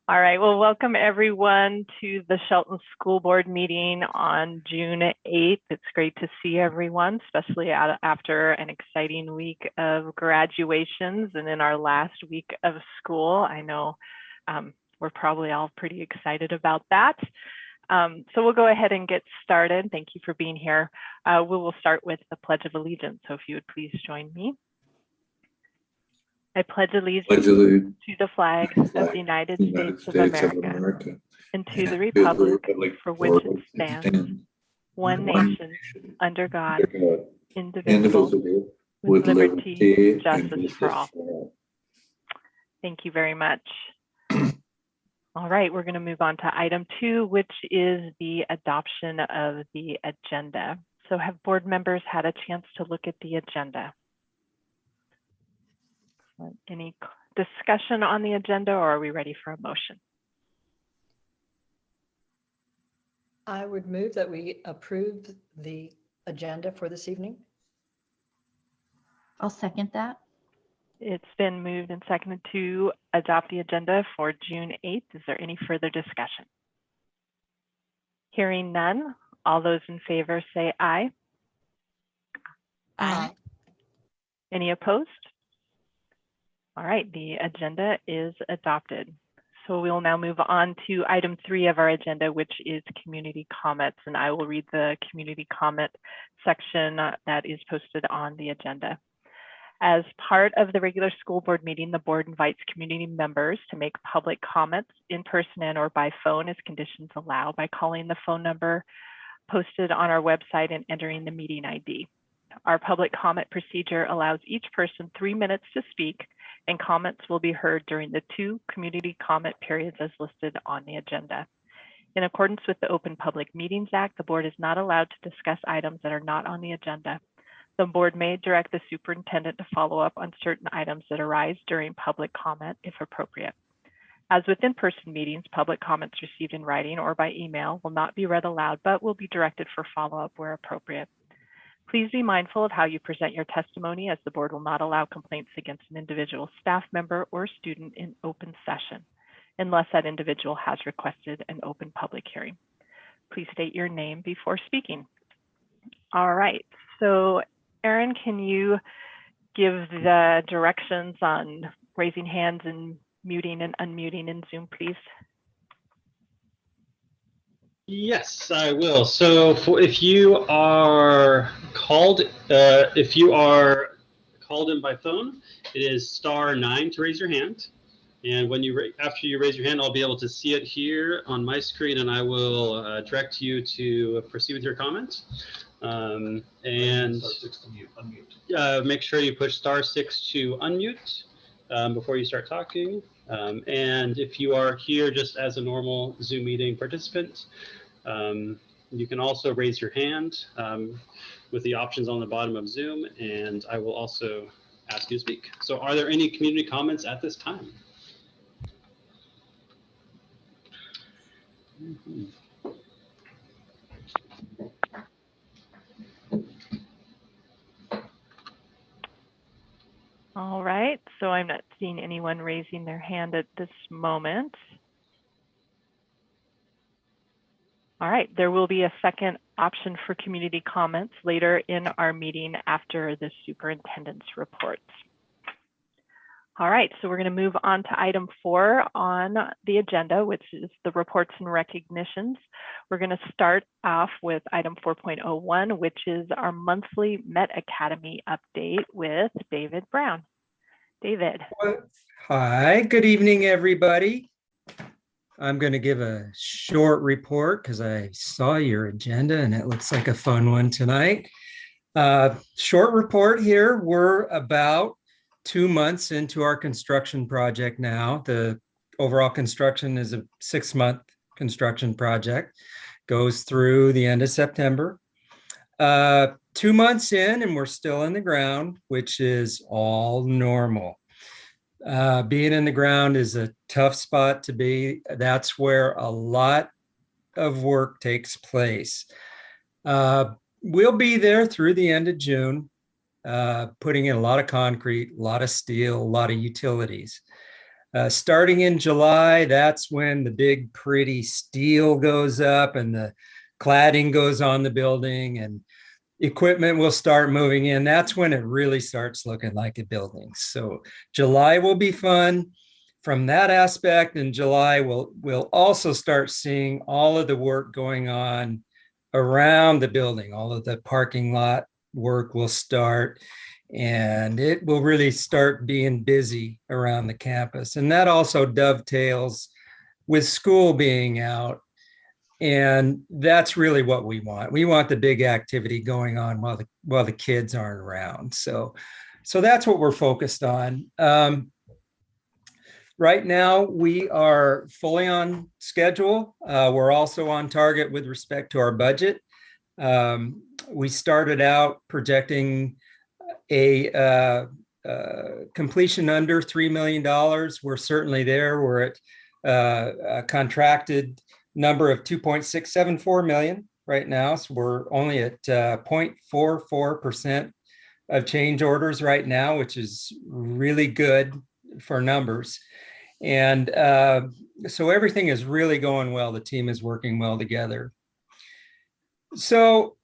All right, well, welcome everyone to the Shelton School Board meeting on June 8th. It's great to see everyone, especially after an exciting week of graduations and in our last week of school. I know we're probably all pretty excited about that. So we'll go ahead and get started. Thank you for being here. We will start with the Pledge of Allegiance. So if you would please join me. I pledge allegiance to the flag of the United States of America and to the republic for which it stands, one nation, under God, indivisible, with liberty and justice for all. Thank you very much. All right, we're going to move on to item 2, which is the adoption of the agenda. So have board members had a chance to look at the agenda? Any discussion on the agenda, or are we ready for a motion? I would move that we approve the agenda for this evening. I'll second that. It's been moved and seconded to adopt the agenda for June 8th. Is there any further discussion? Hearing none, all those in favor say aye. Aye. Any opposed? All right, the agenda is adopted. So we'll now move on to item 3 of our agenda, which is community comments. And I will read the community comment section that is posted on the agenda. As part of the regular school board meeting, the board invites community members to make public comments in person and or by phone as conditions allow by calling the phone number posted on our website and entering the meeting ID. Our public comment procedure allows each person 3 minutes to speak, and comments will be heard during the 2 community comment periods as listed on the agenda. In accordance with the Open Public Meetings Act, the board is not allowed to discuss items that are not on the agenda. The board may direct the superintendent to follow up on certain items that arise during public comment if appropriate. As with in-person meetings, public comments received in writing or by email will not be read aloud, but will be directed for follow-up where appropriate. Please be mindful of how you present your testimony, as the board will not allow complaints against an individual staff member or student in open session, unless that individual has requested an open public hearing. Please state your name before speaking. All right, so Erin, can you give the directions on raising hands and muting and unmuting in Zoom, please? Yes, I will. So if you are called in by phone, it is *9 to raise your hand. And when after you raise your hand, I'll be able to see it here on my screen, and I will direct you to proceed with your comment. And make sure you push *6 to unmute before you start talking. And if you are here just as a normal Zoom meeting participant, you can also raise your hand with the options on the bottom of Zoom, and I will also ask you to speak. So are there any community comments at this time? All right, so I'm not seeing anyone raising their hand at this moment. All right, there will be a second option for community comments later in our meeting after the superintendent's reports. All right, so we're going to move on to item 4 on the agenda, which is the reports and recognitions. We're going to start off with item 4.01, which is our monthly Met Academy update with David Brown. David. Hi, good evening, everybody. I'm going to give a short report because I saw your agenda and it looks like a fun one tonight. Short report here. We're about 2 months into our construction project now. The overall construction is a 6-month construction project, goes through the end of September. 2 months in and we're still in the ground, which is all normal. Being in the ground is a tough spot to be. That's where a lot of work takes place. We'll be there through the end of June, putting in a lot of concrete, a lot of steel, a lot of utilities. Starting in July, that's when the big pretty steel goes up and the cladding goes on the building and equipment will start moving in. That's when it really starts looking like a building. So July will be fun from that aspect. In July, we'll also start seeing all of the work going on around the building. All of the parking lot work will start, and it will really start being busy around the campus. And that also dovetails with school being out. And that's really what we want. We want the big activity going on while the kids aren't around. So that's what we're focused on. Right now, we are fully on schedule. We're also on target with respect to our budget. We started out projecting a completion under $3 million. We're certainly there. We're at a contracted number of 2.674 million right now. So we're only at 0.44% of change orders right now, which is really good for numbers. And so everything is really going well. The team is working well together. So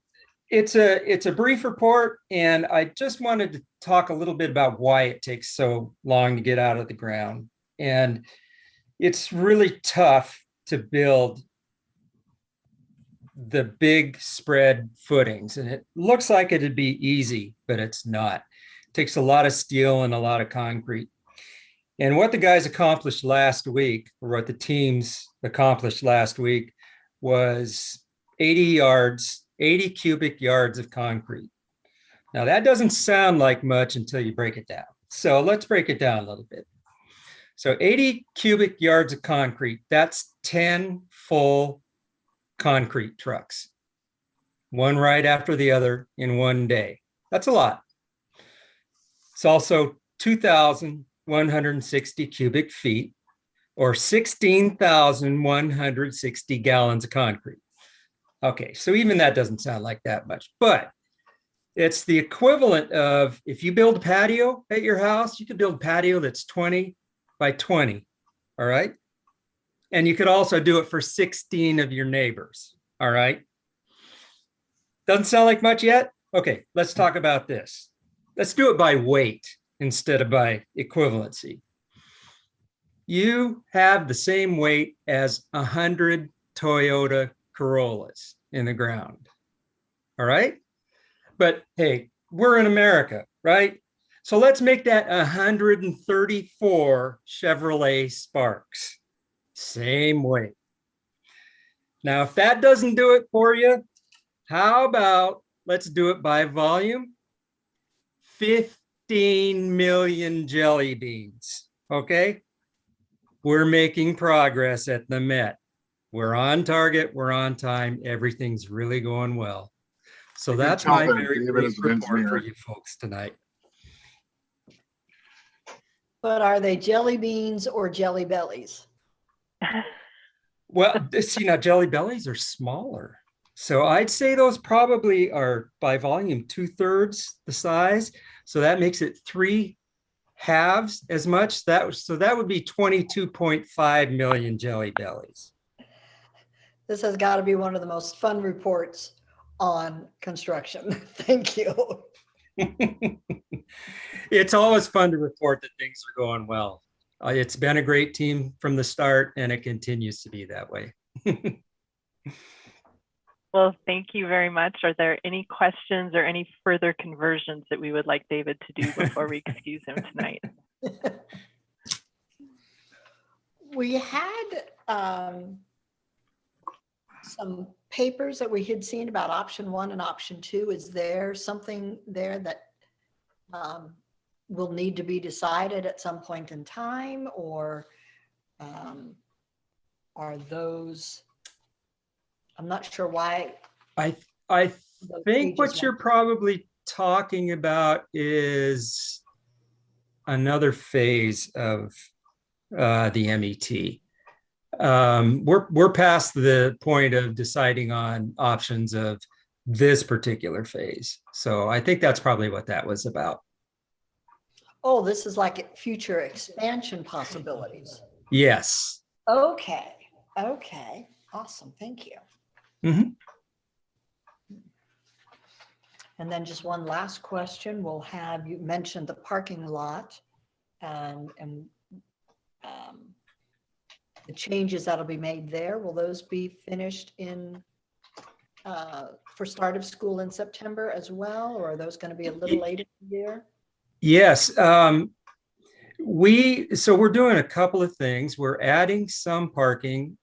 it's a brief report, and I just wanted to talk a little bit about why it takes so long to get out of the ground. And it's really tough to build the big spread footings, and it looks like it'd be easy, but it's not. It takes a lot of steel and a lot of concrete. And what the guys accomplished last week, or what the teams accomplished last week, was 80 cubic yards of concrete. Now that doesn't sound like much until you break it down. So let's break it down a little bit. So 80 cubic yards of concrete, that's 10 full concrete trucks, one right after the other in one day. That's a lot. It's also 2,160 cubic feet, or 16,160 gallons of concrete. Okay, so even that doesn't sound like that much, but it's the equivalent of, if you build a patio at your house, you could build a patio that's 20 by 20, all right? And you could also do it for 16 of your neighbors, all right? Doesn't sound like much yet? Okay, let's talk about this. Let's do it by weight instead of by equivalency. You have the same weight as 100 Toyota Corollas in the ground, all right? But hey, we're in America, right? So let's make that 134 Chevrolet Sparks. Same weight. Now, if that doesn't do it for you, how about let's do it by volume? 15 million jelly beans, okay? We're making progress at the Met. We're on target, we're on time, everything's really going well. So that's my very brief report for you folks tonight. But are they jelly beans or jelly bellies? Well, see, now jelly bellies are smaller. So I'd say those probably are by volume 2/3 the size. So that makes it 3 halves as much. So that would be 22.5 million jelly bellies. This has got to be one of the most fun reports on construction. Thank you. It's always fun to report that things are going well. It's been a great team from the start, and it continues to be that way. Well, thank you very much. Are there any questions or any further conversions that we would like David to do before we excuse him tonight? We had some papers that we had seen about option 1 and option 2. Is there something there that will need to be decided at some point in time, or are those, I'm not sure why. I think what you're probably talking about is another phase of the MET. We're past the point of deciding on options of this particular phase. So I think that's probably what that was about. Oh, this is like future expansion possibilities. Yes. Okay. Okay. Awesome. Thank you. Mhm. And then just one last question. We'll have, you mentioned the parking lot and the changes that'll be made there. Will those be finished in for start of school in September as well? Or are those going to be a little later in the year? Yes. So we're doing a couple of things. We're adding some parking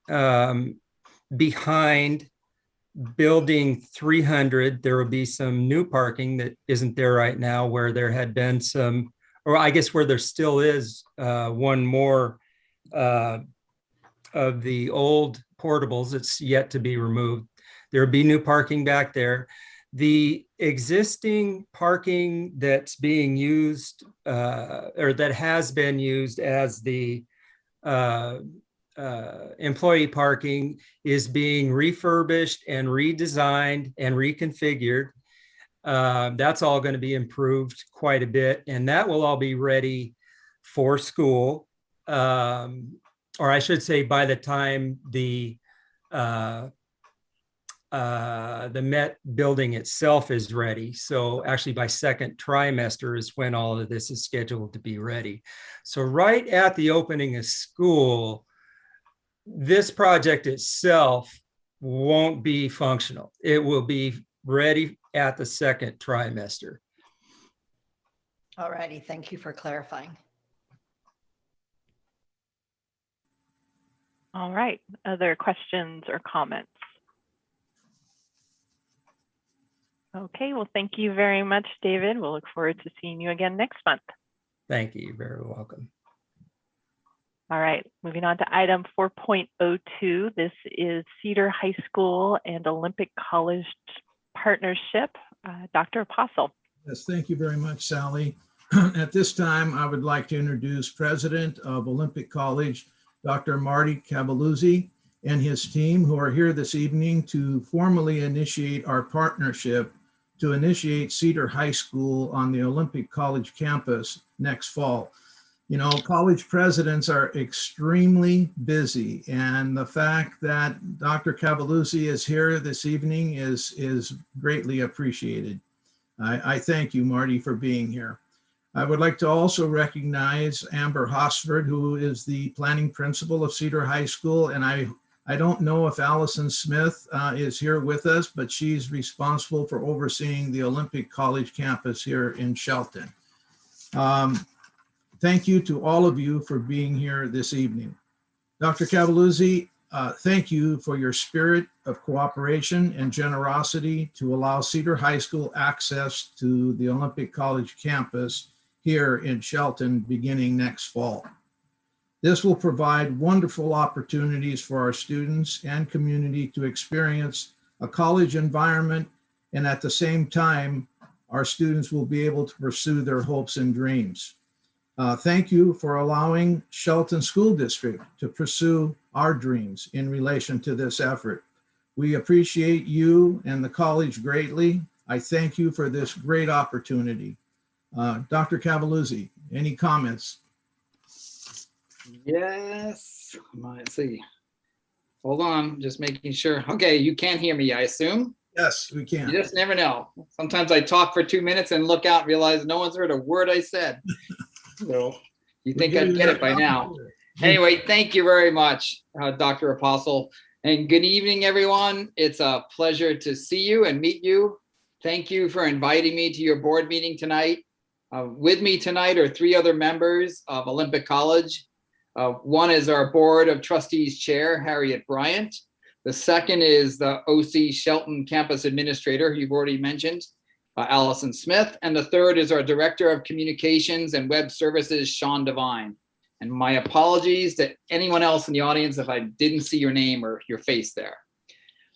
behind building 300. There will be some new parking that isn't there right now, where there had been some, or I guess where there still is one more of the old portables that's yet to be removed. There will be new parking back there. The existing parking that's being used or that has been used as the employee parking is being refurbished and redesigned and reconfigured. That's all going to be improved quite a bit, and that will all be ready for school. Or I should say, by the time the Met building itself is ready. So actually by second trimester is when all of this is scheduled to be ready. So right at the opening of school, this project itself won't be functional. It will be ready at the second trimester. All righty. Thank you for clarifying. All right. Other questions or comments? Okay, well, thank you very much, David. We'll look forward to seeing you again next month. Thank you. You're very welcome. All right, moving on to item 4.02. This is Cedar High School and Olympic College partnership. Dr. Apostle. Yes, thank you very much, Sally. At this time, I would like to introduce President of Olympic College, Dr. Marty Cavaluzzi, and his team, who are here this evening to formally initiate our partnership to initiate Cedar High School on the Olympic College campus next fall. You know, college presidents are extremely busy, and the fact that Dr. Cavaluzzi is here this evening is greatly appreciated. I thank you, Marty, for being here. I would like to also recognize Amber Hosford, who is the planning principal of Cedar High School, and I don't know if Allison Smith is here with us, but she's responsible for overseeing the Olympic College campus here in Shelton. Thank you to all of you for being here this evening. Dr. Cavaluzzi, thank you for your spirit of cooperation and generosity to allow Cedar High School access to the Olympic College campus here in Shelton beginning next fall. This will provide wonderful opportunities for our students and community to experience a college environment, and at the same time, our students will be able to pursue their hopes and dreams. Thank you for allowing Shelton School District to pursue our dreams in relation to this effort. We appreciate you and the college greatly. I thank you for this great opportunity. Dr. Cavaluzzi, any comments? Yes, let's see. Hold on, just making sure. Okay, you can hear me, I assume? Yes, we can. You just never know. Sometimes I talk for 2 minutes and look out and realize no one's heard a word I said. So you think I'd get it by now. Anyway, thank you very much, Dr. Apostle. And good evening, everyone. It's a pleasure to see you and meet you. Thank you for inviting me to your board meeting tonight. With me tonight are 3 other members of Olympic College. One is our Board of Trustees Chair, Harriet Bryant. The second is the OC Shelton Campus Administrator, who you've already mentioned, Allison Smith. And the third is our Director of Communications and Web Services, Sean Devine. And my apologies to anyone else in the audience if I didn't see your name or your face there.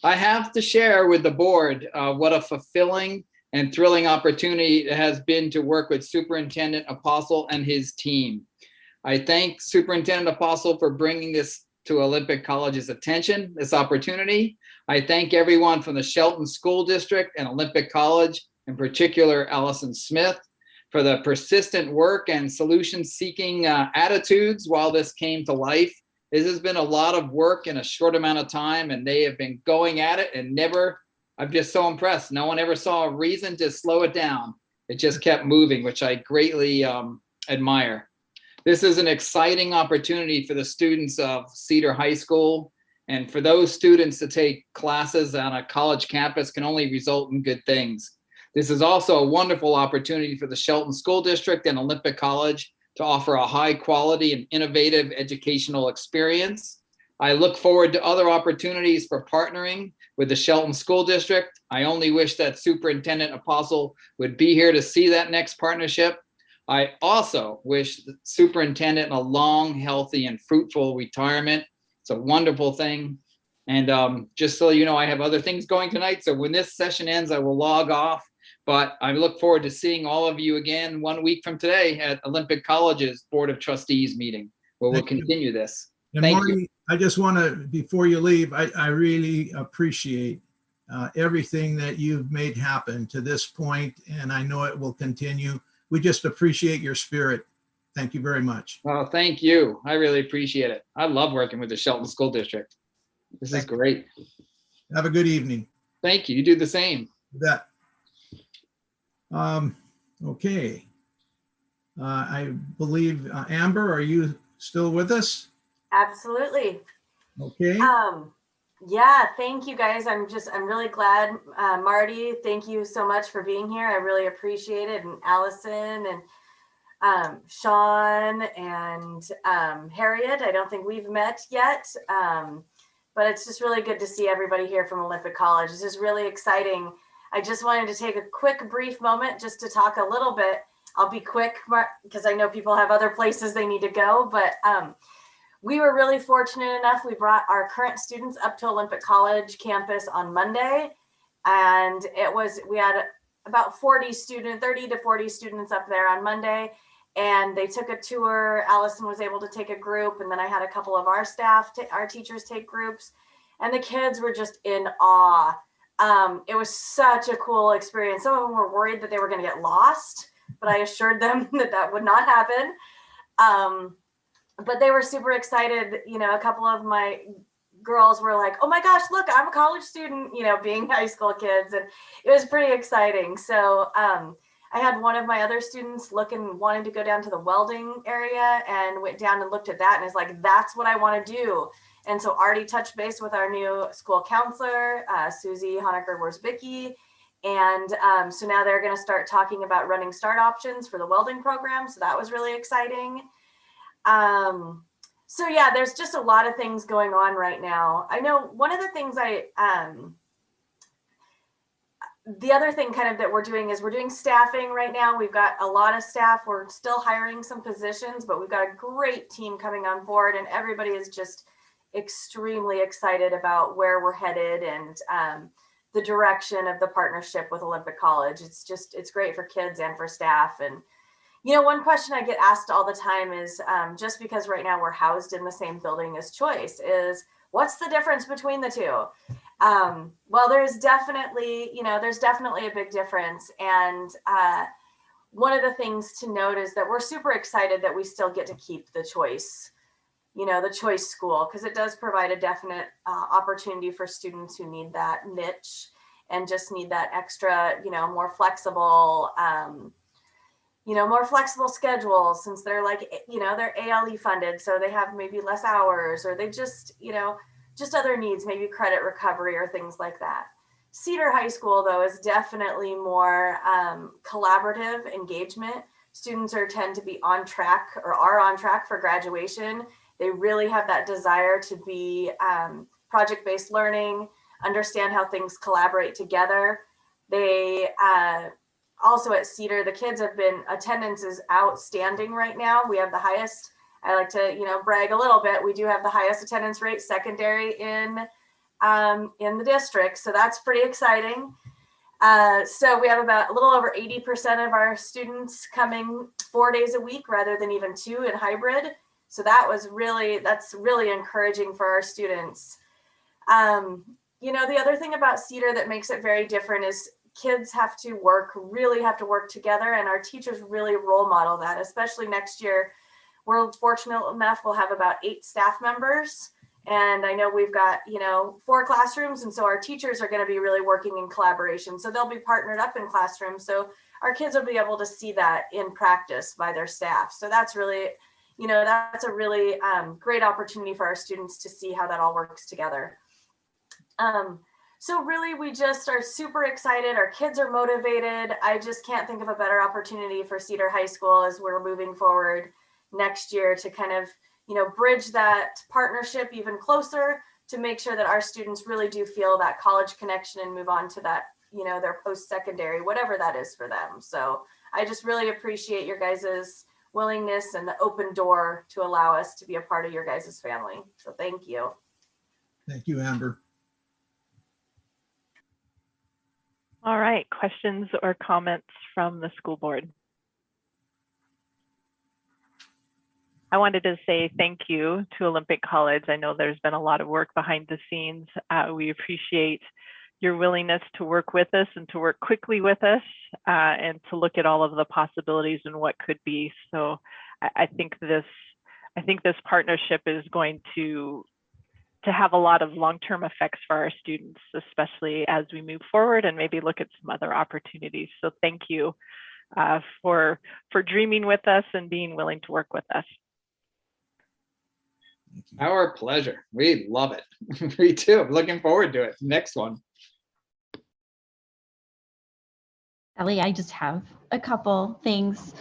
I have to share with the board what a fulfilling and thrilling opportunity it has been to work with Superintendent Apostle and his team. I thank Superintendent Apostle for bringing this to Olympic College's attention, this opportunity. I thank everyone from the Shelton School District and Olympic College, in particular Allison Smith, for the persistent work and solution-seeking attitudes while this came to life. This has been a lot of work in a short amount of time, and they have been going at it and never, I'm just so impressed. No one ever saw a reason to slow it down. It just kept moving, which I greatly admire. This is an exciting opportunity for the students of Cedar High School, and for those students to take classes on a college campus can only result in good things. This is also a wonderful opportunity for the Shelton School District and Olympic College to offer a high quality and innovative educational experience. I look forward to other opportunities for partnering with the Shelton School District. I only wish that Superintendent Apostle would be here to see that next partnership. I also wish the superintendent a long, healthy, and fruitful retirement. It's a wonderful thing. And just so you know, I have other things going tonight. So when this session ends, I will log off. But I look forward to seeing all of you again 1 week from today at Olympic College's Board of Trustees meeting, where we'll continue this. And Thank Marty, you. I just want to, before you leave, I really appreciate everything that you've made happen to this point, and I know it will continue. We just appreciate your spirit. Thank you very much. Well, thank you. I really appreciate it. I love working with the Shelton School District. This is great. Have a good evening. Thank you. You do the same. That. Okay. I believe, Amber, are you still with us? Absolutely. Okay. Yeah, thank you guys. I'm really glad. Marty, thank you so much for being here. I really appreciate it. And Allison and Sean and Harriet. I don't think we've met yet, but it's just really good to see everybody here from Olympic College. This is really exciting. I just wanted to take a quick, brief moment just to talk a little bit. I'll be quick because I know people have other places they need to go, but we were really fortunate enough. We brought our current students up to Olympic College campus on Monday, and we had about 30 to 40 students up there on Monday, and they took a tour. Allison was able to take a group, and then I had a couple of our staff, our teachers take groups, and the kids were just in awe. It was such a cool experience. Some of them were worried that they were going to get lost, but I assured them that that would not happen. But they were super excited. You know, a couple of my girls were like, oh my gosh, look, I'm a college student, you know, being high school kids. And it was pretty exciting. So I had one of my other students wanting to go down to the welding area, and went down and looked at that and is like, that's what I want to do. And so already touched base with our new school counselor, Susie Honecker-Worsbicki. And so now they're going to start talking about running start options for the welding program. So that was really exciting. So yeah, there's just a lot of things going on right now. I know one of the things the other thing kind of that we're doing is we're doing staffing right now. We've got a lot of staff. We're still hiring some positions, but we've got a great team coming on board, and everybody is just extremely excited about where we're headed and the direction of the partnership with Olympic College. It's great for kids and for staff. And you know, one question I get asked all the time is, just because right now we're housed in the same building as Choice, is what's the difference between the two? Well, there's definitely a big difference. And one of the things to note is that we're super excited that we still get to keep the Choice, the Choice school, because it does provide a definite opportunity for students who need that niche and just need that extra, more flexible, more flexible schedules, since they're they're ALE funded. So they have maybe less hours, or they just other needs, maybe credit recovery or things like that. Cedar High School, though, is definitely more collaborative engagement. Students tend to be on track, or are on track for graduation. They really have that desire to be project-based learning, understand how things collaborate together. They also at Cedar, the kids attendance is outstanding right now. We have the highest, I like to, brag a little bit. We do have the highest attendance rate secondary in the district. So that's pretty exciting. So we have about a little over 80% of our students coming 4 days a week rather than even 2 in hybrid. So that's really encouraging for our students. The other thing about Cedar that makes it very different is kids really have to work together, and our teachers really role model that, especially next year. We're fortunate enough, we'll have about 8 staff members. And I know we've got, 4 classrooms. And so our teachers are going to be really working in collaboration. So they'll be partnered up in classrooms. So our kids will be able to see that in practice by their staff. So that's really, that's a really great opportunity for our students to see how that all works together. So really, we just are super excited. Our kids are motivated. I just can't think of a better opportunity for Cedar High School as we're moving forward next year to kind of, bridge that partnership even closer to make sure that our students really do feel that college connection and move on to that, their post-secondary, whatever that is for them. So I just really appreciate your guys' willingness and the open door to allow us to be a part of your guys' family. So thank you. Thank you, Amber. All right, questions or comments from the school board? I wanted to say thank you to Olympic College. I know there's been a lot of work behind the scenes. We appreciate your willingness to work with us and to work quickly with us and to look at all of the possibilities and what could be. So I think this partnership is going to have a lot of long-term effects for our students, especially as we move forward and maybe look at some other opportunities. So thank you for dreaming with us and being willing to work with us. Our pleasure. We love it. Me too. I'm looking forward to it. Next one. Ellie, I just have a couple things.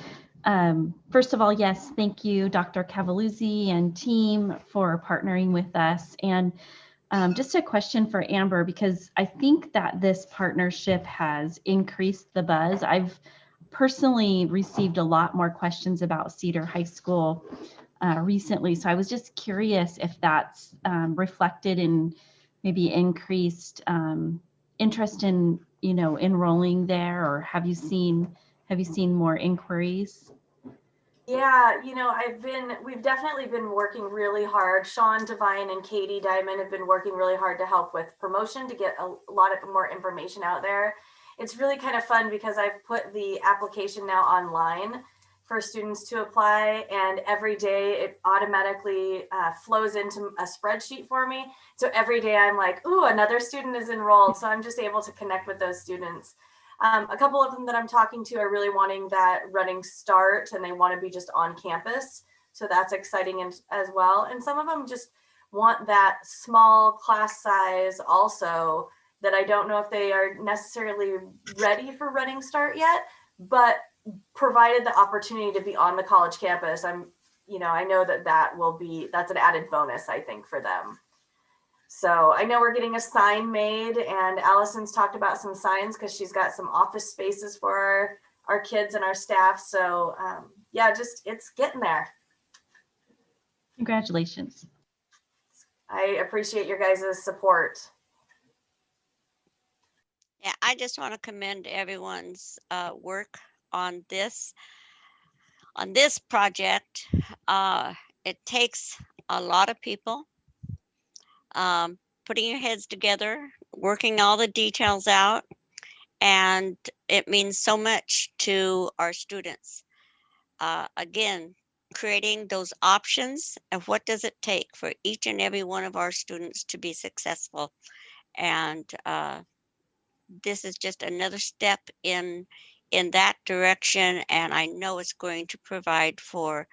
First of all, yes, thank you, Dr. Cavaluzzi and team for partnering with us. And just a question for Amber, because I think that this partnership has increased the buzz. I've personally received a lot more questions about Cedar High School recently. So I was just curious if that's reflected in maybe increased interest in, enrolling there, or have you seen more inquiries? Yeah, we've definitely been working really hard. Sean Devine and Katie Diamond have been working really hard to help with promotion to get a lot of more information out there. It's really kind of fun because I've put the application now online for students to apply, and every day it automatically flows into a spreadsheet for me. So every day I'm like, ooh, another student is enrolled. So I'm just able to connect with those students. A couple of them that I'm talking to are really wanting that running start, and they want to be just on campus. So that's exciting as well. And some of them just want that small class size also, that I don't know if they are necessarily ready for running start yet, but provided the opportunity to be on the college campus, I know that's an added bonus, I think, for them. So I know we're getting a sign made, and Allison's talked about some signs because she's got some office spaces for our kids and our staff. So yeah, it's getting there. Congratulations. I appreciate your guys' support. Yeah, I just want to commend everyone's work on this project. It takes a lot of people putting your heads together, working all the details out, and it means so much to our students. Again, creating those options of what does it take for each and every one of our students to be successful. And this is just another step in that direction, and I know it's going to provide for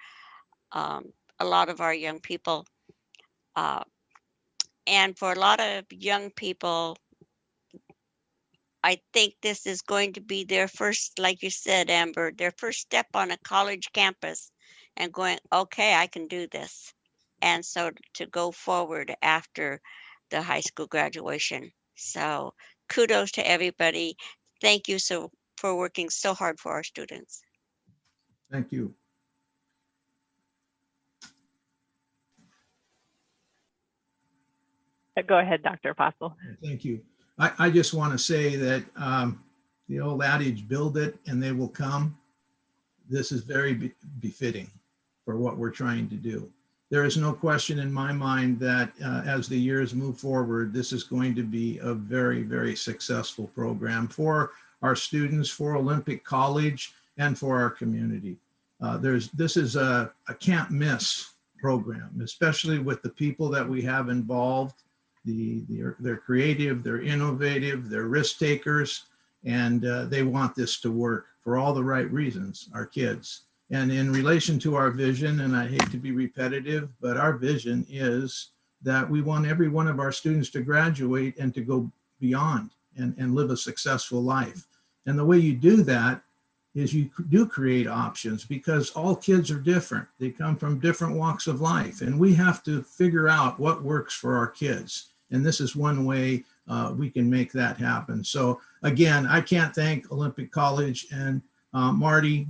a lot of our young people. And for a lot of young people, I think this is going to be their first, like you said, Amber, their first step on a college campus and going, okay, I can do this. And so to go forward after the high school graduation. So kudos to everybody. Thank you for working so hard for our students. Thank you. Go ahead, Dr. Apostle. Thank you. I just want to say that the old adage, build it and they will come. This is very befitting for what we're trying to do. there is no question in my mind that as the years move forward, this is going to be a very, very successful program for our students, for Olympic College, and for our community. This is a can't miss program, especially with the people that we have involved. They're creative, they're innovative, they're risk takers, and they want this to work for all the right reasons, our kids. And in relation to our vision, and I hate to be repetitive, but our vision is that we want every one of our students to graduate and to go beyond and live a successful life. And the way you do that is you do create options, because all kids are different. They come from different walks of life, and we have to figure out what works for our kids. And this is one way we can make that happen. So again, I can't thank Olympic College and Marty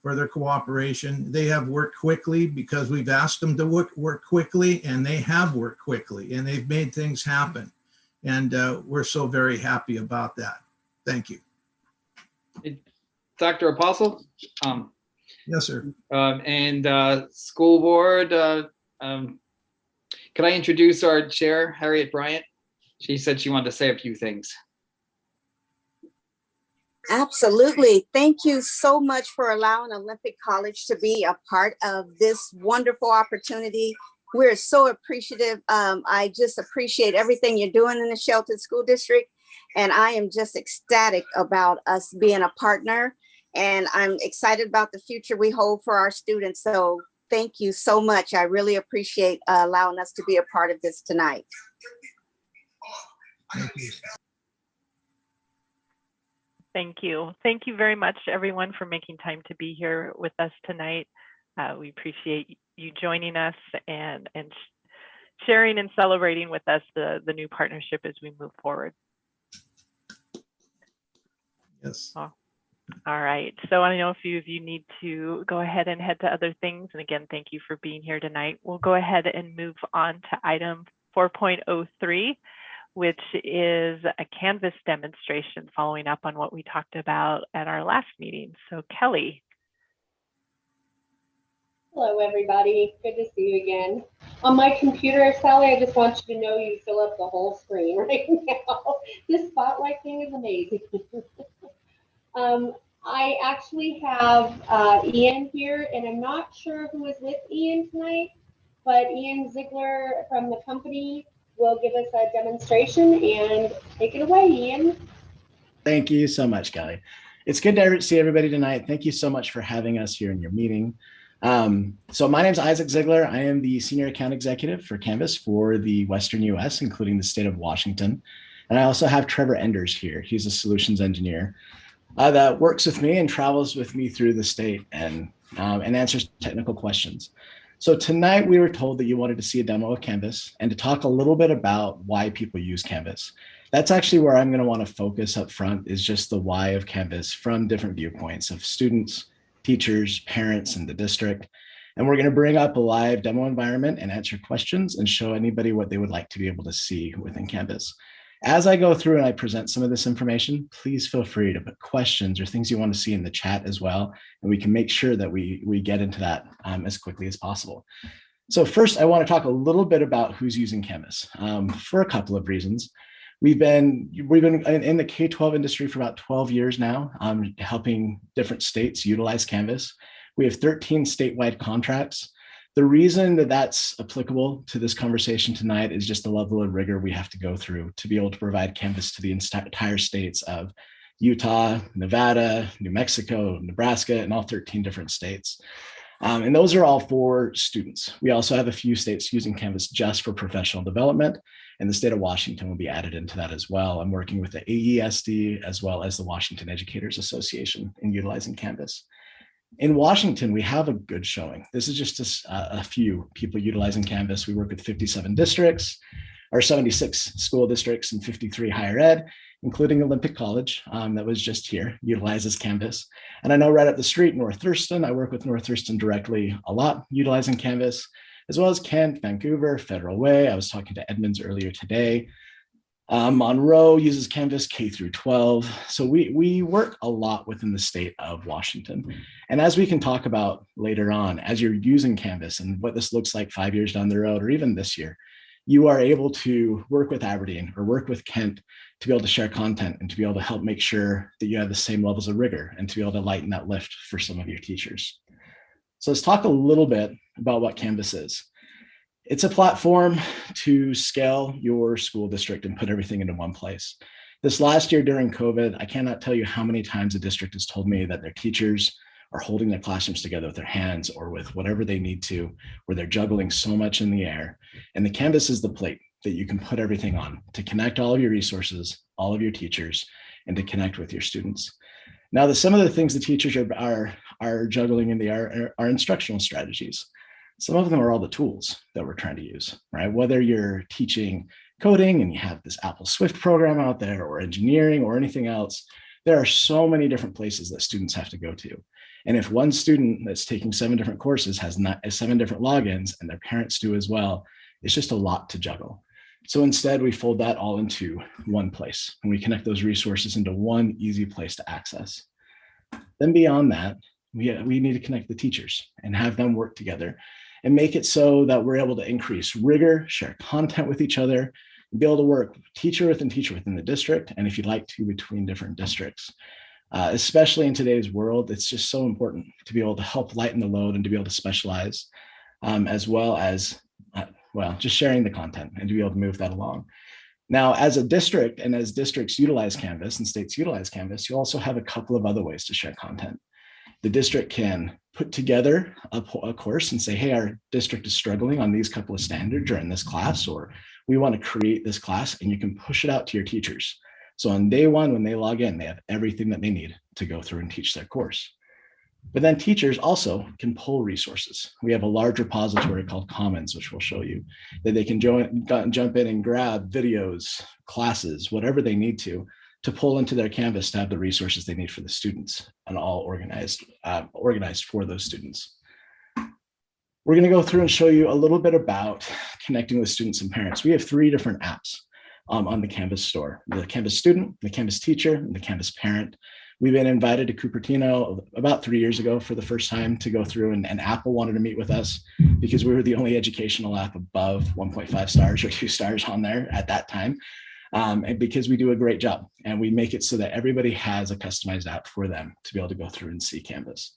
for their cooperation. They have worked quickly because we've asked them to work quickly, and they have worked quickly, and they've made things happen. And we're so very happy about that. Thank you. Dr. Apostle? Yes, sir. And school board, can I introduce our chair, Harriet Bryant? She said she wanted to say a few things. Absolutely. Thank you so much for allowing Olympic College to be a part of this wonderful opportunity. We're so appreciative. I just appreciate everything you're doing in the Shelton School District. And I am just ecstatic about us being a partner. And I'm excited about the future we hold for our students. So thank you so much. I really appreciate allowing us to be a part of this tonight. Thank you. Thank you. Thank you very much, everyone, for making time to be here with us tonight. We appreciate you joining us and sharing and celebrating with us the new partnership as we move forward. Yes. Oh, all right. So I know a few of you need to go ahead and head to other things. And again, thank you for being here tonight. We'll go ahead and move on to item 4.03. which is a Canvas demonstration following up on what we talked about at our last meeting. So Kelly. Hello, everybody. Good to see you again. On my computer, Sally, I just want you to know you fill up the whole screen right now. This spotlight thing is amazing. I actually have Ian here, and I'm not sure who is with Ian tonight, but Ian Ziegler from the company will give us a demonstration, and take it away, Ian. Thank you so much, Kelly. It's good to see everybody tonight. Thank you so much for having us here in your meeting. So my name is Isaac Ziegler. I am the Senior Account Executive for Canvas for the Western US, including the state of Washington. And I also have Trevor Enders here. He's a solutions engineer that works with me and travels with me through the state and answers technical questions. So tonight we were told that you wanted to see a demo of Canvas and to talk a little bit about why people use Canvas. That's actually where I'm going to want to focus up front, is just the why of Canvas from different viewpoints of students, teachers, parents, and the district. And we're going to bring up a live demo environment and answer questions and show anybody what they would like to be able to see within Canvas. As I go through and I present some of this information, please feel free to put questions or things you want to see in the chat as well, and we can make sure that we get into that as quickly as possible. So first, I want to talk a little bit about who's using Canvas for a couple of reasons. We've been in the K-12 industry for about 12 years now, helping different states utilize Canvas. We have 13 statewide contracts. The reason that that's applicable to this conversation tonight is just the level of rigor we have to go through to be able to provide Canvas to the entire states of Utah, Nevada, New Mexico, Nebraska, and all 13 different states. And those are all for students. We also have a few states using Canvas just for professional development, and the state of Washington will be added into that as well. I'm working with the AESD as well as the Washington Educators Association in utilizing Canvas. In Washington, we have a good showing. This is just a few people utilizing Canvas. We work with 57 districts, or 76 school districts and 53 higher ed, including Olympic College that was just here, utilizes Canvas. And I know right up the street, North Thurston, I work with North Thurston directly a lot, utilizing Canvas, as well as Kent, Vancouver, Federal Way. I was talking to Edmonds earlier today. Monroe uses Canvas K through 12. So we work a lot within the state of Washington. And as we can talk about later on, as you're using Canvas and what this looks like 5 years down the road, or even this year, you are able to work with Aberdeen or work with Kent to be able to share content and to be able to help make sure that you have the same levels of rigor and to be able to lighten that lift for some of your teachers. So let's talk a little bit about what Canvas is. It's a platform to scale your school district and put everything into one place. This last year during COVID, I cannot tell you how many times a district has told me that their teachers are holding their classrooms together with their hands or with whatever they need to, where they're juggling so much in the air. And the Canvas is the plate that you can put everything on to connect all of your resources, all of your teachers, and to connect with your students. Now, some of the things the teachers are juggling in the air are instructional strategies. Some of them are all the tools that we're trying to use, right? Whether you're teaching coding and you have this Apple Swift program out there, or engineering or anything else, there are so many different places that students have to go to. And if one student that's taking 7 different courses has 7 different logins and their parents do as well, it's just a lot to juggle. So instead, we fold that all into one place and we connect those resources into one easy place to access. Then beyond that, we need to connect the teachers and have them work together and make it so that we're able to increase rigor, share content with each other, be able to work teacher within the district, and if you'd like to, between different districts. Especially in today's world, it's just so important to be able to help lighten the load and to be able to specialize, as well as, just sharing the content and to be able to move that along. Now, as a district and as districts utilize Canvas and states utilize Canvas, you also have a couple of other ways to share content. The district can put together a course and say, hey, our district is struggling on these couple of standards or in this class, or we want to create this class, and you can push it out to your teachers. So on day one, when they log in, they have everything that they need to go through and teach their course. But then teachers also can pull resources. We have a large repository called Commons, which we'll show you, that they can jump in and grab videos, classes, whatever they need to pull into their Canvas to have the resources they need for the students and all organized for those students. We're going to go through and show you a little bit about connecting with students and parents. We have 3 different apps on the Canvas store: the Canvas student, the Canvas teacher, and the Canvas parent. We've been invited to Cupertino about 3 years ago for the first time to go through, and Apple wanted to meet with us because we were the only educational app above 1.5 stars or 2 stars on there at that time. And because we do a great job and we make it so that everybody has a customized app for them to be able to go through and see Canvas.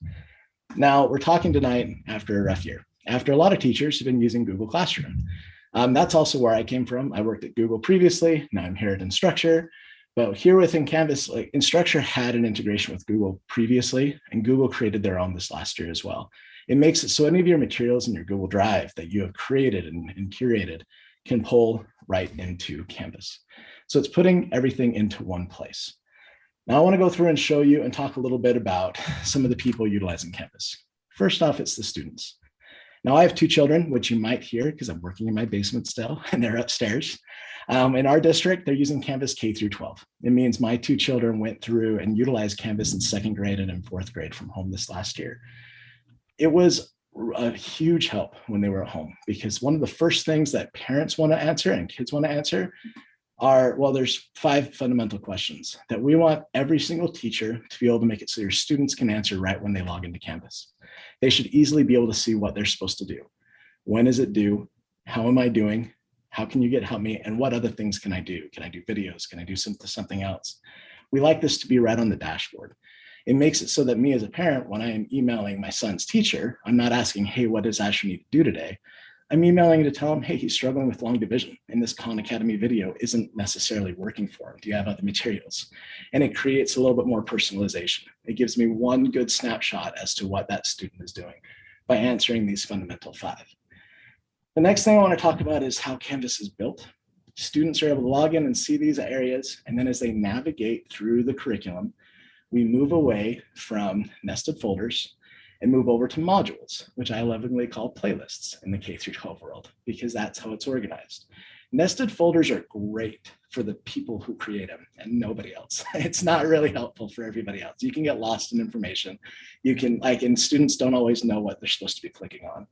Now, we're talking tonight after a rough year, after a lot of teachers have been using Google Classroom. That's also where I came from. I worked at Google previously. Now I'm here at Instructure. But here within Canvas, like Instructure had an integration with Google previously, and Google created their own this last year as well. It makes it so any of your materials in your Google Drive that you have created and curated can pull right into Canvas. So it's putting everything into one place. Now I want to go through and show you and talk a little bit about some of the people utilizing Canvas. First off, it's the students. Now I have 2 children, which you might hear because I'm working in my basement still and they're upstairs. In our district, they're using Canvas K through 12. It means my 2 children went through and utilized Canvas in 2nd grade and in 4th grade from home this last year. It was a huge help when they were at home, because one of the first things that parents want to answer and kids want to answer are, well, there's 5 fundamental questions that we want every single teacher to be able to make it so your students can answer right when they log into Canvas. They should easily be able to see what they're supposed to do. When is it due? How am I doing? How can you help me? And what other things can I do? Can I do videos? Can I do something else? We like this to be right on the dashboard. It makes it so that me as a parent, when I am emailing my son's teacher, I'm not asking, hey, what does Asher need to do today? I'm emailing to tell him, hey, he's struggling with long division and this Khan Academy video isn't necessarily working for him. Do you have other materials? And it creates a little bit more personalization. It gives me one good snapshot as to what that student is doing by answering these fundamental 5. The next thing I want to talk about is how Canvas is built. Students are able to log in and see these areas, and then as they navigate through the curriculum, we move away from nested folders and move over to modules, which I lovingly call playlists in the K through 12 world, because that's how it's organized. Nested folders are great for the people who create them and nobody else. It's not really helpful for everybody else. You can get lost in information. You can, and students don't always know what they're supposed to be clicking on.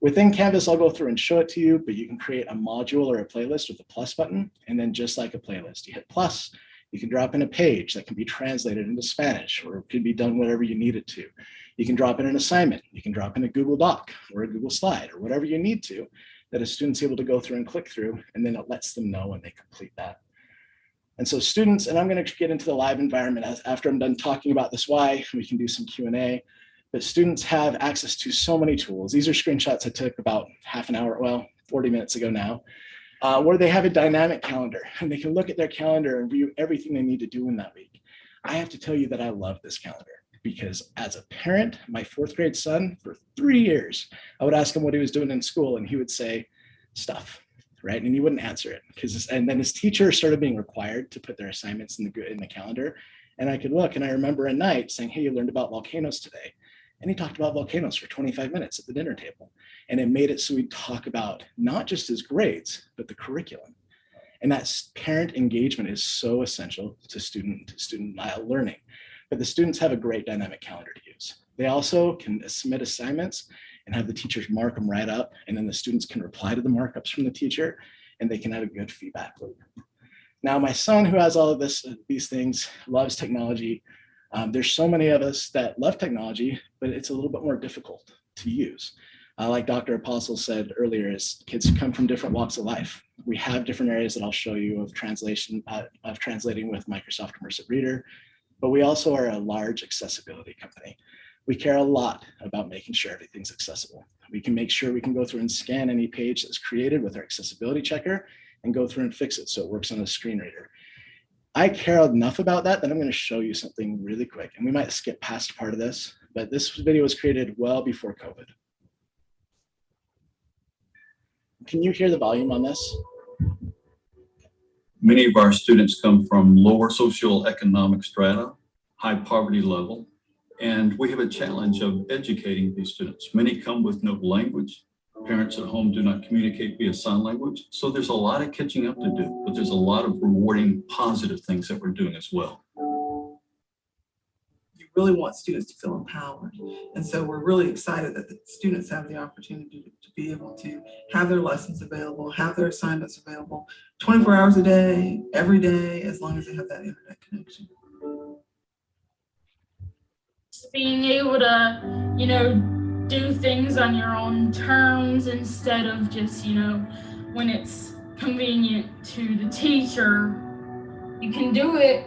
Within Canvas, I'll go through and show it to you, but you can create a module or a playlist with a plus button. And then just like a playlist, you hit plus, you can drop in a page that can be translated into Spanish, or it could be done whatever you need it to. You can drop in an assignment. You can drop in a Google Doc or a Google Slide or whatever you need to, that a student's able to go through and click through, and then it lets them know when they complete that. And so students, and I'm going to get into the live environment after I'm done talking about this why, we can do some Q&A, but students have access to so many tools. These are screenshots I took about half an hour, well, 40 minutes ago now, where they have a dynamic calendar and they can look at their calendar and view everything they need to do in that week. I have to tell you that I love this calendar because as a parent, my 4th grade son, for 3 years, I would ask him what he was doing in school and he would say stuff, right? And he wouldn't answer it and then his teacher started being required to put their assignments in the calendar. And I could look and I remember a night saying, hey, you learned about volcanoes today. And he talked about volcanoes for 25 minutes at the dinner table. And it made it so we'd talk about not just his grades, but the curriculum. And that parent engagement is so essential to student learning. But the students have a great dynamic calendar to use. They also can submit assignments and have the teachers mark them right up. And then the students can reply to the markups from the teacher and they can have a good feedback loop. Now, my son, who has all of these things, loves technology. There's so many of us that love technology, but it's a little bit more difficult to use. Like Dr. Apostle said earlier, is kids come from different walks of life. We have different areas that I'll show you of translating with Microsoft Immersive Reader, but we also are a large accessibility company. We care a lot about making sure everything's accessible. We can make sure we can go through and scan any page that's created with our accessibility checker and go through and fix it so it works on a screen reader. I care enough about that I'm going to show you something really quick, and we might skip past part of this, but this video was created well before COVID. Can you hear the volume on this? Many of our students come from lower socioeconomic strata, high poverty level, and we have a challenge of educating these students. Many come with no language. Parents at home do not communicate via sign language. So there's a lot of catching up to do, but there's a lot of rewarding positive things that we're doing as well. You really want students to feel empowered. And so we're really excited that the students have the opportunity to be able to have their lessons available, have their assignments available 24 hours a day, every day, as long as they have that internet connection. Being able to, do things on your own terms instead of just, when it's convenient to the teacher. You can do it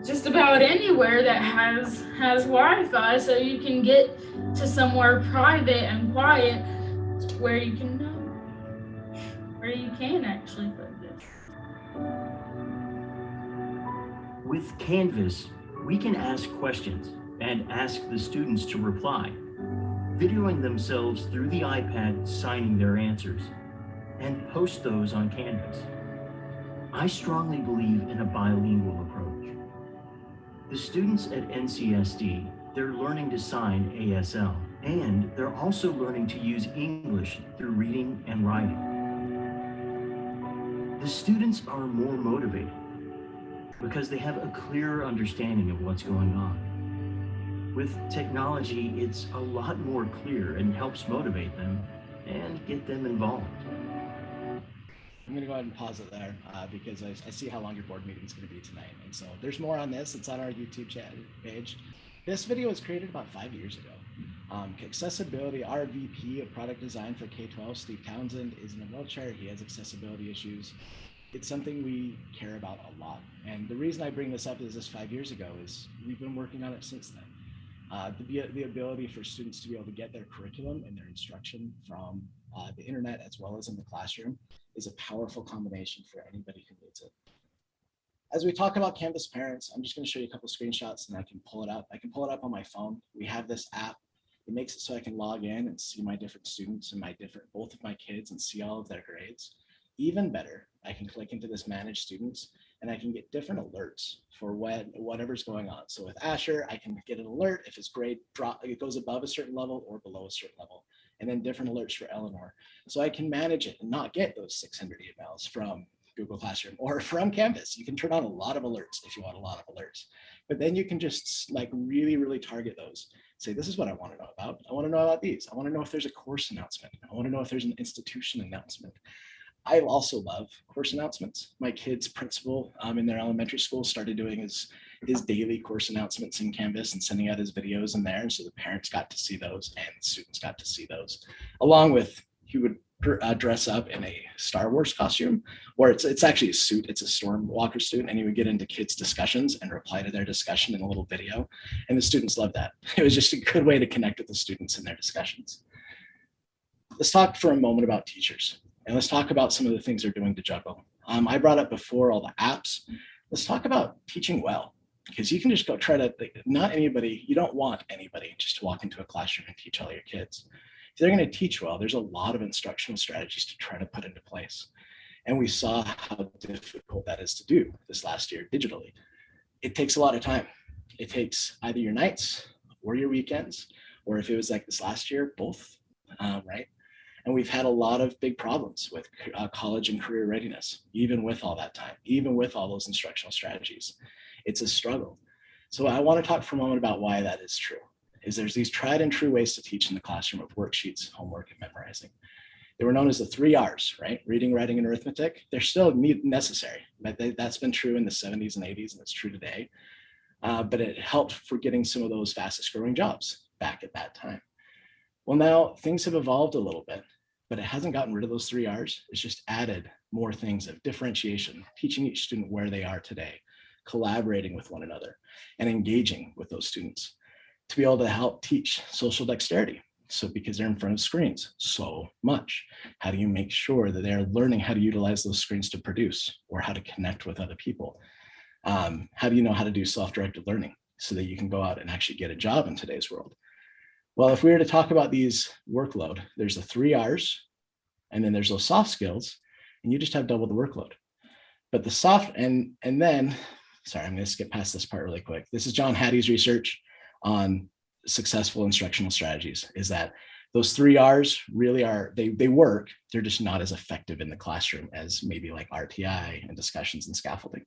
just about anywhere that has Wi-Fi, so you can get to somewhere private and quiet where you can actually put this. With Canvas, we can ask questions and ask the students to reply, videoing themselves through the iPad signing their answers, and post those on Canvas. I strongly believe in a bilingual approach. The students at NCSD, they're learning to sign ASL, and they're also learning to use English through reading and writing. The students are more motivated because they have a clearer understanding of what's going on. With technology, it's a lot more clear and helps motivate them and get them involved. I'm going to go ahead and pause it there because I see how long your board meeting is going to be tonight. And so there's more on this. It's on our YouTube page. This video was created about 5 years ago. Accessibility, our VP of product design for K-12, Steve Townsend, is in a wheelchair. He has accessibility issues. It's something we care about a lot. And the reason I bring this up is this 5 years ago is we've been working on it since then. The ability for students to be able to get their curriculum and their instruction from the internet as well as in the classroom is a powerful combination for anybody who needs it. As we talk about Canvas Parents, I'm just going to show you a couple of screenshots and I can pull it up. I can pull it up on my phone. We have this app. It makes it so I can log in and see my different students and both of my kids and see all of their grades. Even better, I can click into this manage students and I can get different alerts for whatever's going on. So with Asher, I can get an alert if his grade it goes above a certain level or below a certain level, and then different alerts for Eleanor. So I can manage it and not get those 600 emails from Google Classroom or from Canvas. You can turn on a lot of alerts if you want a lot of alerts, but then you can just like really, really target those. Say, this is what I want to know about. I want to know about these. I want to know if there's a course announcement. I want to know if there's an institution announcement. I also love course announcements. My kid's principal in their elementary school started doing his daily course announcements in Canvas and sending out his videos in there. And so the parents got to see those and the students got to see those, along with he would dress up in a Star Wars costume, or it's actually a suit. It's a Stormwalker suit, and he would get into kids' discussions and reply to their discussion in a little video. And the students loved that. It was just a good way to connect with the students in their discussions. Let's talk for a moment about teachers, and let's talk about some of the things they're doing to juggle. I brought up before all the apps. Let's talk about teaching well, because you can just go try to, not anybody, you don't want anybody just to walk into a classroom and teach all your kids. If they're going to teach well, there's a lot of instructional strategies to try to put into place. And we saw how difficult that is to do this last year digitally. It takes a lot of time. It takes either your nights or your weekends, or if it was like this last year, both, right? And we've had a lot of big problems with college and career readiness, even with all that time, even with all those instructional strategies. It's a struggle. So I want to talk for a moment about why that is true. Is there's these tried and true ways to teach in the classroom of worksheets, homework, and memorizing. They were known as the 3 R's, right? Reading, writing, and arithmetic. They're still necessary. That's been true in the 70s and 80s, and it's true today. But it helped for getting some of those fastest growing jobs back at that time. Well, now things have evolved a little bit, but it hasn't gotten rid of those 3 R's. It's just added more things of differentiation, teaching each student where they are today, collaborating with one another, and engaging with those students to be able to help teach social dexterity. So because they're in front of screens so much, how do you make sure that they're learning how to utilize those screens to produce or how to connect with other people? How do you know how to do self-directed learning so that you can go out and actually get a job in today's world? Well, if we were to talk about these workload, there's the 3 R's, and then there's those soft skills, and you just have double the workload. But the soft, and then, sorry, I'm gonna skip past this part really quick. This is John Hattie's research on successful instructional strategies, is that those 3 R's really are, they work, they're just not as effective in the classroom as maybe like RTI and discussions and scaffolding.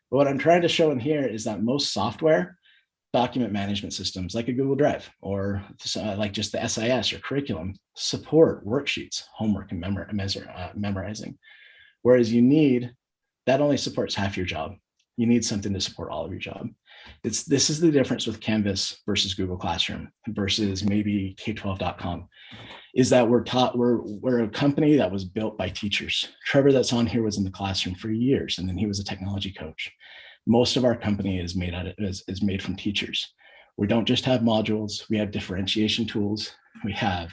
But what I'm trying to show in here is that most software, document management systems like a Google Drive or like just the SIS or curriculum support worksheets, homework, and memorizing. Whereas that only supports half your job. You need something to support all of your job. This is the difference with Canvas versus Google Classroom versus maybe K12.com, is that we're a company that was built by teachers. Trevor that's on here was in the classroom for years, and then he was a technology coach. Most of our company is made from teachers. We don't just have modules, we have differentiation tools. We have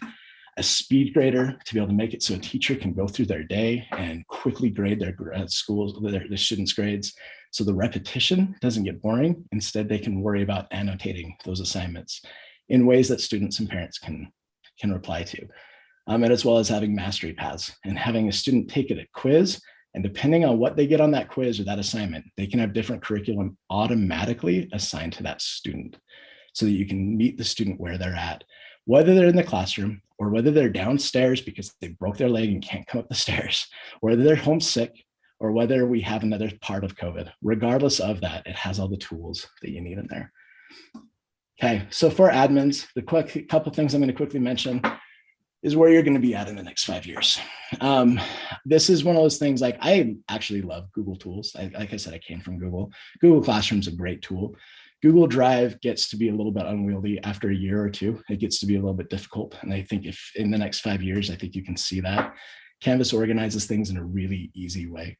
a speed grader to be able to make it so a teacher can go through their day and quickly grade their their students' grades. So the repetition doesn't get boring. Instead, they can worry about annotating those assignments in ways that students and parents can reply to. And as well as having mastery paths and having a student take it a quiz. And depending on what they get on that quiz or that assignment, they can have different curriculum automatically assigned to that student so that you can meet the student where they're at, whether they're in the classroom or whether they're downstairs because they broke their leg and can't come up the stairs, or whether they're homesick, or whether we have another part of COVID. Regardless of that, it has all the tools that you need in there. Okay, so for admins, the couple things I'm going to quickly mention is where you're going to be at in the next 5 years. This is one of those things, like I actually love Google tools. Like I said, I came from Google. Google Classroom's a great tool. Google Drive gets to be a little bit unwieldy after a year or two. It gets to be a little bit difficult. And I think if in the next 5 years, I think you can see that. Canvas organizes things in a really easy way.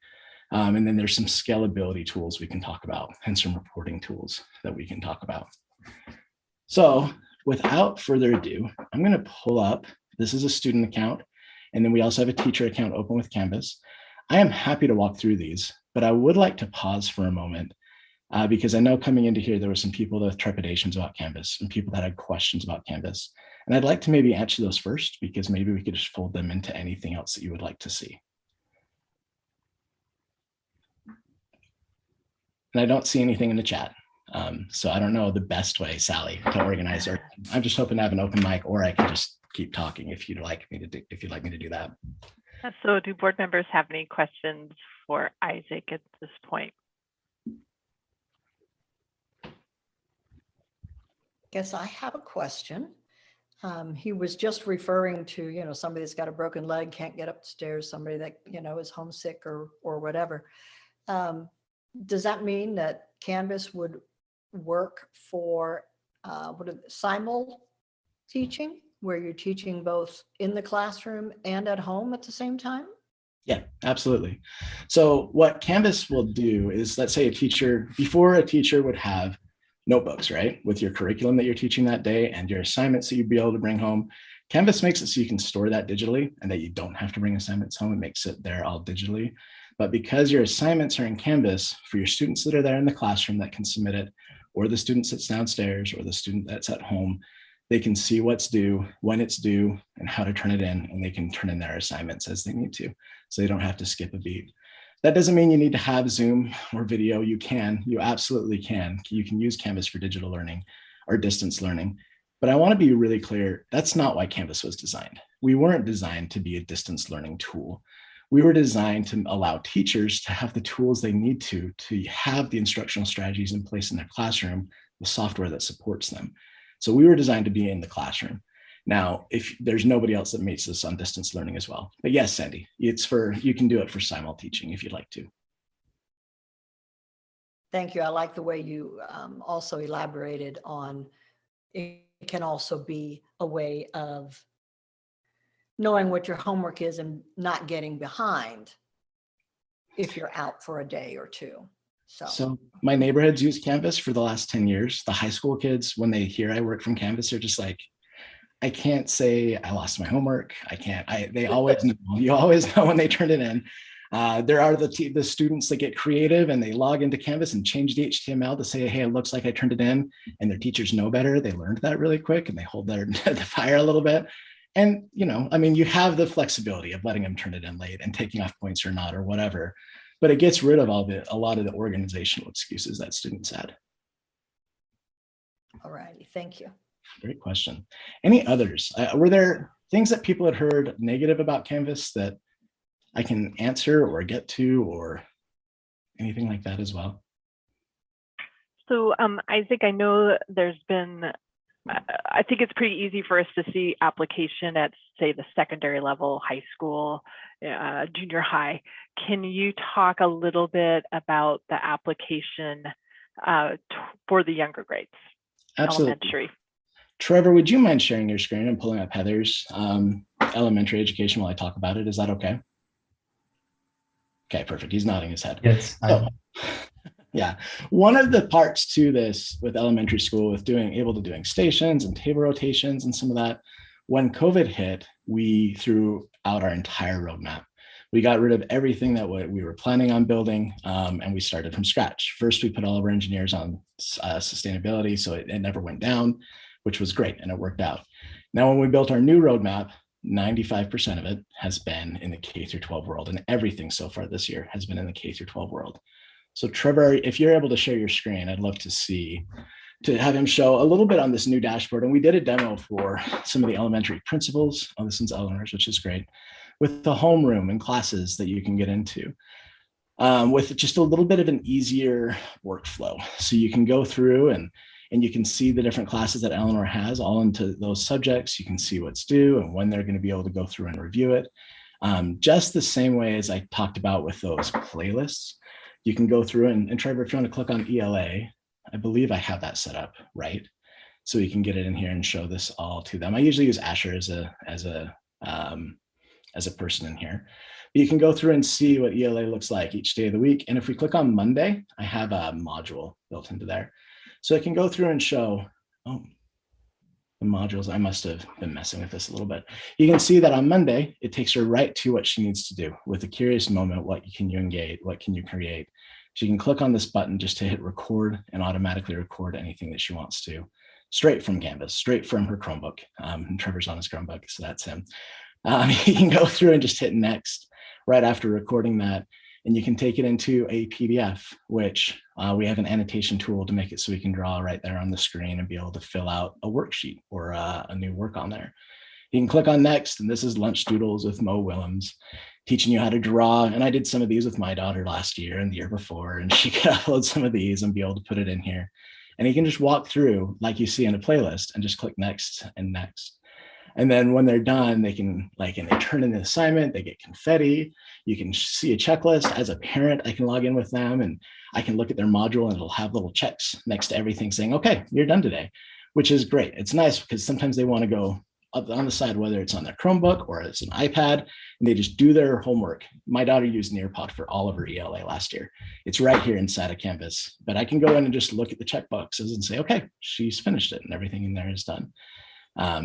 And then there's some scalability tools we can talk about and some reporting tools that we can talk about. So without further ado, I'm going to pull up, this is a student account, and then we also have a teacher account open with Canvas. I am happy to walk through these, but I would like to pause for a moment because I know coming into here, there were some people with trepidations about Canvas and people that had questions about Canvas. And I'd like to maybe answer those first because maybe we could just fold them into anything else that you would like to see. And I don't see anything in the chat. So I don't know the best way, Sally, to organize, or I'm just hoping to have an open mic, or I can just keep talking if you'd like me to do that. So do board members have any questions for Isaac at this point. Guess I have a question. He was just referring to, somebody that's got a broken leg, can't get upstairs, somebody that, is homesick or whatever. Does that mean that Canvas would work for simul teaching, where you're teaching both in the classroom and at home at the same time? Yeah, absolutely. So what Canvas will do is, let's say before a teacher would have notebooks, right, with your curriculum that you're teaching that day and your assignments that you'd be able to bring home. Canvas makes it so you can store that digitally and that you don't have to bring assignments home. It makes it there all digitally. But because your assignments are in Canvas, for your students that are there in the classroom that can submit it, or the student that's downstairs, or the student that's at home, they can see what's due, when it's due, and how to turn it in, and they can turn in their assignments as they need to, so they don't have to skip a beat. That doesn't mean you need to have Zoom or video. You absolutely can. You can use Canvas for digital learning or distance learning. But I want to be really clear, that's not why Canvas was designed. We weren't designed to be a distance learning tool. We were designed to allow teachers to have the tools they need to have the instructional strategies in place in their classroom, the software that supports them. So we were designed to be in the classroom. Now, if there's nobody else that meets this on distance learning as well. But yes, Sandy, you can do it for simul teaching if you'd like to. Thank you. I like the way you also elaborated on it can also be a way of knowing what your homework is and not getting behind if you're out for a day or two. So my neighborhood's used Canvas for the last 10 years. The high school kids, when they hear I work from Canvas, they're just like, I can't say I lost my homework. They always know. You always know when they turn it in. There are the students that get creative and they log into Canvas and change the HTML to say, hey, it looks like I turned it in, and their teachers know better. They learned that really quick and they hold the fire a little bit. And, you have the flexibility of letting them turn it in late and taking off points or not or whatever, but it gets rid of a lot of the organizational excuses that students had. All righty, thank you. Great question. Any others? Were there things that people had heard negative about Canvas that I can answer or get to, or anything like that as well? So Isaac, I know there's been, I think it's pretty easy for us to see application at, say, the secondary level, high school, junior high. Can you talk a little bit about the application for the younger grades? Absolutely. Elementary. Trevor, would you mind sharing your screen and pulling up Heather's elementary education while I talk about it? Is that okay? Okay, perfect. He's nodding his head. Yes. So, yeah, one of the parts to this with elementary school, with able to doing stations and table rotations and some of that, when COVID hit, we threw out our entire roadmap. We got rid of everything that we were planning on building, and we started from scratch. First, we put all of our engineers on sustainability, so it never went down, which was great, and it worked out. Now, when we built our new roadmap, 95% of it has been in the K-12 world, and everything so far this year has been in the K-12 world. So Trevor, if you're able to share your screen, I'd love to have him show a little bit on this new dashboard. And we did a demo for some of the elementary principals. Oh, this one's Eleanor's, which is great, with the homeroom and classes that you can get into. With just a little bit of an easier workflow. So you can go through and you can see the different classes that Eleanor has all into those subjects. You can see what's due and when they're going to be able to go through and review it. Just the same way as I talked about with those playlists, you can go through and Trevor, if you want to click on ELA, I believe I have that set up, right? So you can get it in here and show this all to them. I usually use Asher as a person in here. But you can go through and see what ELA looks like each day of the week. And if we click on Monday, I have a module built into there. So I can go through and show, the modules. I must have been messing with this a little bit. You can see that on Monday, it takes her right to what she needs to do. With a curious moment, what can you engage? What can you create? She can click on this button just to hit record and automatically record anything that she wants to, straight from Canvas, straight from her Chromebook. And Trevor's on his Chromebook, so that's him. You can go through and just hit next right after recording that. And you can take it into a PDF, which we have an annotation tool to make it so we can draw right there on the screen and be able to fill out a worksheet or a new work on there. You can click on next, and this is Lunch Doodles with Mo Willems. teaching you how to draw. And I did some of these with my daughter last year and the year before, and she could upload some of these and be able to put it in here. And you can just walk through like you see in a playlist and just click next and next. And then when they're done, they can and they turn in the assignment, they get confetti. You can see a checklist. As a parent, I can log in with them and I can look at their module and it'll have little checks next to everything saying, okay, you're done today, which is great. It's nice because sometimes they want to go up on the side, whether it's on their Chromebook or it's an iPad, and they just do their homework. My daughter used Nearpod for all of her ELA last year. It's right here inside of Canvas, but I can go in and just look at the checkboxes and say, okay, she's finished it and everything in there is done.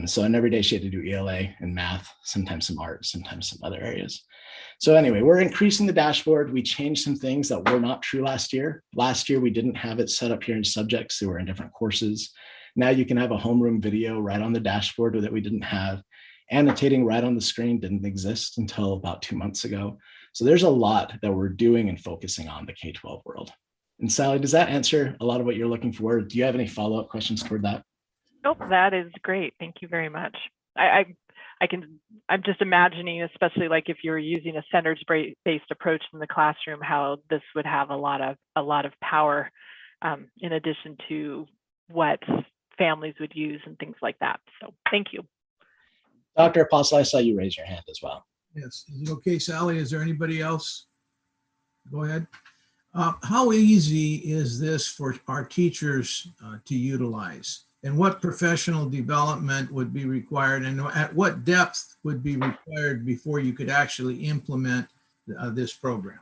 So and every day she had to do ELA and math, sometimes some art, sometimes some other areas. So anyway, we're increasing the dashboard. We changed some things that were not true last year. Last year, we didn't have it set up here in subjects. They were in different courses. Now you can have a homeroom video right on the dashboard that we didn't have. Annotating right on the screen didn't exist until about 2 months ago. So there's a lot that we're doing and focusing on the K-12 world. And Sally, does that answer a lot of what you're looking for? Do you have any follow-up questions toward that? Nope, that is great. Thank you very much. I'm just imagining, especially like if you're using a centers-based approach in the classroom, how this would have a lot of power in addition to what families would use and things like that. So thank you. Dr. Apostle, I saw you raise your hand as well. Yes. Is it okay, Sally? Is there anybody else? Go ahead. How easy is this for our teachers to utilize? And what professional development would be required, and at what depth would be required before you could actually implement this program?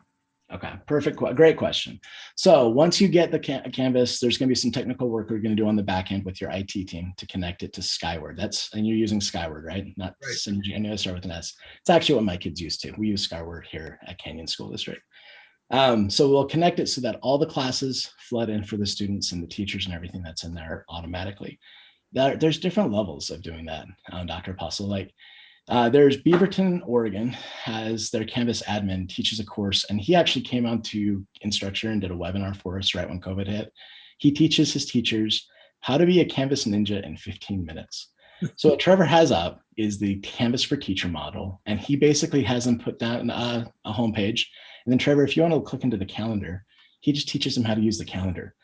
Okay, perfect. Great question. So once you get the Canvas, there's going to be some technical work we're going to do on the back end with your IT team to connect it to Skyward. And you're using Skyward, right? Not Synergy. I know I start with an S. It's actually what my kids use too. We use Skyward here at Canyon School District. So we'll connect it so that all the classes flood in for the students and the teachers and everything that's in there automatically. There's different levels of doing that, Dr. Apostle. Like there's Beaverton, Oregon, has their Canvas admin teaches a course, and he actually came on to Instructure and did a webinar for us right when COVID hit. He teaches his teachers how to be a Canvas ninja in 15 minutes. So what Trevor has up is the Canvas for Teacher model, and he basically has them put down a homepage. And then Trevor, if you want to click into the calendar, he just teaches them how to use the calendar.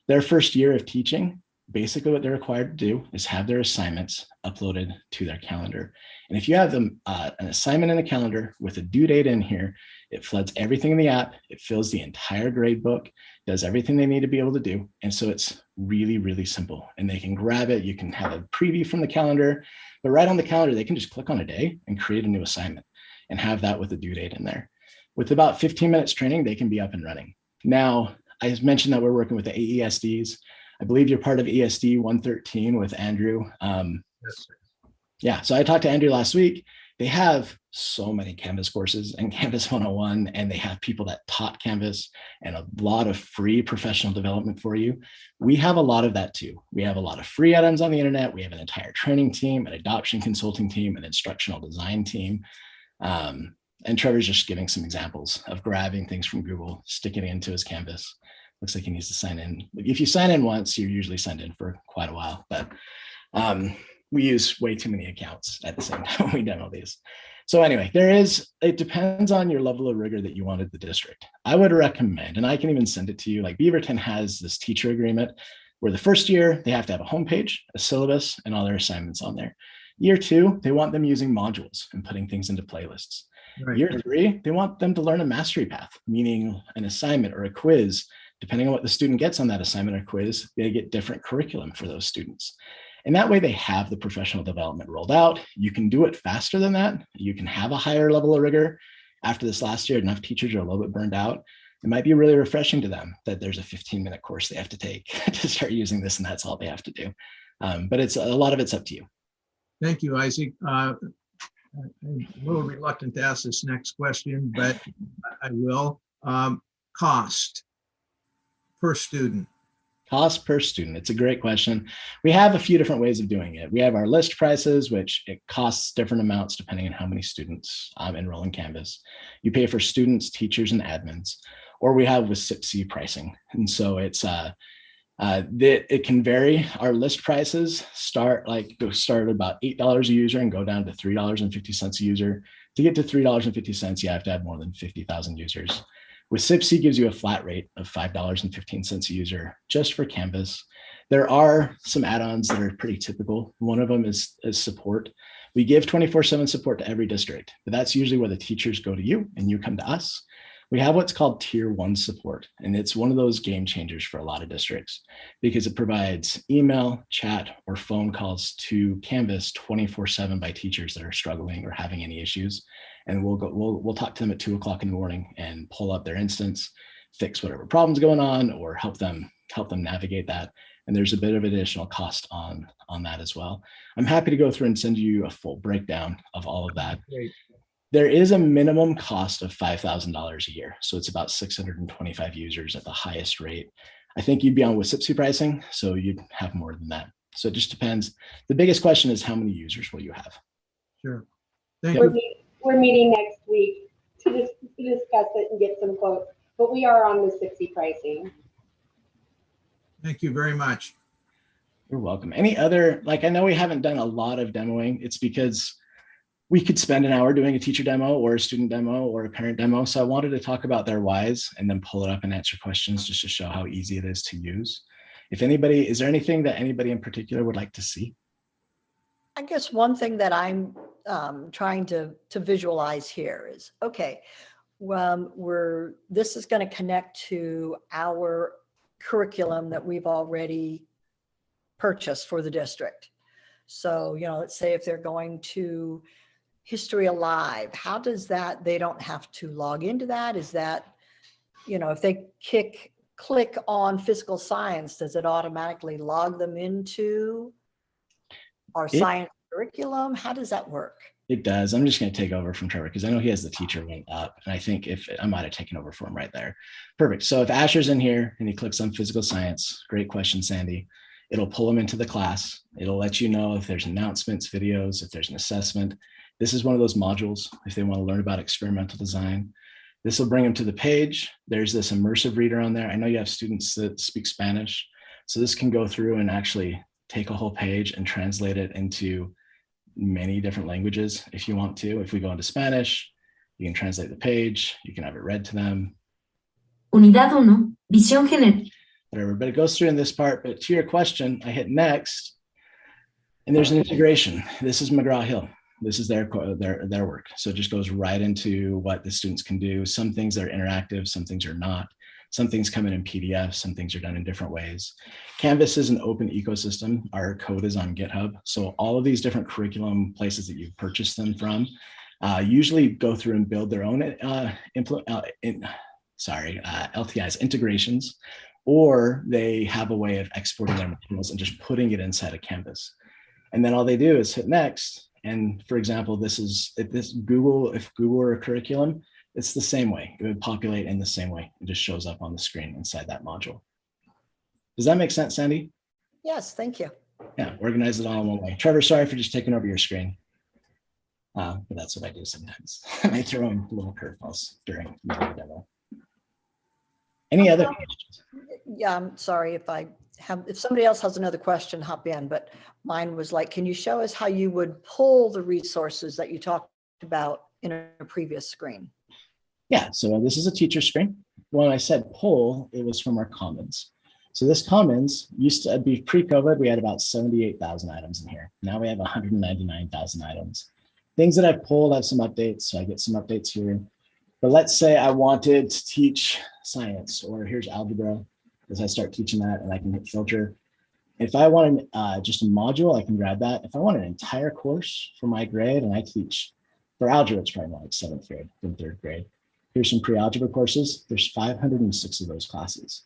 Their first year of teaching, basically what they're required to do is have their assignments uploaded to their calendar. And if you have them an assignment in the calendar with a due date in here, it floods everything in the app. It fills the entire grade book, does everything they need to be able to do. And so it's really, really simple. And they can grab it. You can have a preview from the calendar, but right on the calendar, they can just click on a day and create a new assignment and have that with a due date in there. With about 15 minutes training, they can be up and running. Now, I mentioned that we're working with the AESDs. I believe you're part of ESD 113 with Andrew. Yes, sir. Yeah, so I talked to Andrew last week. They have so many Canvas courses and Canvas 101, and they have people that taught Canvas and a lot of free professional development for you. We have a lot of that too. We have a lot of free items on the internet. We have an entire training team, an adoption consulting team, an instructional design team. And Trevor's just giving some examples of grabbing things from Google, sticking it into his Canvas. Looks like he needs to sign in. If you sign in once, you're usually signed in for quite a while, but we use way too many accounts at the same time we demo these. So anyway, it depends on your level of rigor that you want at the district. I would recommend, and I can even send it to you, like Beaverton has this teacher agreement where the first year they have to have a homepage, a syllabus, and all their assignments on there. Year 2, they want them using modules and putting things into playlists. Right. Year 3, they want them to learn a mastery path, meaning an assignment or a quiz. Depending on what the student gets on that assignment or quiz, they get different curriculum for those students. And that way they have the professional development rolled out. You can do it faster than that. You can have a higher level of rigor. After this last year, enough teachers are a little bit burned out. It might be really refreshing to them that there's a 15-minute course they have to take to start using this, and that's all they have to do. But a lot of it's up to you. Thank you, Isaac. I'm a little reluctant to ask this next question, but I will. Cost per student. Cost per student. It's a great question. We have a few different ways of doing it. We have our list prices, which it costs different amounts depending on how many students enroll in Canvas. You pay for students, teachers, and admins, or we have with SIPC pricing. And so it can vary. Our list prices start at about $8 a user and go down to $3.50 a user, To get to $3.50, you have to have more than 50,000 users. With SIPC gives you a flat rate of $5.15 a user just for Canvas. There are some add-ons that are pretty typical. One of them is support. We give 24/7 support to every district, but that's usually where the teachers go to you and you come to us. We have what's called Tier 1 support, and it's one of those game changers for a lot of districts because it provides email, chat, or phone calls to Canvas 24/7 by teachers that are struggling or having any issues. And we'll talk to them at 2 o'clock in the morning and pull up their instance, fix whatever problem's going on, or help them navigate that. And there's a bit of additional cost on that as well. I'm happy to go through and send you a full breakdown of all of that. Great. There is a minimum cost of $5,000 a year. So it's about 625 users at the highest rate. I think you'd be on with SIPC pricing, so you'd have more than that. So it just depends. The biggest question is how many users will you have? Sure. Thank you. We're meeting next week to discuss it and get some quotes, but we are on the 60 pricing. Thank you very much. You're welcome. Any other, like, I know we haven't done a lot of demoing. It's because we could spend an hour doing a teacher demo or a student demo or a parent demo. So I wanted to talk about their whys and then pull it up and answer questions just to show how easy it is to use. If anybody, is there anything that anybody in particular would like to see? I guess one thing that I'm trying to visualize here is, okay, this is going to connect to our curriculum that we've already purchased for the district. So, let's say if they're going to History Alive, how does that, they don't have to log into that? Is that, if they click on physical science, does it automatically log them into our science curriculum? How does that work? It does. I'm just going to take over from Trevor because I know he has the teacher link up, and I think I might have taken over for him right there. Perfect. So if Asher's in here and he clicks on physical science, great question, Sandy. It'll pull him into the class. It'll let you know if there's announcements, videos, if there's an assessment. This is one of those modules if they want to learn about experimental design. This will bring them to the page. There's this immersive reader on there. I know you have students that speak Spanish, so this can go through and actually take a whole page and translate it into many different languages if you want to. If we go into Spanish, you can translate the page, you can have it read to them. Unidad 1, visión general. Whatever, but it goes through in this part. But to your question, I hit next, and there's an integration. This is McGraw-Hill. This is their work. So it just goes right into what the students can do. Some things are interactive, some things are not. Some things come in PDF, some things are done in different ways. Canvas is an open ecosystem. Our code is on GitHub. So all of these different curriculum places that you've purchased them from usually go through and build their own LTIs, integrations, or they have a way of exporting their materials and just putting it inside of Canvas. And then all they do is hit next. And for example, if Google were a curriculum, it's the same way. It would populate in the same way. It just shows up on the screen inside that module. Does that make sense, Sandy? Yes, thank you. Yeah, organize it all in one way. Trevor, sorry for just taking over your screen. But that's what I do sometimes. I throw in little curveballs during the demo. Any other questions? Yeah, I'm sorry if somebody else has another question, hop in, but mine was like, can you show us how you would pull the resources that you talked about in a previous screen? Yeah, so this is a teacher screen. When I said pull, it was from our commons. So this commons used to be pre-COVID, we had about 78,000 items in here. Now we have 199,000 items. Things that I've pulled have some updates, so I get some updates here. But let's say I wanted to teach science, or here's algebra, as I start teaching that, and I can hit filter. If I want just a module, I can grab that. If I want an entire course for my grade, and I teach, for algebra, it's probably more like 7th grade than 3rd grade. Here's some pre-algebra courses. There's 506 of those classes.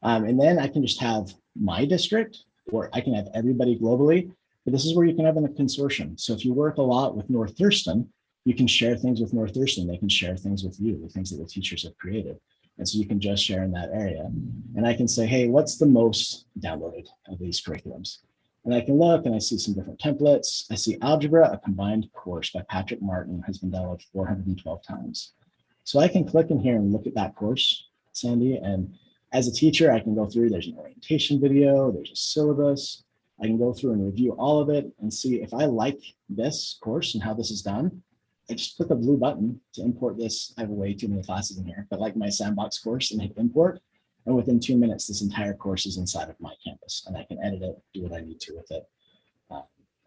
And then I can just have my district, or I can have everybody globally, but this is where you can have in a consortium. So if you work a lot with North Thurston, you can share things with North Thurston. They can share things with you, the things that the teachers have created. And so you can just share in that area. And I can say, hey, what's the most downloaded of these curriculums? And I can look and I see some different templates. I see algebra, a combined course by Patrick Martin, has been downloaded 412 times. So I can click in here and look at that course, Sandy. And as a teacher, I can go through, there's an orientation video, there's a syllabus. I can go through and review all of it and see if I like this course and how this is done. I just click a blue button to import this. I have way too many classes in here, but like my sandbox course, and hit import. And within 2 minutes, this entire course is inside of my Canvas, and I can edit it, do what I need to with it,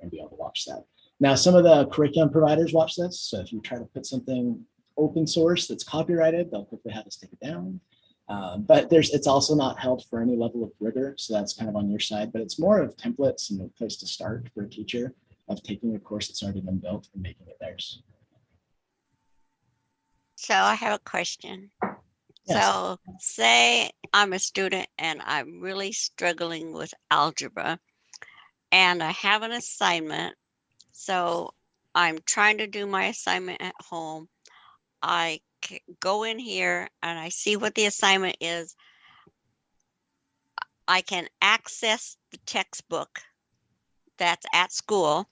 and be able to watch that. Now, some of the curriculum providers watch this. So if you try to put something open source that's copyrighted, they'll quickly have us take it down. But it's also not held for any level of rigor. So that's kind of on your side, but it's more of templates and a place to start for a teacher of taking a course that's already been built and making it theirs. So I have a question. Yes. So say I'm a student and I'm really struggling with algebra and I have an assignment. So I'm trying to do my assignment at home. I go in here and I see what the assignment is. I can access the textbook that's at school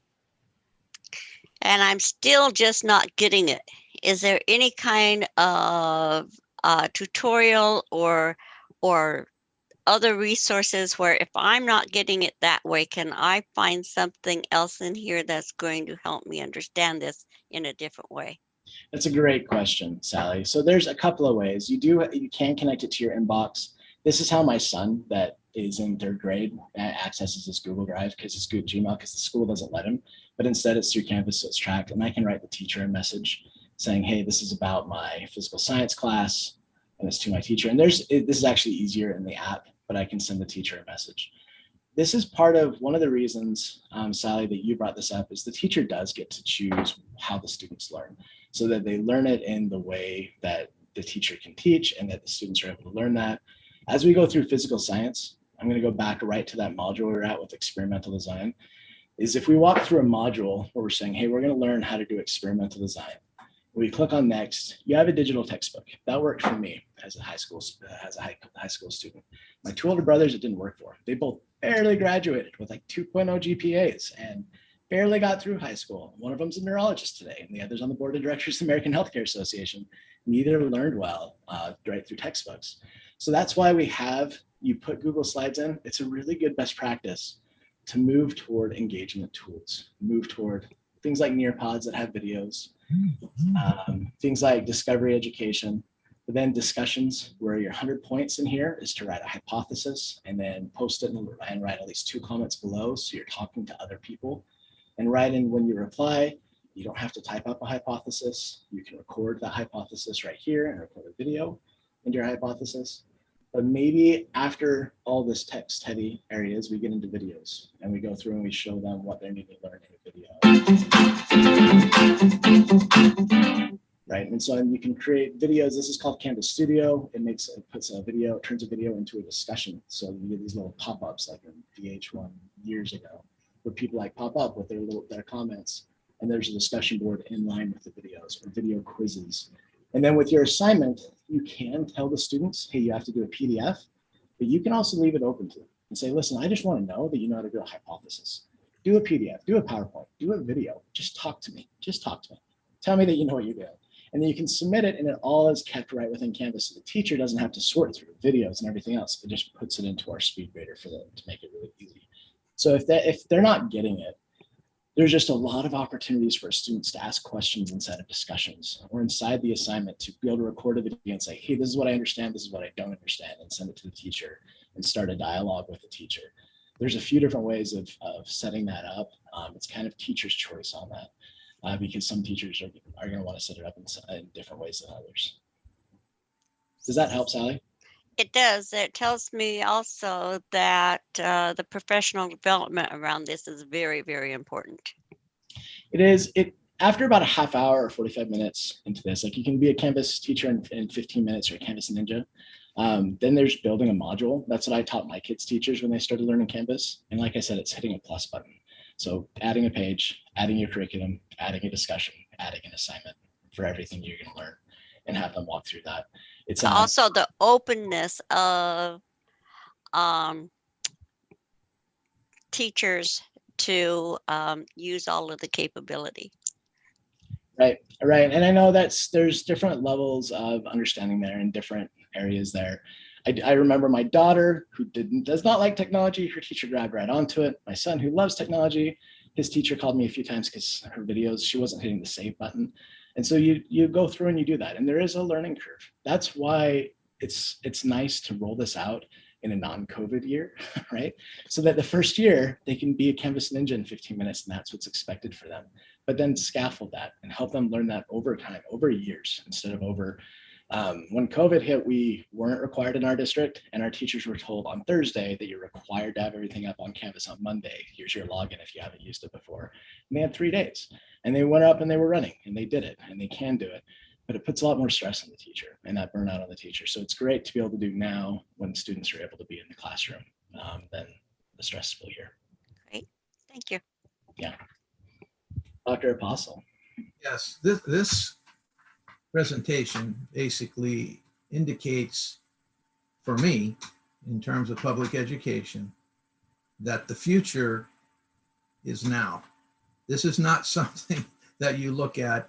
and I'm still just not getting it. Is there any kind of tutorial or other resources where if I'm not getting it that way, can I find something else in here that's going to help me understand this in a different way? That's a great question, Sally. So there's a couple of ways. You can connect it to your inbox. This is how my son that is in 3rd grade accesses his Google Drive, because it's good Gmail, because the school doesn't let him, but instead it's through Canvas, so it's tracked, and I can write the teacher a message saying, hey, this is about my physical science class, and it's to my teacher. And this is actually easier in the app, but I can send the teacher a message. This is part of one of the reasons, Sally, that you brought this up, is the teacher does get to choose how the students learn, so that they learn it in the way that the teacher can teach and that the students are able to learn that. As we go through physical science, I'm going to go back right to that module we were at with experimental design, is if we walk through a module where we're saying, hey, we're going to learn how to do experimental design. We click on next, you have a digital textbook. That worked for me as a high school student. My 2 older brothers, it didn't work for. They both barely graduated with like 2.0 GPAs and barely got through high school. One of them's a neurologist today, and the other's on the board of directors of the American Healthcare Association. Neither learned well right through textbooks. So that's why you put Google Slides in. It's a really good best practice to move toward engagement tools, move toward things like Nearpods that have videos, things like discovery education, but then discussions where your 100 points in here is to write a hypothesis and then post it and write at least 2 comments below. So you're talking to other people, and write in when you reply. You don't have to type up a hypothesis. You can record that hypothesis right here and record a video into your hypothesis. But maybe after all this text heavy areas, we get into videos and we go through and we show them what they need to learn in a video. Right, and so you can create videos. This is called Canvas Studio. It turns a video into a discussion. So you get these little pop-ups like in VH1 years ago, where people like pop up with their comments, and there's a discussion board in line with the videos or video quizzes. And then with your assignment, you can tell the students, hey, you have to do a PDF, but you can also leave it open to them and say, listen, I just want to know that you know how to do a hypothesis. Do a PDF, do a PowerPoint, do a video. Just talk to me. Just talk to me. Tell me that you know what you're doing. And then you can submit it, and it all is kept right within Canvas. So the teacher doesn't have to sort through videos and everything else. It just puts it into our speed grader for them to make it really easy. So if they're not getting it, there's just a lot of opportunities for students to ask questions inside of discussions or inside the assignment to be able to record a video and say, hey, this is what I understand, this is what I don't understand, and send it to the teacher and start a dialogue with the teacher. There's a few different ways of setting that up. It's kind of teacher's choice on that because some teachers are going to want to set it up in different ways than others. Does that help, Sally? It does. It tells me also that the professional development around this is very, very important. It is. After about a half hour or 45 minutes into this, like you can be a Canvas teacher in 15 minutes or a Canvas Ninja. Then there's building a module. That's what I taught my kids' teachers when they started learning Canvas. And like I said, it's hitting a plus button. So adding a page, adding your curriculum, adding a discussion, adding an assignment for everything you're going to learn and have them walk through that. It's also the openness of teachers to use all of the capability. Right. And I know there's different levels of understanding there in different areas there. I remember my daughter who does not like technology, her teacher grabbed right onto it. My son who loves technology his teacher called me a few times because her videos, she wasn't hitting the save button. And so you go through and you do that. And there is a learning curve. That's why it's nice to roll this out in a non-COVID year, right? So that the first year they can be a Canvas ninja in 15 minutes, and that's what's expected for them. But then scaffold that and help them learn that over time, over years, instead of over. When COVID hit, we weren't required in our district, and our teachers were told on Thursday that you're required to have everything up on Canvas on Monday. Here's your login if you haven't used it before. And they had 3 days, and they went up and they were running, and they did it, and they can do it. But it puts a lot more stress on the teacher and that burnout on the teacher. So it's great to be able to do now when students are able to be in the classroom than the stressful year. Great, thank you. Yeah. Dr. Apostle. Yes, this presentation basically indicates for me, in terms of public education, that the future is now. This is not something that you look at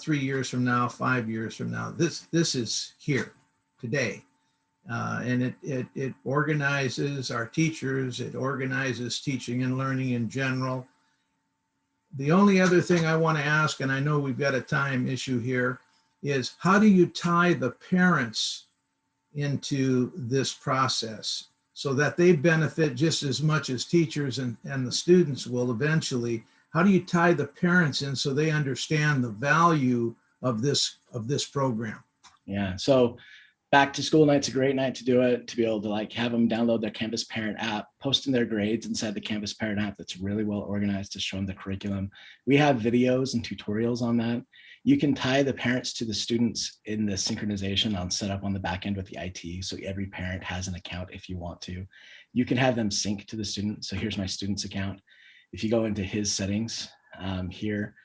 3 years from now, 5 years from now. This is here today. And it organizes our teachers, it organizes teaching and learning in general. The only other thing I want to ask, and I know we've got a time issue here, is how do you tie the parents into this process so that they benefit just as much as teachers and the students will eventually? How do you tie the parents in so they understand the value of this program? Yeah, so back to school night's a great night to do it, to be able to like have them download their Canvas Parent app, posting their grades inside the Canvas Parent app that's really well organized to show them the curriculum. We have videos and tutorials on that. You can tie the parents to the students in the synchronization on set up on the back end with the IT. So every parent has an account if you want to. You can have them sync to the student. So here's my student's account. If you go into his settings here,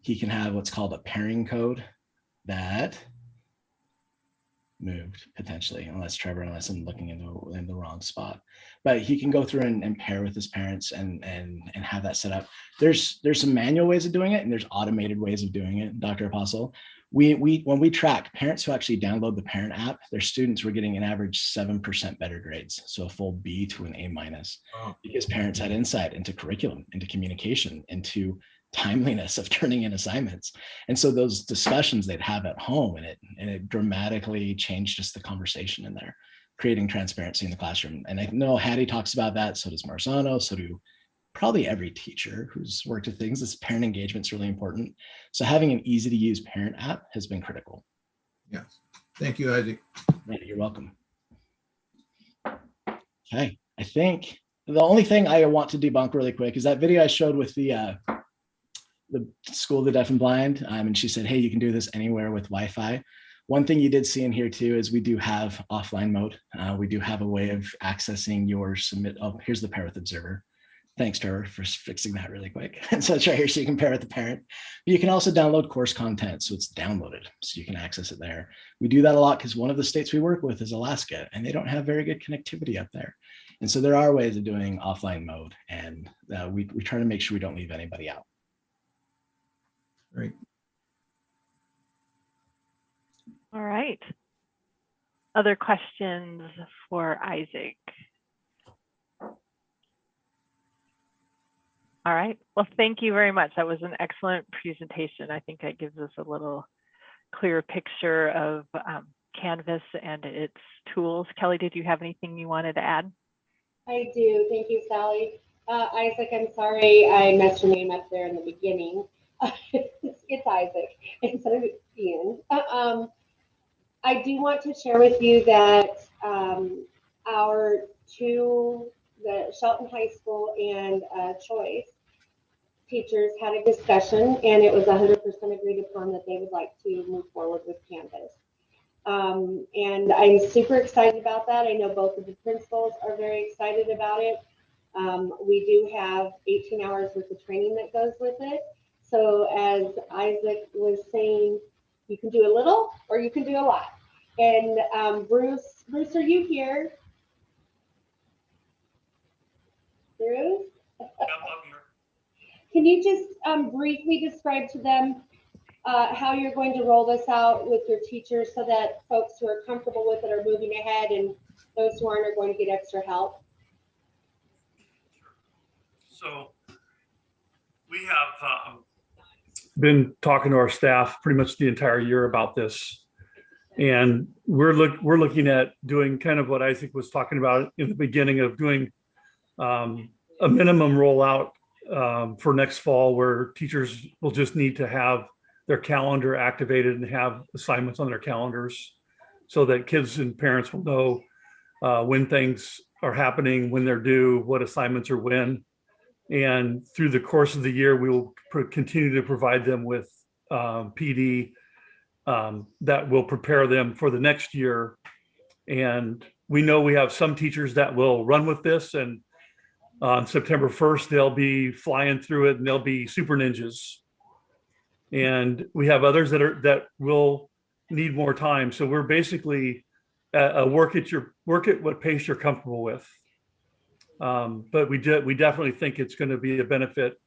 he can have what's called a pairing code that moved potentially, unless I'm looking in the wrong spot. But he can go through and pair with his parents and have that set up. There's some manual ways of doing it, and there's automated ways of doing it, Dr. Apostle. When we track parents who actually download the parent app, their students were getting an average 7% better grades. So a full B to an A-, because parents had insight into curriculum, into communication, into timeliness of turning in assignments. And so those discussions they'd have at home, and it dramatically changed just the conversation in there, creating transparency in the classroom. And I know Hattie talks about that, so does Marzano, so do probably every teacher who's worked with things. This parent engagement is really important. So having an easy to use parent app has been critical. Yes, thank you, Isaac. Yeah, you're welcome. Okay, I think the only thing I want to debunk really quick is that video I showed with the School of the Deaf and Blind, and she said, hey, you can do this anywhere with Wi-Fi. One thing you did see in here too is we do have offline mode. We do have a way of accessing your submit. Oh, here's the pair with observer. Thanks, Trevor, for fixing that really quick. And so it's right here, so you can pair with the parent. But you can also download course content, so it's downloaded, so you can access it there. We do that a lot because one of the states we work with is Alaska, and they don't have very good connectivity up there. And so there are ways of doing offline mode, and we try to make sure we don't leave anybody out. Great. All right. Other questions for Isaac? All right. Well, thank you very much. That was an excellent presentation. I think that gives us a little clearer picture of Canvas and its tools. Kelly, did you have anything you wanted to add? I do. Thank you, Sally. Isaac, I'm sorry I messed your name up there in the beginning. It's Isaac instead of Ian. I do want to share with you that our two, the Shelton High School and Choice teachers had a discussion, and it was 100% agreed upon that they would like to move forward with Canvas. And I'm super excited about that. I know both of the principals are very excited about it. We do have 18 hours worth of training that goes with it. So as Isaac was saying, you can do a little or you can do a lot. And Bruce, are you here? Bruce? Yep, I'm here. Can you just briefly describe to them how you're going to roll this out with your teachers so that folks who are comfortable with it are moving ahead and those who aren't are going to get extra help? So we have been talking to our staff pretty much the entire year about this. And we're looking at doing kind of what Isaac was talking about in the beginning of doing a minimum rollout for next fall, where teachers will just need to have their calendar activated and have assignments on their calendars so that kids and parents will know when things are happening, when they're due, what assignments are when. And through the course of the year, we will continue to provide them with PD that will prepare them for the next year. And we know we have some teachers that will run with this, and on September 1st, they'll be flying through it and they'll be super ninjas. And we have others that will need more time. So we're basically work at what pace you're comfortable with. But we definitely think it's going to be a benefit,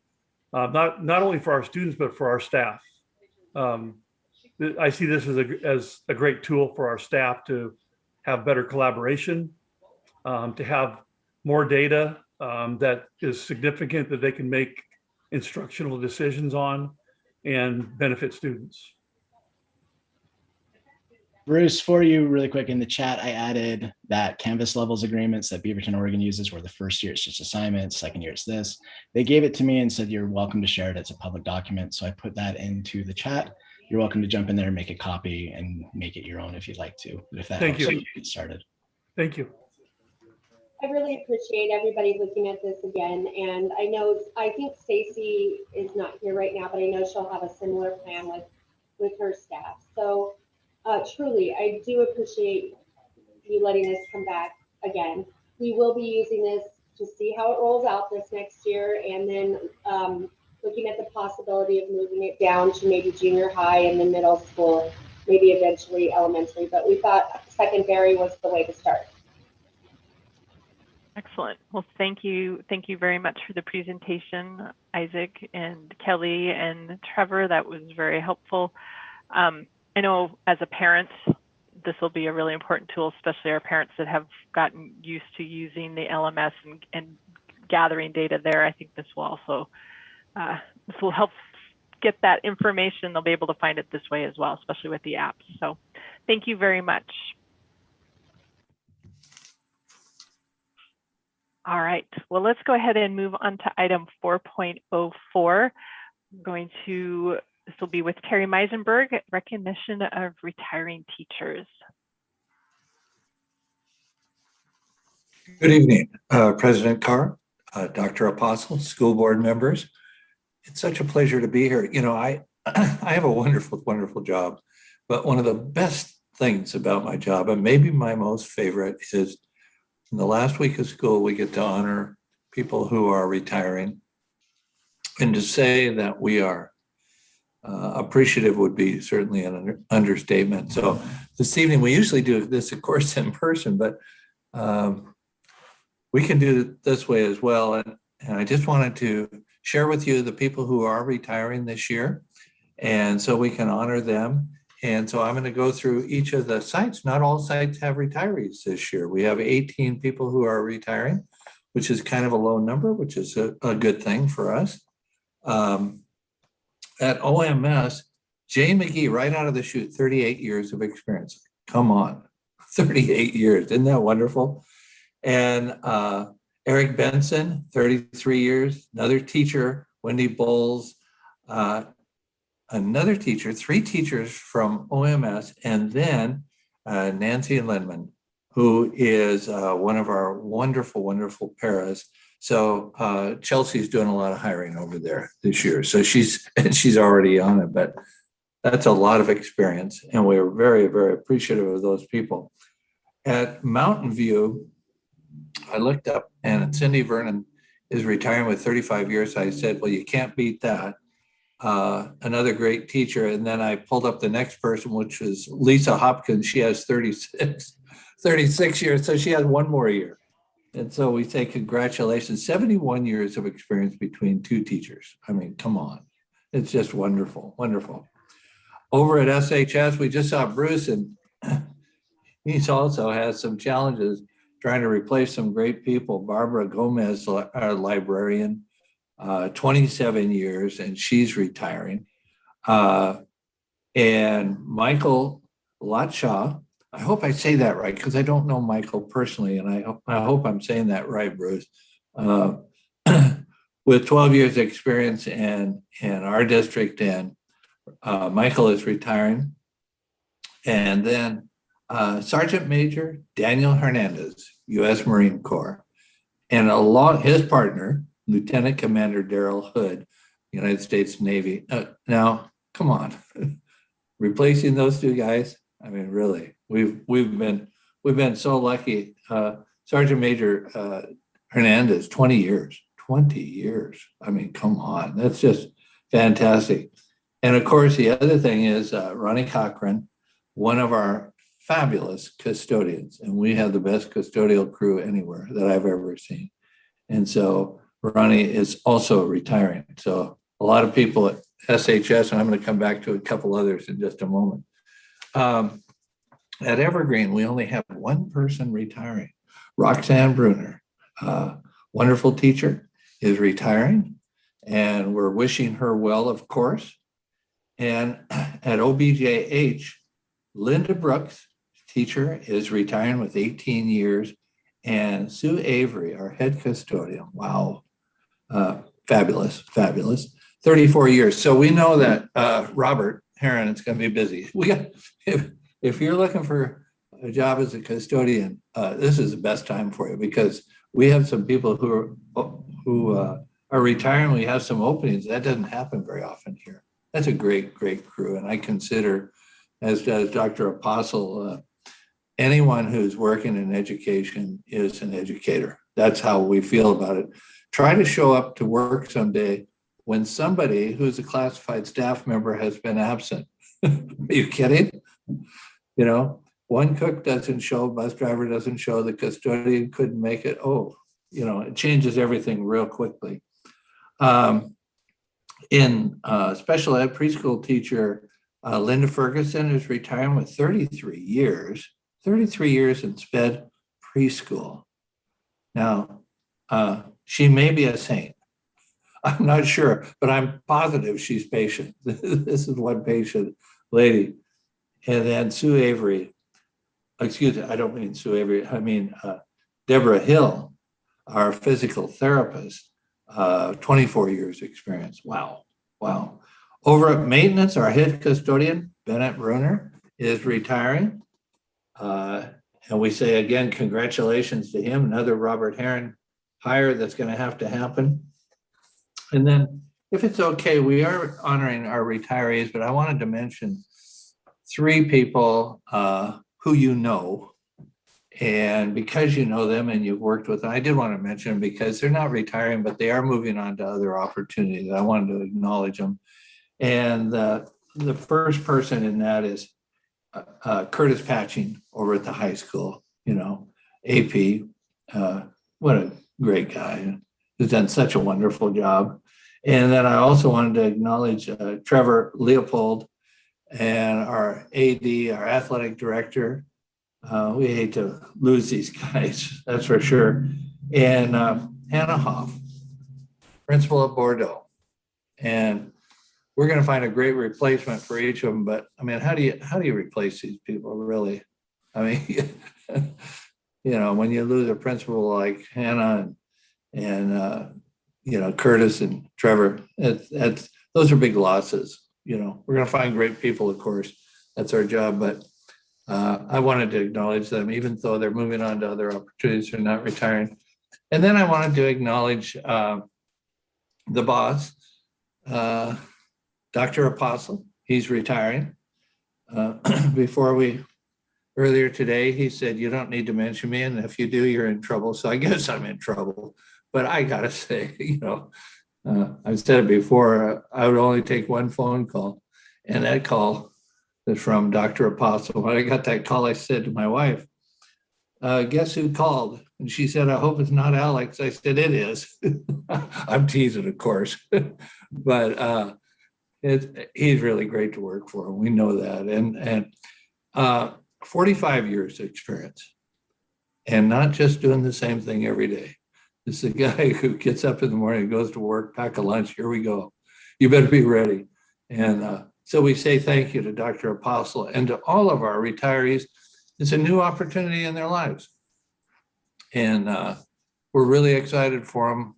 not only for our students, but for our staff. I see this as a great tool for our staff to have better collaboration, to have more data that is significant that they can make instructional decisions on and benefit students. Bruce, for you really quick, in the chat, I added that Canvas levels agreements that Beaverton, Oregon uses, where the first year it's just assignments, second year it's this. They gave it to me and said, you're welcome to share it. It's a public document. So I put that into the chat. You're welcome to jump in there and make a copy and make it your own if you'd like to. But if that helps you get started. Thank you. I really appreciate everybody looking at this again. And I think Stacy is not here right now, but I know she'll have a similar plan with her staff. So truly, I do appreciate you letting us come back again. We will be using this to see how it rolls out this next year, and then looking at the possibility of moving it down to maybe junior high and then middle school, maybe eventually elementary. But we thought secondary was the way to start. Excellent. Well, thank you. Thank you very much for the presentation, Isaac and Kelly and Trevor. That was very helpful. I know as a parent, this will be a really important tool, especially our parents that have gotten used to using the LMS and gathering data there. I think this will also help get that information. They'll be able to find it this way as well, especially with the apps. So thank you very much. All right, well, let's go ahead and move on to item 4.04. This will be with Terry Meisenberg, recognition of retiring teachers. Good evening, President Carr, Dr. Apostle, school board members. It's such a pleasure to be here. You know, I have a wonderful, wonderful job, but one of the best things about my job, and maybe my most favorite, is in the last week of school, we get to honor people who are retiring. And to say that we are appreciative would be certainly an understatement. So this evening, we usually do this, of course, in person, but we can do it this way as well. And I just wanted to share with you the people who are retiring this year, and so we can honor them. And so I'm going to go through each of the sites. Not all sites have retirees this year. We have 18 people who are retiring, which is kind of a low number, which is a good thing for us. At OMS, Jane McGee, right out of the chute, 38 years of experience. Come on, 38 years. Isn't that wonderful? And Eric Benson, 33 years, another teacher, Wendy Bowles, another teacher, 3 teachers from OMS, and then Nancy Lindman, who is one of our wonderful, wonderful paras. So Chelsea's doing a lot of hiring over there this year. So she's already on it, but that's a lot of experience. And we're very, very appreciative of those people. At Mountain View, I looked up and Cindy Vernon is retiring with 35 years. I said, well, you can't beat that. Another great teacher. And then I pulled up the next person, which was Lisa Hopkins. She has 36 years. So she has one more year. And so we say congratulations, 71 years of experience between 2 teachers. I mean, come on. It's just wonderful, wonderful. Over at SHS, we just saw Bruce, and he's also has some challenges trying to replace some great people. Barbara Gomez, our librarian, 27 years, and she's retiring. And Michael Latshaw, I hope I say that right, because I don't know Michael personally, and I hope I'm saying that right, Bruce. With 12 years experience in our district, and Michael is retiring. And then Sergeant Major Daniel Hernandez, U.S. Marine Corps, and along his partner, Lieutenant Commander Darrell Hood, United States Navy. Now, come on, replacing those two guys. I mean, really, we've been so lucky. Sergeant Major Hernandez, 20 years. I mean, come on, that's just fantastic. And of course, the other thing is Ronnie Cochran, one of our fabulous custodians, and we have the best custodial crew anywhere that I've ever seen. And so Ronnie is also retiring. So a lot of people at SHS, and I'm going to come back to a couple others in just a moment. At Evergreen, we only have one person retiring. Roxanne Bruner, wonderful teacher, is retiring, and we're wishing her well, of course. And at OBJH, Linda Brooks, teacher, is retiring with 18 years, and Sue Avery, our head custodian, wow, fabulous, 34 years. So we know that Robert Heron is going to be busy. If you're looking for a job as a custodian, this is the best time for you, because we have some people who are retiring. We have some openings. That doesn't happen very often here. That's a great crew. And I consider, as does Dr. Apostle, anyone who's working in education is an educator. That's how we feel about it. Try to show up to work someday when somebody who's a classified staff member has been absent. Are you kidding? You know, one cook doesn't show, bus driver doesn't show, the custodian couldn't make it. Oh, you know, it changes everything real quickly. In special ed, preschool teacher Linda Ferguson is retiring with 33 years in sped preschool. Now, she may be a saint. I'm not sure, but I'm positive she's patient. This is one patient lady. And then Sue Avery, excuse me, I don't mean Sue Avery, I mean Deborah Hill, our physical therapist, 24 years experience. Wow. Over at maintenance, our head custodian, Bennett Bruner, is retiring. And we say again, congratulations to him, another Robert Heron hire that's going to have to happen. And then, if it's okay, we are honoring our retirees, but I wanted to mention 3 people who you know. And because you know them and you've worked with them, I did want to mention them because they're not retiring, but they are moving on to other opportunities. I wanted to acknowledge them. And the first person in that is Curtis Patching over at the high school, you know, AP. What a great guy. Who's done such a wonderful job. And then I also wanted to acknowledge Trevor Leopold and our AD, our athletic director. We hate to lose these guys, that's for sure. And Hannah Hoff, principal of Bordeaux. And we're going to find a great replacement for each of them. But I mean, how do you replace these people, really? I mean, you know, when you lose a principal like Hannah and you know, Curtis and Trevor, those are big losses. You know, we're going to find great people, of course. That's our job. But I wanted to acknowledge them, even though they're moving on to other opportunities, they're not retiring. And then I wanted to acknowledge the boss, Dr. Apostle. He's retiring. Earlier today, he said, you don't need to mention me, and if you do, you're in trouble. So I guess I'm in trouble. But I gotta say, you know, I've said it before, I would only take one phone call, and that call is from Dr. Apostle. When I got that call, I said to my wife, guess who called? And she said, I hope it's not Alex. I said, it is. I'm teasing, of course. But he's really great to work for. We know that. And 45 years experience, and not just doing the same thing every day. It's the guy who gets up in the morning, goes to work, pack a lunch, here we go. You better be ready. And so we say thank you to Dr. Apostle and to all of our retirees. It's a new opportunity in their lives. And we're really excited for them.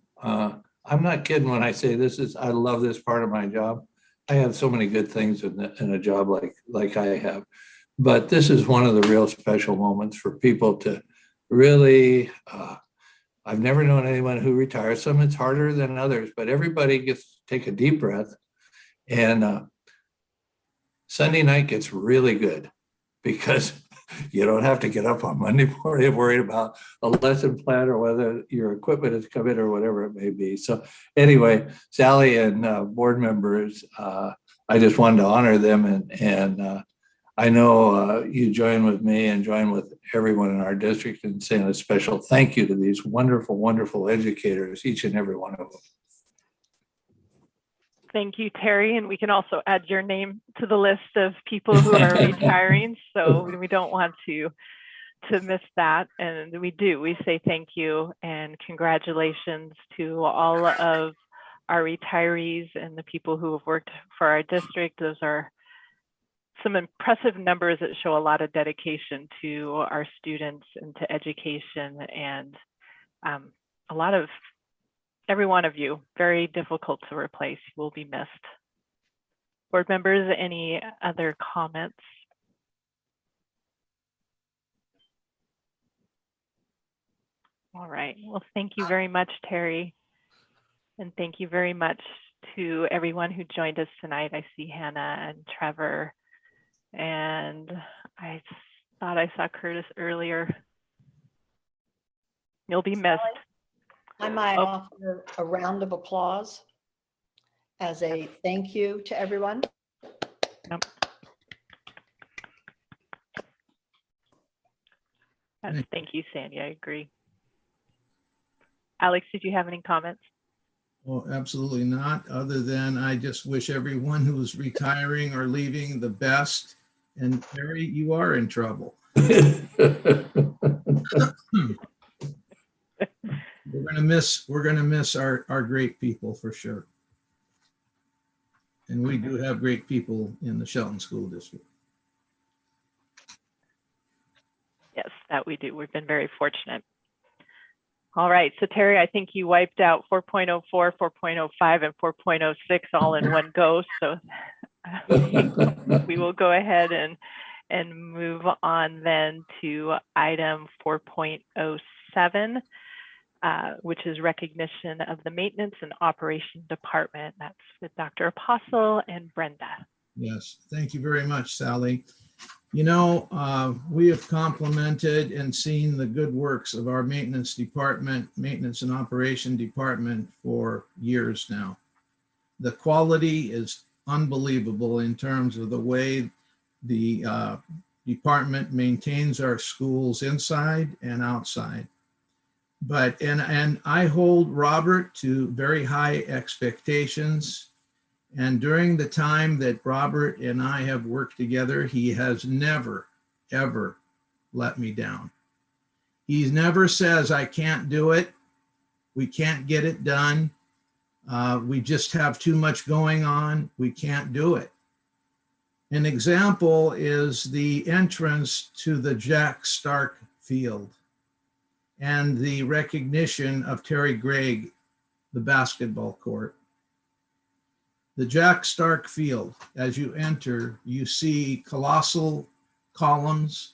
I'm not kidding when I say I love this part of my job. I have so many good things in a job like I have. But this is one of the real special moments for people to really, I've never known anyone who retires. Some it's harder than others, but everybody gets to take a deep breath. And Sunday night gets really good because you don't have to get up on Monday morning worried about a lesson plan or whether your equipment has come in or whatever it may be. So anyway, Sally and board members, I just wanted to honor them. And I know you join with me and join with everyone in our district in saying a special thank you to these wonderful, wonderful educators, each and every one of them. Thank you, Terry. And we can also add your name to the list of people who are retiring. So we don't want to miss that. And we do. We say thank you and congratulations to all of our retirees and the people who have worked for our district. Those are some impressive numbers that show a lot of dedication to our students and to education, and a lot of every one of you, very difficult to replace. You will be missed. Board members, any other comments? All right, well, thank you very much, Terry. And thank you very much to everyone who joined us tonight. I see Hannah and Trevor, and I thought I saw Curtis earlier. You'll be missed. I might offer a round of applause as a thank you to everyone. Yep. Thank you, Sandy. I agree. Alex, did you have any comments? Well, absolutely not, other than I just wish everyone who's retiring or leaving the best. And Terry, you are in trouble. We're gonna miss our great people for sure. And we do have great people in the Shelton School District. Yes, that we do. We've been very fortunate. All right, so Terry, I think you wiped out 4.04, 4.05, and 4.06 all in one go. So we will go ahead and move on then to item 4.07, which is recognition of the Maintenance and Operation Department. That's with Dr. Apostle and Brenda. Yes, thank you very much, Sally. You know, we have complimented and seen the good works of our maintenance department, maintenance and operation department for years now. The quality is unbelievable in terms of the way the department maintains our schools inside and outside. But, and I hold Robert to very high expectations. And during the time that Robert and I have worked together, he has never, ever let me down. He never says, I can't do it. We can't get it done. We just have too much going on. We can't do it. An example is the entrance to the Jack Stark Field and the recognition of Terry Gregg, the basketball court. The Jack Stark Field, as you enter, you see colossal columns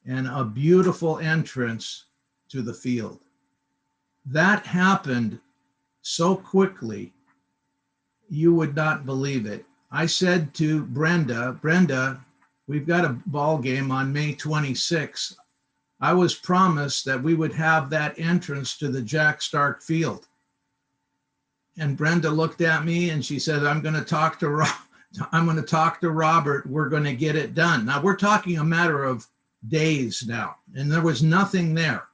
and a beautiful entrance to the field. That happened so quickly, you would not believe it. I said to Brenda, we've got a ball game on May 26th. I was promised that we would have that entrance to the Jack Stark Field. And Brenda looked at me and she said, I'm going to talk to Robert. We're going to get it done. Now we're talking a matter of days now, and there was nothing there.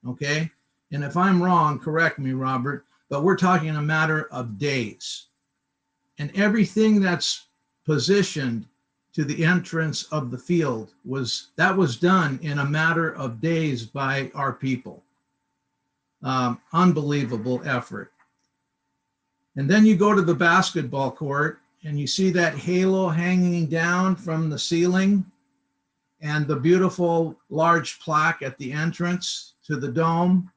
Okay. And if I'm wrong, correct me, Robert, but we're talking a matter of days. And everything that's positioned to the entrance of the field was done in a matter of days by our people. Unbelievable effort. And then you go to the basketball court and you see that halo hanging down from the ceiling and the beautiful large plaque at the entrance to the dome.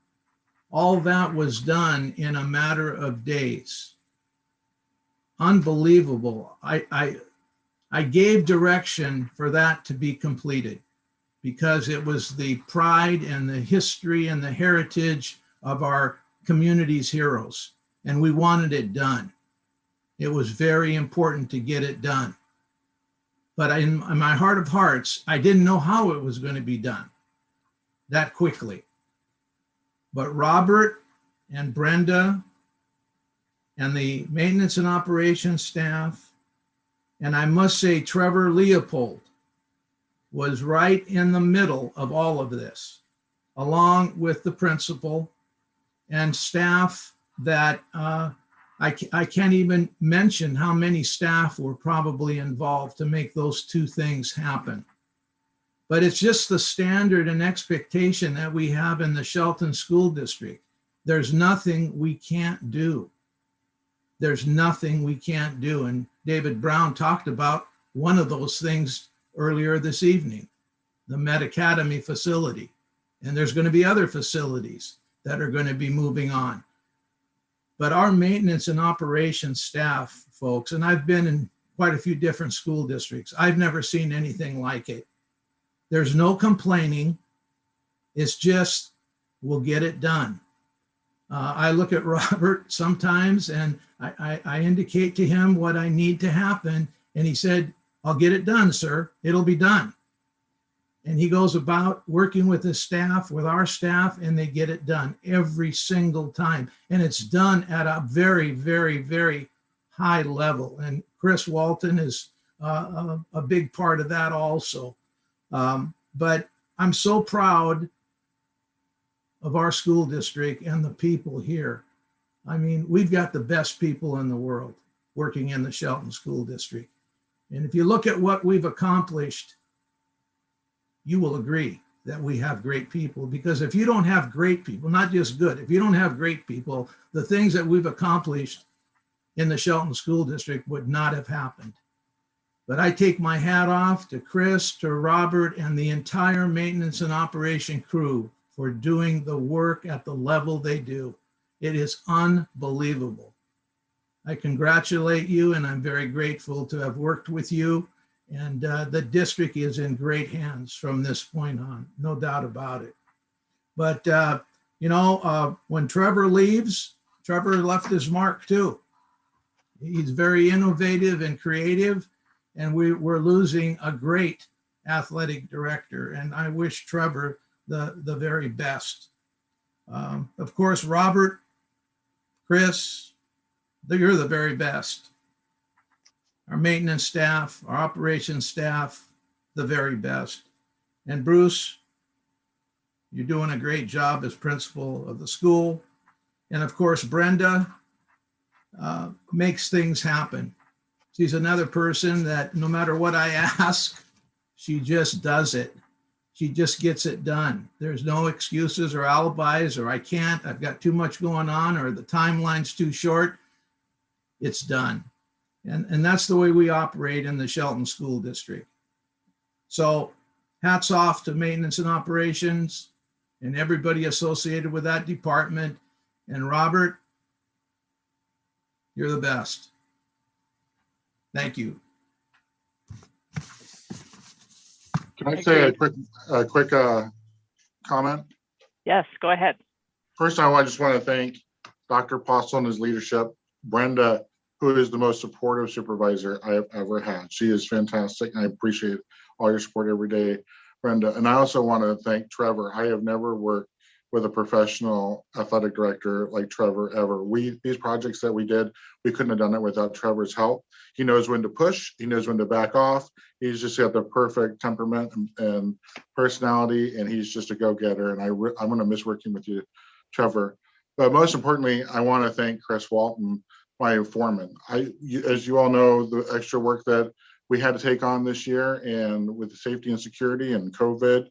All that was done in a matter of days. Unbelievable. I gave direction for that to be completed because it was the pride and the history and the heritage of our community's heroes, and we wanted it done. It was very important to get it done. But in my heart of hearts, I didn't know how it was going to be done that quickly. But Robert and Brenda and the maintenance and operations staff, and I must say Trevor Leopold was right in the middle of all of this, along with the principal and staff that I can't even mention how many staff were probably involved to make those two things happen. But it's just the standard and expectation that we have in the Shelton School District. There's nothing we can't do. There's nothing we can't do. And David Brown talked about one of those things earlier this evening, the Med Academy facility. And there's going to be other facilities that are going to be moving on. But our maintenance and operations staff, folks, and I've been in quite a few different school districts, I've never seen anything like it. There's no complaining. It's just, we'll get it done. I look at Robert sometimes and I indicate to him what I need to happen. And he said, I'll get it done, sir. It'll be done. And he goes about working with his staff, with our staff, and they get it done every single time. And it's done at a very, very, very high level. And Chris Walton is a big part of that also. But I'm so proud of our school district and the people here. I mean, we've got the best people in the world working in the Shelton School District. And if you look at what we've accomplished, you will agree that we have great people, because if you don't have great people, not just good, if you don't have great people, the things that we've accomplished in the Shelton School District would not have happened. But I take my hat off to Chris, to Robert, and the entire maintenance and operation crew for doing the work at the level they do. It is unbelievable. I congratulate you, and I'm very grateful to have worked with you. And the district is in great hands from this point on, no doubt about it. But, when Trevor leaves, Trevor left his mark too. He's very innovative and creative, and we're losing a great athletic director. And I wish Trevor the very best. Of course, Robert, Chris, you're the very best. Our maintenance staff, our operations staff, the very best. And Bruce, you're doing a great job as principal of the school. And of course, Brenda makes things happen. She's another person that no matter what I ask, she just does it. She just gets it done. There's no excuses or alibis or I can't, I've got too much going on, or the timeline's too short. It's done. And that's the way we operate in the Shelton School District. So hats off to maintenance and operations and everybody associated with that department. And Robert, you're the best. Thank you. Can I say a quick comment? Yes, go ahead. First, I just want to thank Dr. Postle and his leadership, Brenda, who is the most supportive supervisor I have ever had. She is fantastic. And I appreciate all your support every day, Brenda. And I also want to thank Trevor. I have never worked with a professional athletic director like Trevor ever. These projects that we did, we couldn't have done it without Trevor's help. He knows when to push, he knows when to back off. He's just got the perfect temperament and personality, and he's just a go-getter. And I'm going to miss working with you, Trevor. But most importantly, I want to thank Chris Walton, my foreman. As you all know, the extra work that we had to take on this year, and with the safety and security and COVID,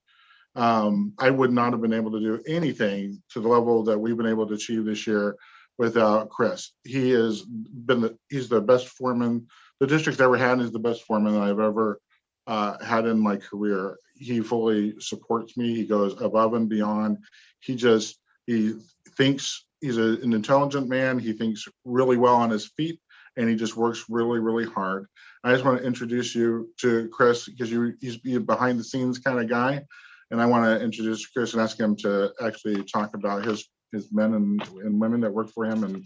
I would not have been able to do anything to the level that we've been able to achieve this year without Chris. He's the best foreman the district's ever had, and is the best foreman that I've ever had in my career. He fully supports me. He goes above and beyond. He thinks he's an intelligent man. He thinks really well on his feet, and he just works really, really hard. I just want to introduce you to Chris, because he's a behind the scenes kind of guy. And I want to introduce Chris and ask him to actually talk about his men and women that work for him and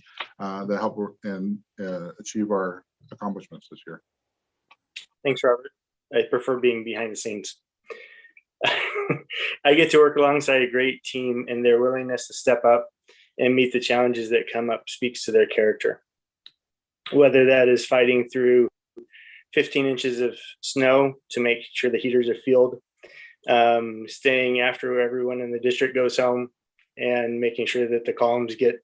that help and achieve our accomplishments this year. Thanks, Robert. I prefer being behind the scenes. I get to work alongside a great team, and their willingness to step up and meet the challenges that come up speaks to their character. Whether that is fighting through 15 inches of snow to make sure the heaters are fueled, staying after everyone in the district goes home and making sure that the columns get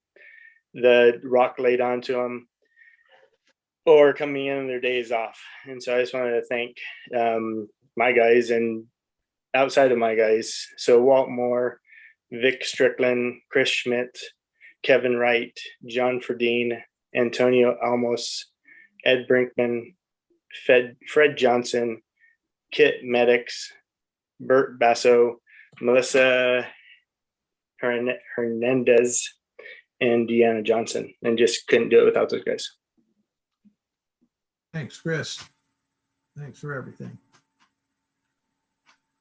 the rock laid onto them, or coming in their days off. And so I just wanted to thank my guys and outside of my guys. So Walt Moore, Vic Strickland, Chris Schmidt, Kevin Wright, John Ferdine, Antonio Almos, Ed Brinkman, Fred Johnson, Kit Maddox, Bert Basso, Melissa Hernandez, and Deanna Johnson, and just couldn't do it without those guys. Thanks, Chris. Thanks for everything.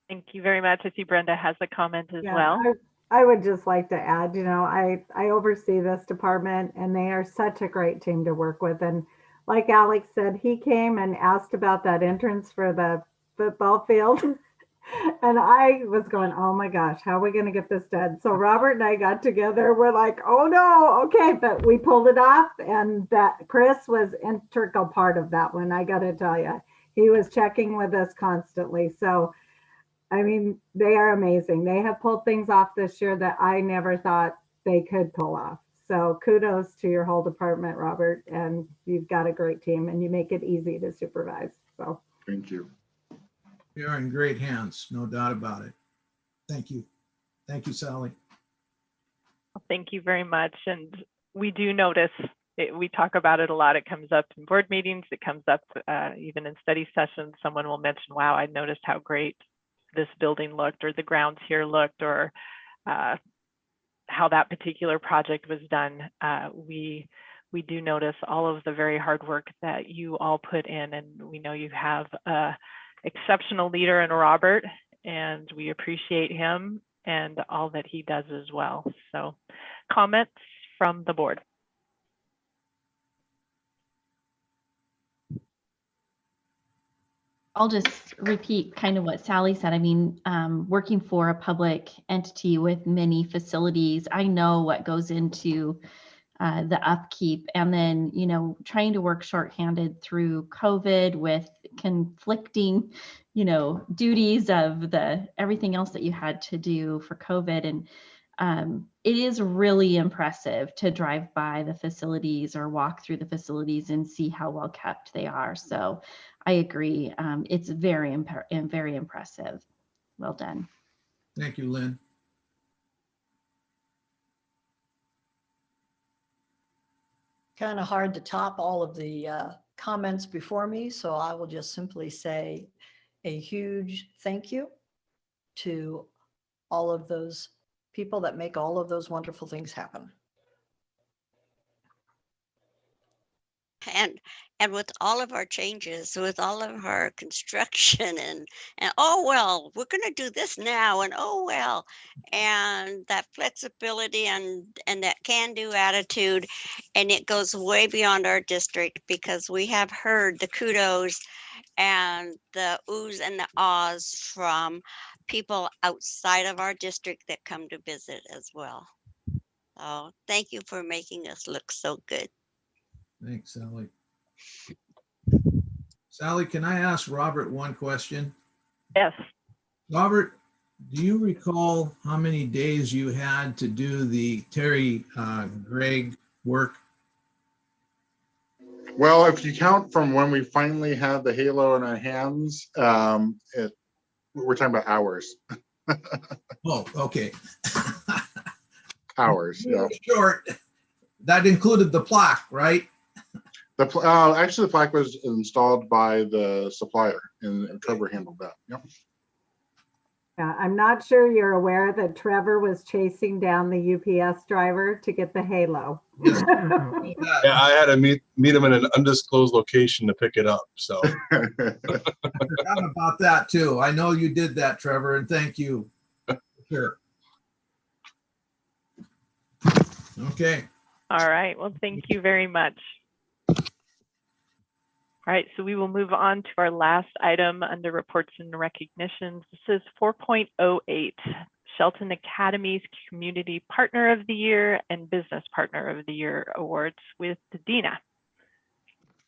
Thank you very much. I see Brenda has a comment as well. I would just like to add, I oversee this department, and they are such a great team to work with. And like Alex said, he came and asked about that entrance for the football field. And I was going, oh my gosh, how are we going to get this done? So Robert and I got together. We're like, oh no, okay. But we pulled it off, and that Chris was an integral part of that one. I got to tell you, he was checking with us constantly. So, I mean, they are amazing. They have pulled things off this year that I never thought they could pull off. So kudos to your whole department, Robert, and you've got a great team, and you make it easy to supervise. So thank you. You're in great hands, no doubt about it. Thank you. Thank you, Sally. Well, thank you very much. And we do notice, we talk about it a lot. It comes up in board meetings. It comes up even in study sessions. Someone will mention, wow, I noticed how great this building looked, or the grounds here looked, or how that particular project was done. We do notice all of the very hard work that you all put in, and we know you have exceptional leader in Robert, and we appreciate him and all that he does as well. So comments from the board. I'll just repeat kind of what Sally said. I mean, working for a public entity with many facilities, I know what goes into the upkeep, and then, trying to work shorthanded through COVID with conflicting, duties of everything else that you had to do for COVID. And it is really impressive to drive by the facilities or walk through the facilities and see how well kept they are. So I agree. It's very impressive. Well done. Thank you, Lynn. Kind of hard to top all of the comments before me, so I will just simply say a huge thank you to all of those people that make all of those wonderful things happen. And with all of our changes, with all of our construction and oh well, we're going to do this now, and oh well, and that flexibility and that can-do attitude, and it goes way beyond our district, because we have heard the kudos and the oohs and the ahs from people outside of our district that come to visit as well. So thank you for making us look so good. Thanks, Sally. Sally, can I ask Robert one question? Yes. Robert, do you recall how many days you had to do the Terry Gregg work? Well, if you count from when we finally had the halo in our hands, we're talking about hours. Oh, okay. Towers, yeah. Short. That included the plaque, right? Actually, the plaque was installed by the supplier, and Trevor handled that. Yep. Yeah, I'm not sure you're aware that Trevor was chasing down the UPS driver to get the halo. Yeah, I had to meet him in an undisclosed location to pick it up. So I forgot about that too. I know you did that, Trevor, and thank you. Sure. Okay. All right. Well, thank you very much. All right, so we will move on to our last item under reports and recognitions. This is 4.08, Shelton Academy's Community Partner of the Year and Business Partner of the Year awards with Medina.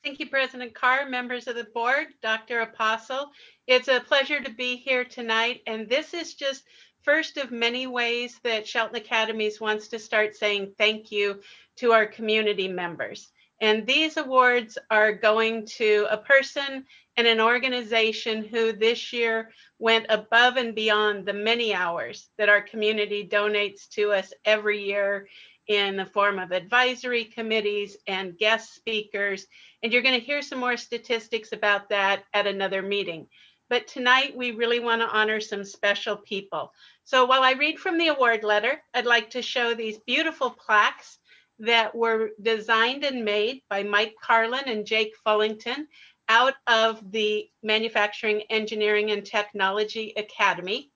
Thank you, President Carr, members of the board, Dr. Apostle. It's a pleasure to be here tonight, and this is just first of many ways that Shelton Academies wants to start saying thank you to our community members. And these awards are going to a person and an organization who this year went above and beyond the many hours that our community donates to us every year in the form of advisory committees and guest speakers. And you're going to hear some more statistics about that at another meeting. But tonight, we really want to honor some special people. So while I read from the award letter, I'd like to show these beautiful plaques that were designed and made by Mike Carlin and Jake Fullington out of the Manufacturing, Engineering, and Technology Academy.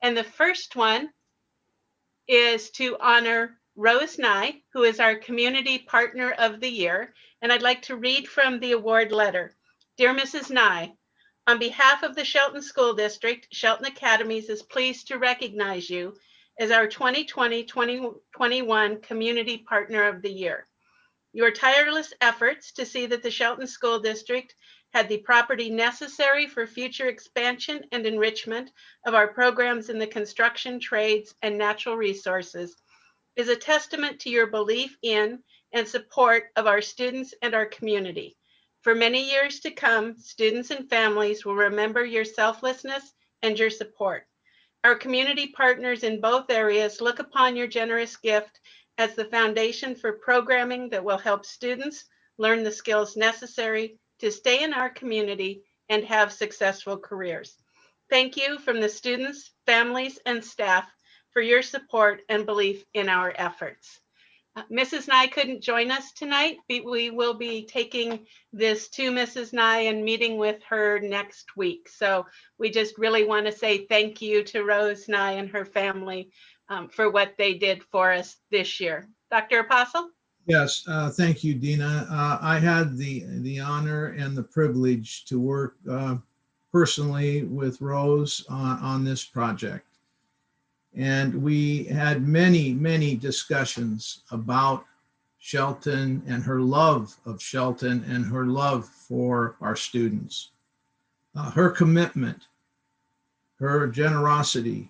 And the first one is to honor Rose Nye, who is our Community Partner of the Year. And I'd like to read from the award letter. Dear Mrs. Nye, on behalf of the Shelton School District, Shelton Academies is pleased to recognize you as our 2020-2021 Community Partner of the Year. Your tireless efforts to see that the Shelton School District had the property necessary for future expansion and enrichment of our programs in the construction, trades, and natural resources is a testament to your belief in and support of our students and our community. For many years to come, students and families will remember your selflessness and your support. Our community partners in both areas look upon your generous gift as the foundation for programming that will help students learn the skills necessary to stay in our community and have successful careers. Thank you from the students, families, and staff for your support and belief in our efforts. Mrs. Nye couldn't join us tonight, but we will be taking this to Mrs. Nye and meeting with her next week. So we just really want to say thank you to Rose Nye and her family for what they did for us this year. Dr. Apostle? Yes, thank you, Dina. I had the honor and the privilege to work personally with Rose on this project. And we had many, many discussions about Shelton and her love of Shelton and her love for our students. Her commitment, her generosity,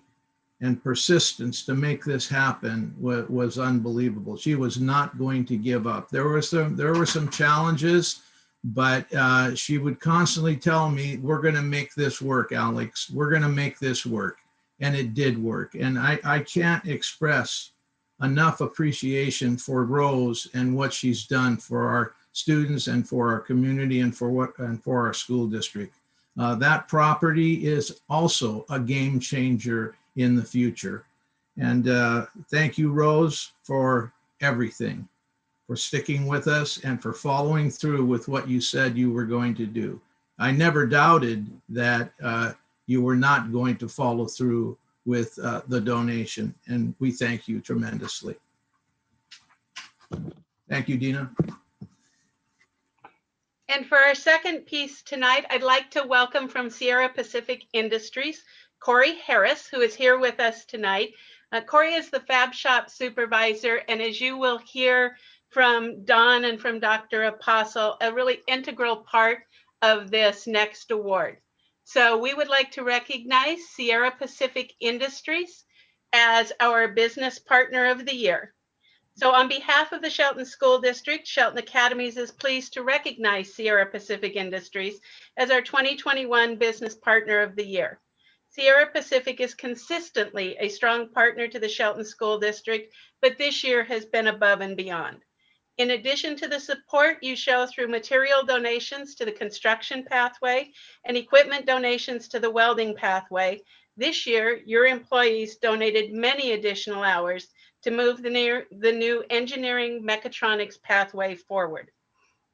and persistence to make this happen was unbelievable. She was not going to give up. There were some challenges, but she would constantly tell me, "We're going to make this work, Alex. We're going to make this work." And it did work. And I can't express enough appreciation for Rose and what she's done for our students and for our community and for our school district. That property is also a game changer in the future. And thank you, Rose, for everything, for sticking with us and for following through with what you said you were going to do. I never doubted that you were not going to follow through with the donation, and we thank you tremendously. Thank you, Dina. And for our second piece tonight, I'd like to welcome from Sierra Pacific Industries, Corey Harris, who is here with us tonight. Corey is the Fab Shop supervisor, and as you will hear from Don and from Dr. Apostle, a really integral part of this next award. So we would like to recognize Sierra Pacific Industries as our Business Partner of the Year. So on behalf of the Shelton School District, Shelton Academies is pleased to recognize Sierra Pacific Industries as our 2021 Business Partner of the Year. Sierra Pacific is consistently a strong partner to the Shelton School District, but this year has been above and beyond. In addition to the support you show through material donations to the construction pathway and equipment donations to the welding pathway, this year your employees donated many additional hours to move the new engineering mechatronics pathway forward.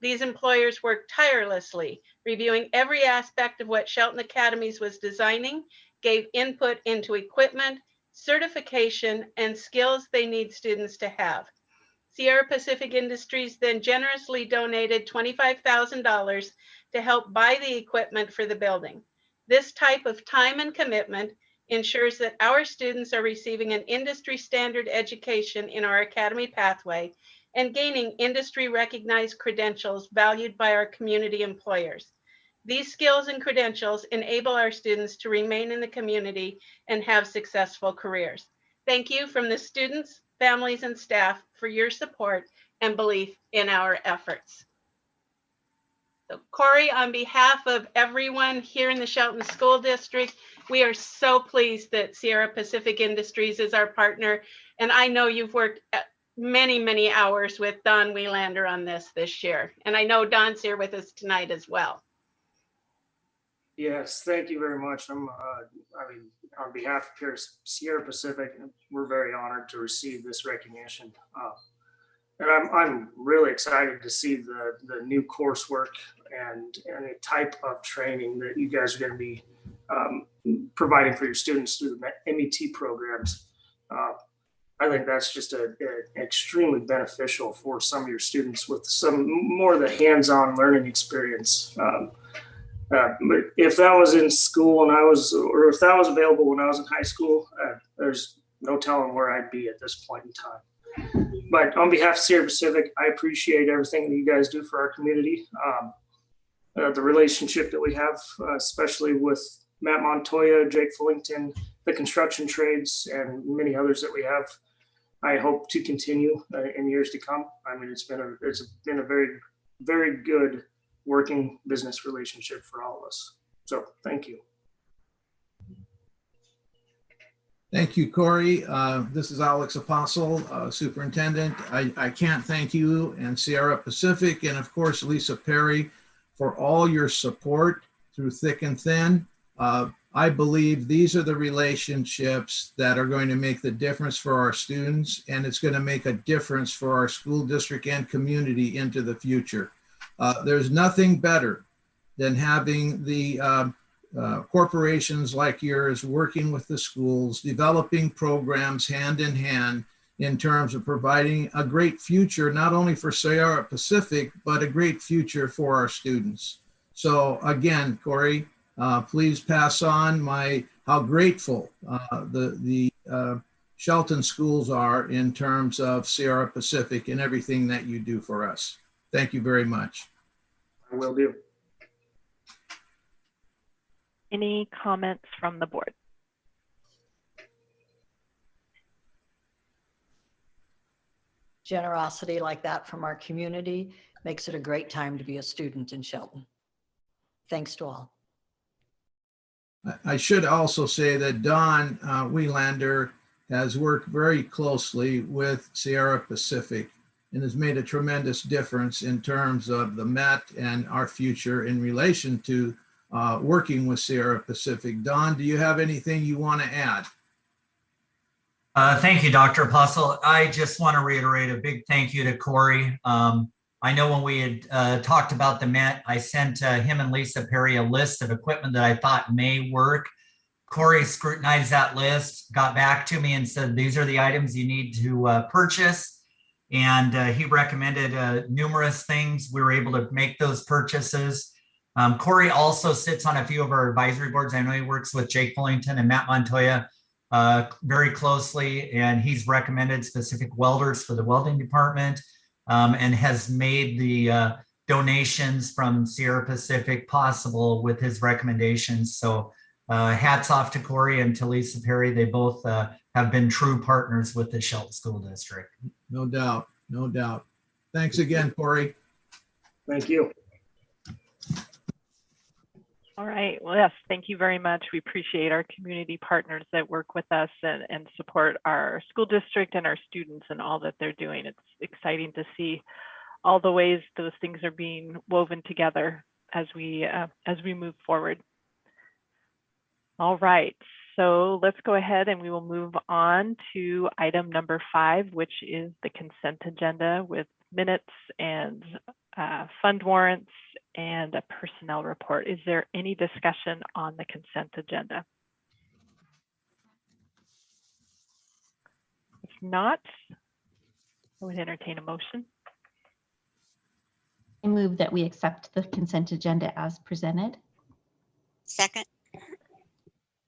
These employers worked tirelessly, reviewing every aspect of what Shelton Academies was designing, gave input into equipment, certification, and skills they need students to have. Sierra Pacific Industries then generously donated $25,000 to help buy the equipment for the building. This type of time and commitment ensures that our students are receiving an industry standard education in our academy pathway and gaining industry recognized credentials valued by our community employers. These skills and credentials enable our students to remain in the community and have successful careers. Thank you from the students, families, and staff for your support and belief in our efforts. So Corey, on behalf of everyone here in the Shelton School District, we are so pleased that Sierra Pacific Industries is our partner. And I know you've worked many, many hours with Don Wielander on this year. And I know Don's here with us tonight as well. Yes, thank you very much. I mean, on behalf of Sierra Pacific, we're very honored to receive this recognition. And I'm really excited to see the new coursework and the type of training that you guys are going to be providing for your students through the MET programs. I think that's just extremely beneficial for some of your students with some more of the hands-on learning experience. But if that was in school or if that was available when I was in high school, there's no telling where I'd be at this point in time. But on behalf of Sierra Pacific, I appreciate everything that you guys do for our community. The relationship that we have, especially with Matt Montoya, Jake Fullington, the construction trades, and many others that we have, I hope to continue in years to come. I mean, it's been a very, very good working business relationship for all of us. So thank you. Thank you, Corey. This is Alex Apostle, Superintendent. I can't thank you and Sierra Pacific and of course, Lisa Perry for all your support through thick and thin. I believe these are the relationships that are going to make the difference for our students, and it's going to make a difference for our school district and community into the future. There's nothing better than having the corporations like yours working with the schools, developing programs hand in hand in terms of providing a great future, not only for Sierra Pacific, but a great future for our students. So again, Corey, please pass on how grateful the Shelton schools are in terms of Sierra Pacific and everything that you do for us. Thank you very much. I will do. Any comments from the board? Generosity like that from our community makes it a great time to be a student in Shelton. Thanks to all. I should also say that Don Wielander has worked very closely with Sierra Pacific and has made a tremendous difference in terms of the Met and our future in relation to working with Sierra Pacific. Don, do you have anything you want to add? Thank you, Dr. Apostle. I just want to reiterate a big thank you to Corey. I know when we had talked about the Met, I sent him and Lisa Perry a list of equipment that I thought may work. Corey scrutinized that list, got back to me and said, these are the items you need to purchase. And he recommended numerous things. We were able to make those purchases. Corey also sits on a few of our advisory boards. I know he works with Jake Fullington and Matt Montoya very closely, and he's recommended specific welders for the welding department and has made the donations from Sierra Pacific possible with his recommendations. So hats off to Corey and to Lisa Perry. They both have been true partners with the Shelton School District. No doubt, no doubt. Thanks again, Corey. Thank you. All right. Well, yes, thank you very much. We appreciate our community partners that work with us and support our school district and our students and all that they're doing. It's exciting to see all the ways those things are being woven together as we move forward. All right. So let's go ahead and we will move on to item number 5, which is the consent agenda with minutes and fund warrants and a personnel report. Is there any discussion on the consent agenda? If not, I would entertain a motion. I move that we accept the consent agenda as presented. Second.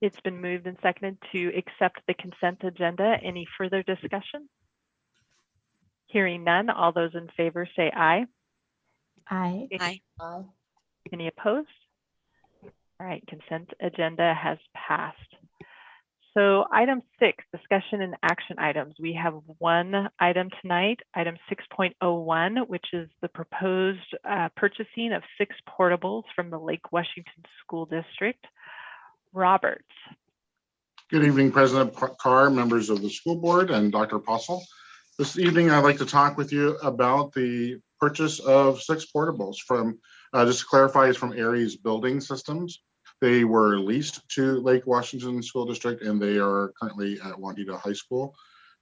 It's been moved and seconded to accept the consent agenda. Any further discussion? Hearing none, all those in favor say aye. Aye. Aye. Aye. Any opposed? All right, consent agenda has passed. So item 6, discussion and action items. We have one item tonight, item 6.01, which is the proposed purchasing of 6 portables from the Lake Washington School District. Robert. Good evening, President Carr, members of the school board, and Dr. Postle. This evening, I'd like to talk with you about the purchase of 6 portables from, just to clarify, it's from Aries Building Systems. They were leased to Lake Washington School District, and they are currently at Wandita High School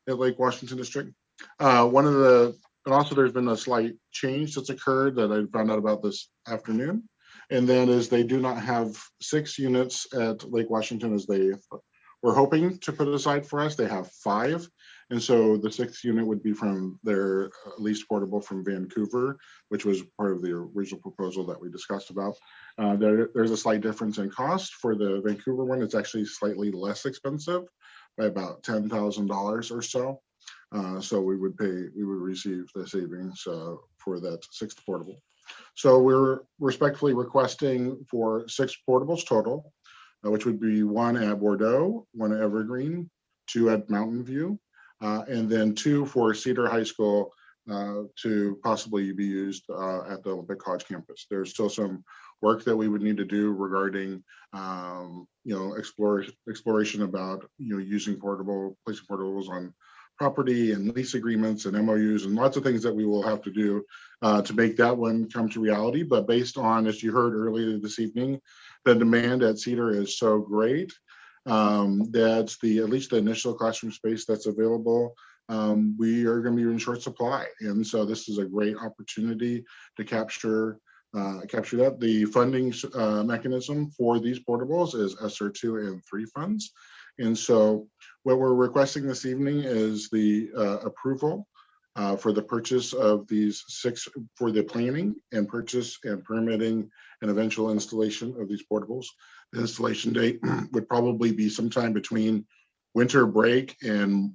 at Lake Washington District. And also there's been a slight change that's occurred that I found out about this afternoon. And that is they do not have 6 units at Lake Washington as they were hoping to put aside for us. They have 5. And so the 6th unit would be from their leased portable from Vancouver, which was part of the original proposal that we discussed about. There's a slight difference in cost for the Vancouver one. It's actually slightly less expensive by about $10,000 or so. So we would receive the savings for that 6th portable. So we're respectfully requesting for 6 portables total, which would be 1 at Bordeaux, 1 at Evergreen, 2 at Mountain View, and then 2 for Cedar High School to possibly be used at the Olympic College campus. There's still some work that we would need to do regarding, exploration about, using placing portables on property and lease agreements and MOUs and lots of things that we will have to do to make that one come to reality. But based on, as you heard earlier this evening, the demand at Cedar is so great that at least the initial classroom space that's available, we are going to be in short supply. And so this is a great opportunity to capture that. The funding mechanism for these portables is ESSER 2 and 3 funds. And so what we're requesting this evening is the approval for the purchase of these 6, for the planning and purchase and permitting and eventual installation of these portables. The installation date would probably be sometime between winter break and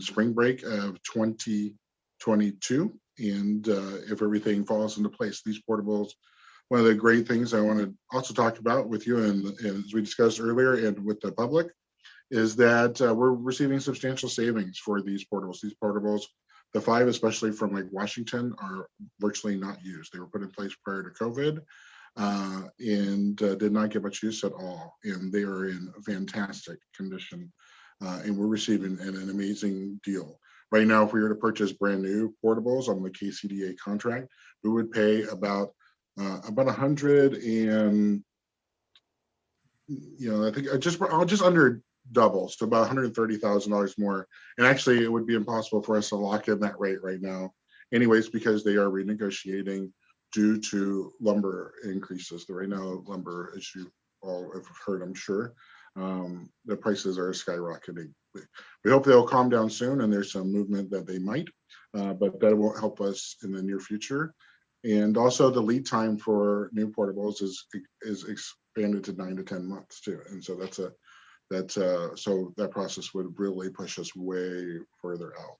spring break of 2022. And if everything falls into place, these portables, one of the great things I want to also talk about with you and as we discussed earlier and with the public is that we're receiving substantial savings for these portables. These portables, the 5, especially from Lake Washington, are virtually not used. They were put in place prior to COVID and did not get much use at all. And they are in fantastic condition. And we're receiving an amazing deal. Right now, if we were to purchase brand new portables on the KCDA contract, we would pay about 100 and, I think just under double, so about $130,000 more. And actually, it would be impossible for us to lock in that rate right now, anyways, because they are renegotiating due to lumber increases. Right now, lumber, as you all have heard, I'm sure, the prices are skyrocketing. We hope they'll calm down soon, and there's some movement that they might, but that won't help us in the near future. And also, the lead time for new portables is expanded to 9 to 10 months too. And so so that process would really push us way further out.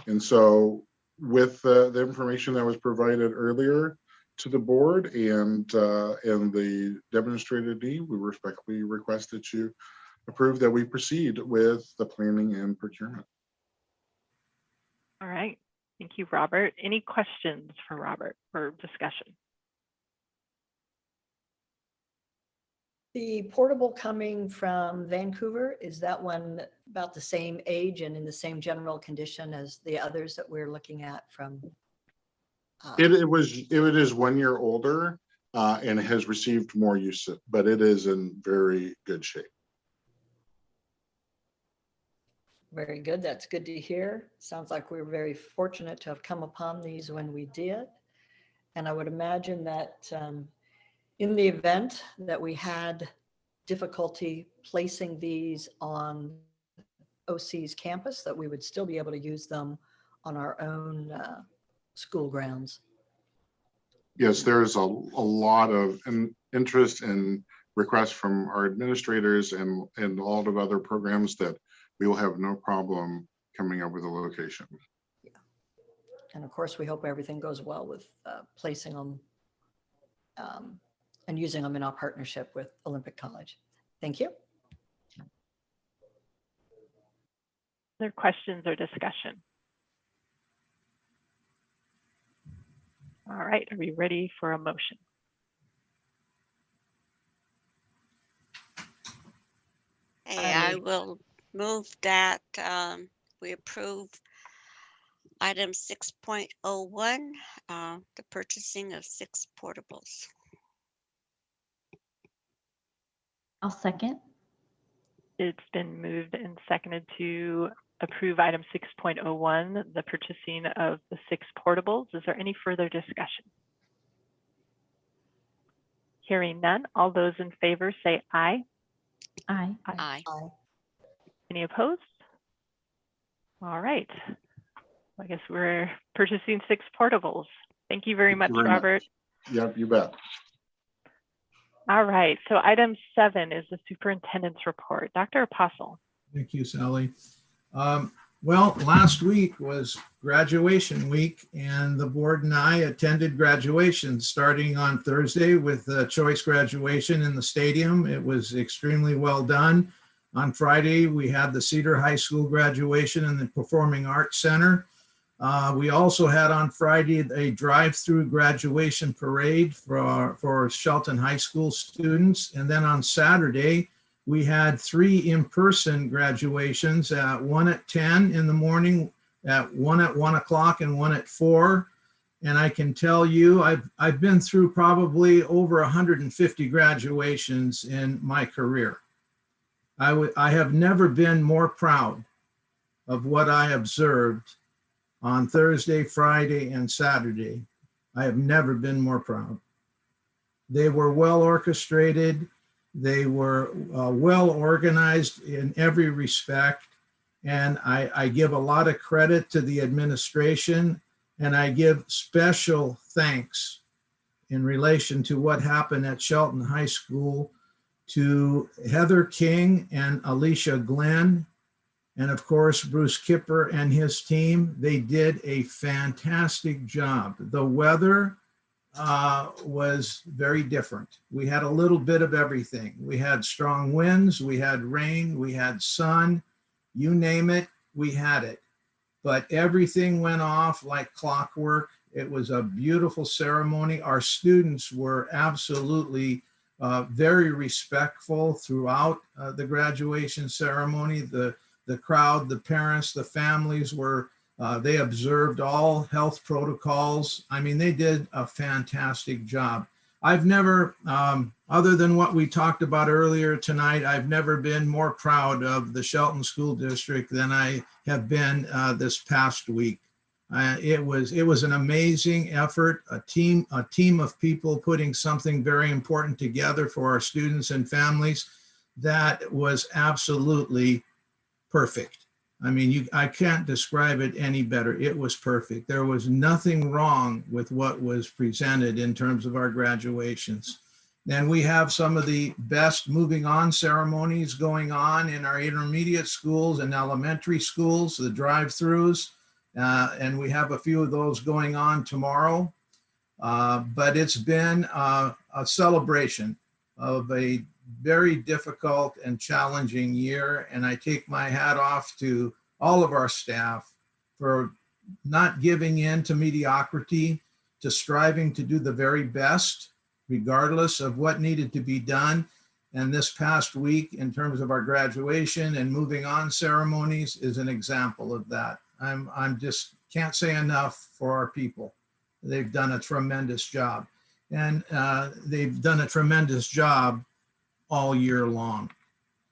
And so with the information that was provided earlier to the board and the demonstrated need, we respectfully request that you approve that we proceed with the planning and procurement. All right. Thank you, Robert. Any questions for Robert for discussion? The portable coming from Vancouver, is that one about the same age and in the same general condition as the others that we're looking at from? It is 1 year older and has received more use, but it is in very good shape. Very good. That's good to hear. Sounds like we were very fortunate to have come upon these when we did. And I would imagine that in the event that we had difficulty placing these on OC's campus, that we would still be able to use them on our own school grounds. Yes, there's a lot of interest and requests from our administrators and all of other programs that we will have no problem coming up with a location. Yeah. And of course, we hope everything goes well with placing them and using them in our partnership with Olympic College. Thank you. Other questions or discussion? All right, are we ready for a motion? Hey, I will move that we approve item 6.01, the purchasing of 6 portables. I'll second. It's been moved and seconded to approve item 6.01, the purchasing of the 6 portables. Is there any further discussion? Hearing none, all those in favor say aye. Aye. Aye. Any opposed? All right. I guess we're purchasing 6 portables. Thank you very much, Robert. Yep, you bet. All right, so item 7 is the superintendent's report. Dr. Apostle. Thank you, Sally. Well, last week was graduation week, and the board and I attended graduation starting on Thursday with the choice graduation in the stadium. It was extremely well done. On Friday, we had the Cedar High School graduation in the Performing Arts Center. We also had on Friday a drive-through graduation parade for Shelton High School students. And then on Saturday, we had 3 in-person graduations, one at 10 in the morning, one at 1 o'clock, and one at 4. And I can tell you, I've been through probably over 150 graduations in my career. I have never been more proud of what I observed on Thursday, Friday, and Saturday. I have never been more proud. They were well orchestrated. They were well organized in every respect. And I give a lot of credit to the administration, and I give special thanks in relation to what happened at Shelton High School to Heather King and Alicia Glenn, and of course, Bruce Kipper and his team. They did a fantastic job. The weather was very different. We had a little bit of everything. We had strong winds, we had rain, we had sun, you name it, we had it. But everything went off like clockwork. It was a beautiful ceremony. Our students were absolutely very respectful throughout the graduation ceremony. The crowd, the parents, the families were, they observed all health protocols. I mean, they did a fantastic job. I've never, other than what we talked about earlier tonight, I've never been more proud of the Shelton School District than I have been this past week. It was an amazing effort, a team of people putting something very important together for our students and families that was absolutely perfect. I mean, I can't describe it any better. It was perfect. There was nothing wrong with what was presented in terms of our graduations. And we have some of the best moving on ceremonies going on in our intermediate schools and elementary schools, the drive-throughs, and we have a few of those going on tomorrow. But it's been a celebration of a very difficult and challenging year. And I take my hat off to all of our staff for not giving in to mediocrity, to striving to do the very best, regardless of what needed to be done. And this past week, in terms of our graduation and moving on ceremonies, is an example of that. I'm just can't say enough for our people. They've done a tremendous job, and they've done a tremendous job all year long.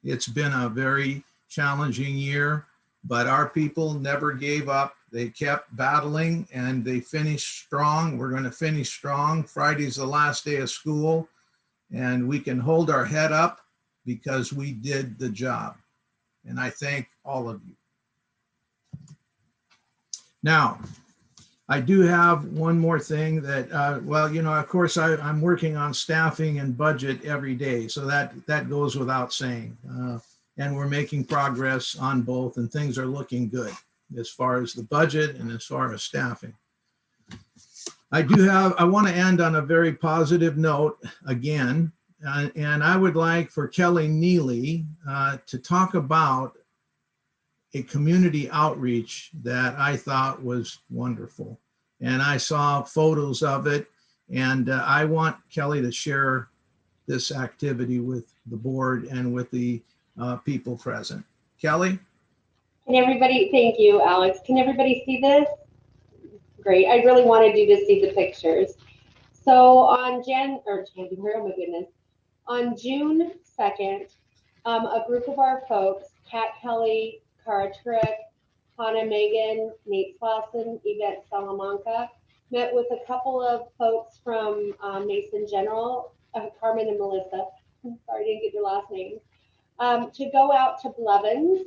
It's been a very challenging year, but our people never gave up. They kept battling and they finished strong. We're going to finish strong. Friday's the last day of school, and we can hold our head up because we did the job. And I thank all of you. Now, I do have one more thing that, well, you know, of course, I'm working on staffing and budget every day. So that goes without saying. And we're making progress on both, and things are looking good as far as the budget and as far as staffing. I want to end on a very positive note again. And I would like for Kelly Neely to talk about a community outreach that I thought was wonderful. And I saw photos of it, and I want Kelly to share this activity with the board and with the people present. Kelly? Can everybody, thank you, Alex. Can everybody see this? Great. I really wanted you to see the pictures. So on on June 2nd, a group of our folks, Kat Kelly, Cara Trick, Hannah Megan, Nate Slauson, Yvette Salamanca, met with a couple of folks from Mason General, Carmen and Melissa, sorry, I didn't get your last name, to go out to Blevins.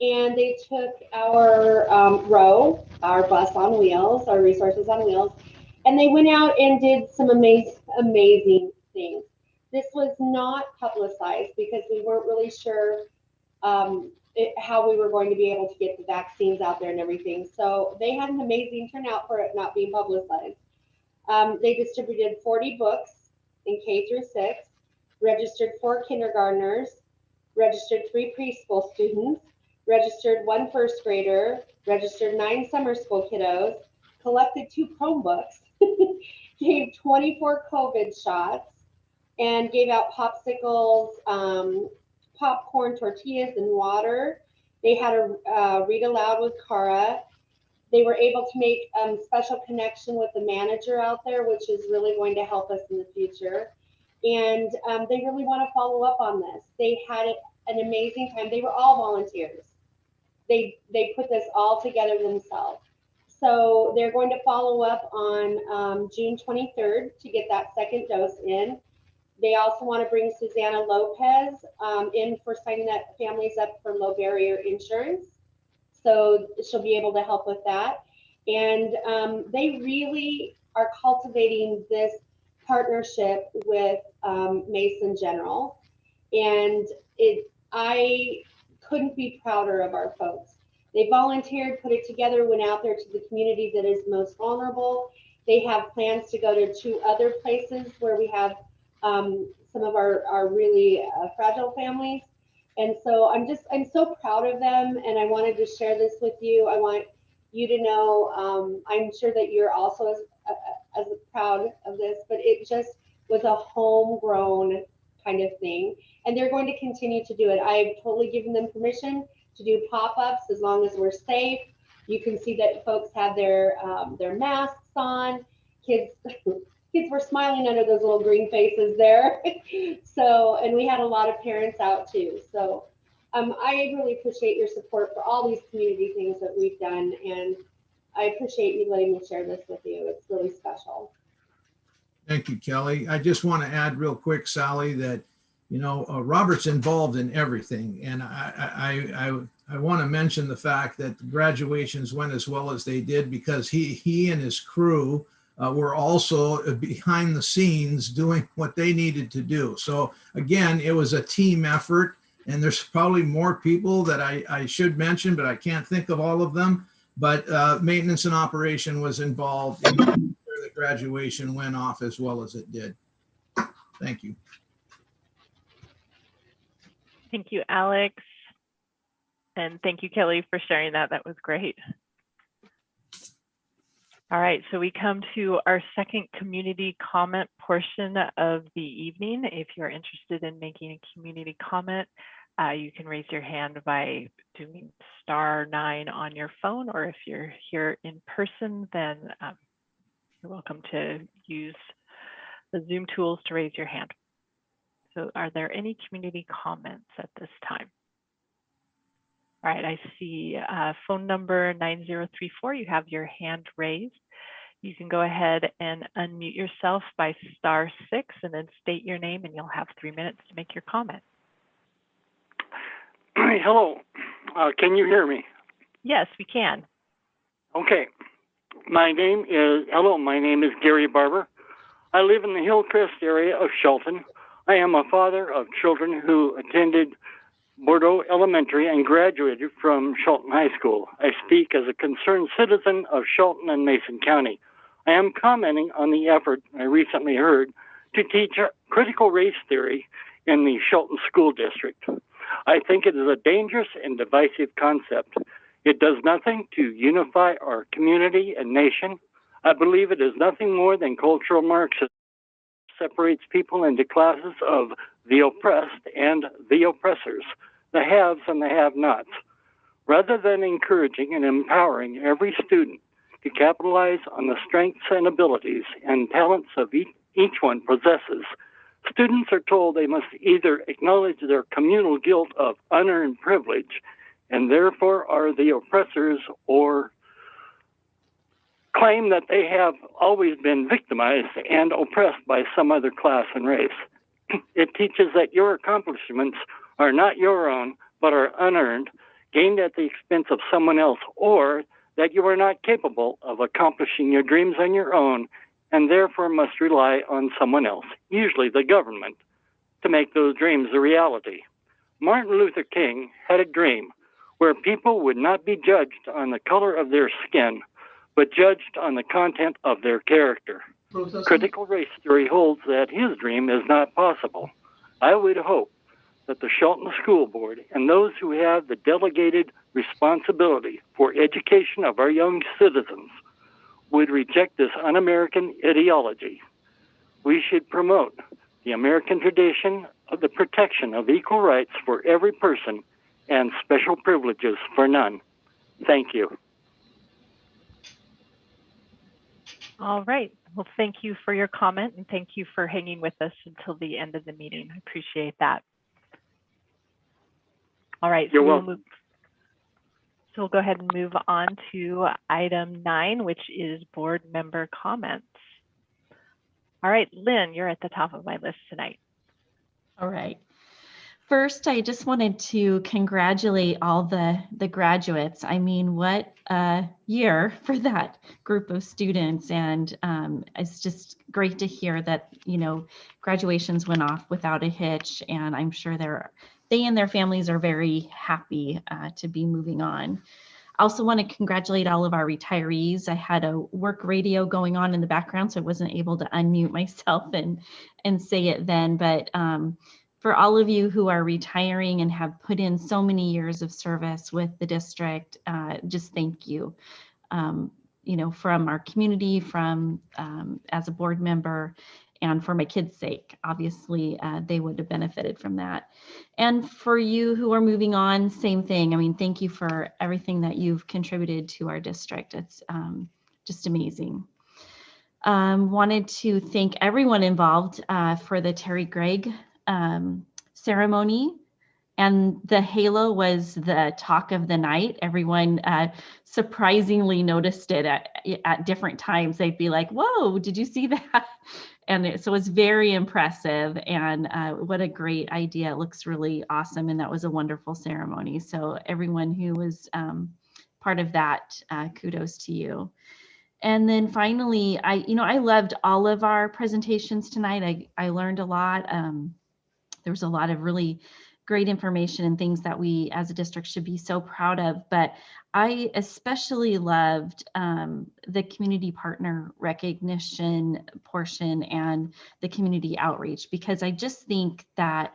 And they took our our bus on wheels, our resources on wheels, and they went out and did some amazing things. This was not publicized because we weren't really sure how we were going to be able to get the vaccines out there and everything. So they had an amazing turnout for it not being publicized. They distributed 40 books in K through 6, registered 4 kindergartners, registered 3 preschool students, registered 1 first grader, registered 9 summer school kiddos, collected 2 Chromebooks, gave 24 COVID shots, and gave out popsicles, popcorn, tortillas, and water. They had a read aloud with Cara. They were able to make special connection with the manager out there, which is really going to help us in the future. And they really want to follow up on this. They had an amazing time. They were all volunteers. They put this all together themselves. So they're going to follow up on June 23rd to get that second dose in. They also want to bring Susanna Lopez in for signing that families up for low barrier insurance. So she'll be able to help with that. And they really are cultivating this partnership with Mason General. And I couldn't be prouder of our folks. They volunteered, put it together, went out there to the community that is most vulnerable. They have plans to go to 2 other places where we have some of our really fragile families. And so I'm so proud of them, and I wanted to share this with you. I want you to know, I'm sure that you're also as proud of this, but it just was a homegrown kind of thing. And they're going to continue to do it. I've totally given them permission to do pop-ups as long as we're safe. You can see that folks have their masks on. Kids were smiling under those little green faces there. So, and we had a lot of parents out too. So I really appreciate your support for all these community things that we've done. And I appreciate you letting me share this with you. It's really special. Thank you, Kelly. I just want to add real quick, Sally, that, you know, Robert's involved in everything. And I want to mention the fact that the graduations went as well as they did because he and his crew were also behind the scenes doing what they needed to do. So again, it was a team effort, and there's probably more people that I should mention, but I can't think of all of them. But maintenance and operation was involved in the graduation went off as well as it did. Thank you. Thank you, Alex. And thank you, Kelly, for sharing that. That was great. All right, so we come to our second community comment portion of the evening. If you're interested in making a community comment, you can raise your hand by doing *9 on your phone, or if you're here in person, then you're welcome to use the Zoom tools to raise your hand. So are there any community comments at this time? All right, I see phone number 9034. You have your hand raised. You can go ahead and unmute yourself by *6 and then state your name, and you'll have 3 minutes to make your comment. Hello, can you hear me? Yes, we can. Okay, my name is Gary Barber. I live in the Hillcrest area of Shelton. I am a father of children who attended Bordeaux Elementary and graduated from Shelton High School. I speak as a concerned citizen of Shelton and Mason County. I am commenting on the effort I recently heard to teach critical race theory in the Shelton School District. I think it is a dangerous and divisive concept. It does nothing to unify our community and nation. I believe it is nothing more than cultural Marxism. Separates people into classes of the oppressed and the oppressors, the haves and the have-nots. Rather than encouraging and empowering every student to capitalize on the strengths and abilities and talents of each one possesses, students are told they must either acknowledge their communal guilt of unearned privilege and therefore are the oppressors, or claim that they have always been victimized and oppressed by some other class and race. It teaches that your accomplishments are not your own, but are unearned, gained at the expense of someone else, or that you are not capable of accomplishing your dreams on your own and therefore must rely on someone else, usually the government, to make those dreams a reality. Martin Luther King had a dream where people would not be judged on the color of their skin, but judged on the content of their character. Critical race theory holds that his dream is not possible. I would hope that the Shelton School Board and those who have the delegated responsibility for education of our young citizens would reject this un-American ideology. We should promote the American tradition of the protection of equal rights for every person and special privileges for none. Thank you. All right. Well, thank you for your comment, and thank you for hanging with us until the end of the meeting. I appreciate that. All right. You're welcome. So we'll go ahead and move on to item 9, which is board member comments. All right, Lynn, you're at the top of my list tonight. All right. First, I just wanted to congratulate all the graduates. I mean, what a year for that group of students. And it's just great to hear that, you know, graduations went off without a hitch. And I'm sure they and their families are very happy to be moving on. I also want to congratulate all of our retirees. I had a work radio going on in the background, so I wasn't able to unmute myself and say it then. But for all of you who are retiring and have put in so many years of service with the district, just thank you. You know, from our community, from as a board member, and for my kids' sake, obviously they would have benefited from that. And for you who are moving on, same thing. I mean, thank you for everything that you've contributed to our district. It's just amazing. Wanted to thank everyone involved for the Terry Gregg ceremony. And the halo was the talk of the night. Everyone surprisingly noticed it at different times. They'd be like, whoa, did you see that? And so it's very impressive, and what a great idea. It looks really awesome, and that was a wonderful ceremony. So everyone who was part of that, kudos to you. And then finally, I loved all of our presentations tonight. I learned a lot. There was a lot of really great information and things that we as a district should be so proud of. But I especially loved the community partner recognition portion and the community outreach, because I just think that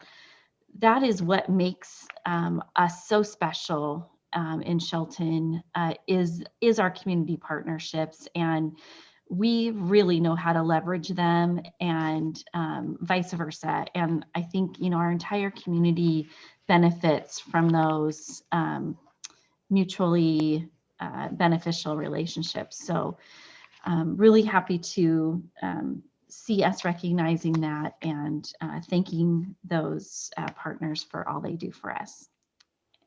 is what makes us so special in Shelton is our community partnerships, and we really know how to leverage them, and vice versa. And I think, you know, our entire community benefits from those mutually beneficial relationships. So really happy to see us recognizing that and thanking those partners for all they do for us.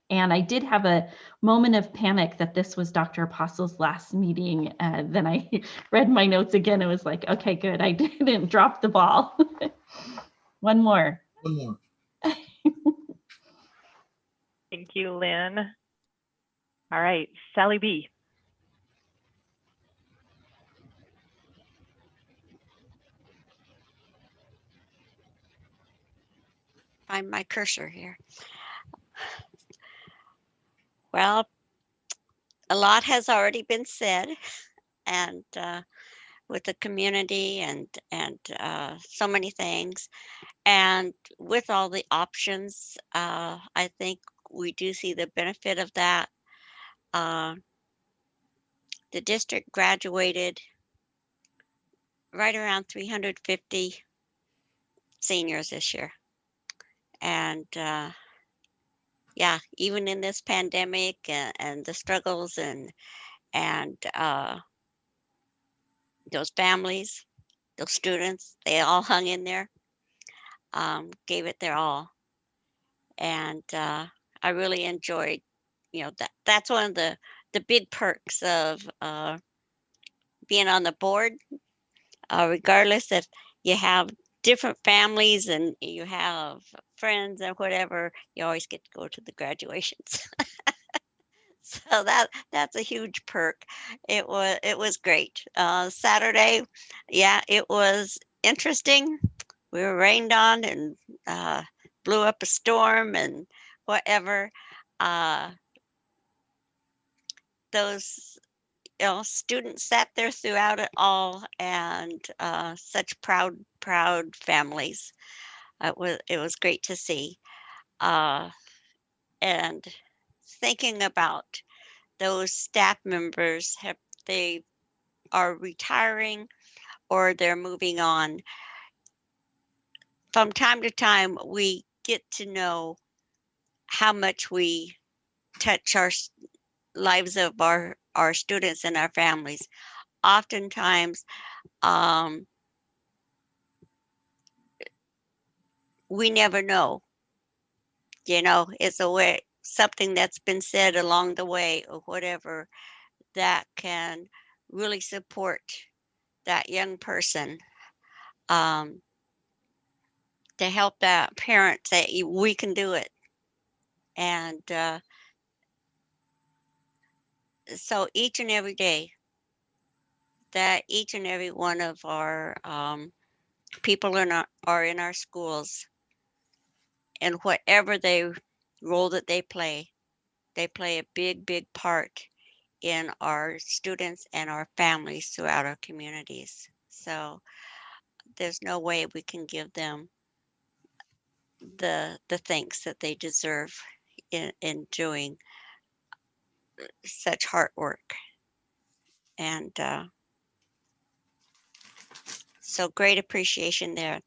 And I did have a moment of panic that this was Dr. Apostle's last meeting. Then I read my notes again. It was like, okay, good. I didn't drop the ball. One more. One more. Thank you, Lynn. All right, Sally B. Find my cursor here. Well, a lot has already been said, and with the community and so many things, and with all the options, I think we do see the benefit of that. The district graduated right around 350 seniors this year, and yeah, even in this pandemic and the struggles and those families, those students, they all hung in there, gave it their all. And I really enjoyed, you know, that's one of the big perks of being on the board, regardless if you have different families and you have friends or whatever, you always get to go to the graduations. So that's a huge perk. It was great. Saturday, yeah, it was interesting. We were rained on and blew up a storm and whatever. Those students sat there throughout it all, and such proud families. It was great to see. And thinking about those staff members, they are retiring or they're moving on. From time to time, we get to know how much we touch our lives of our students and our families. Oftentimes, we never know. You know, it's a way, something that's been said along the way or whatever that can really support that young person, to help that parent say, we can do it. And so each and every day that each and every one of our people are in our schools, and whatever role that they play a big part in our students and our families throughout our communities. So there's no way we can give them the thanks that they deserve in doing such hard work. And so great appreciation there.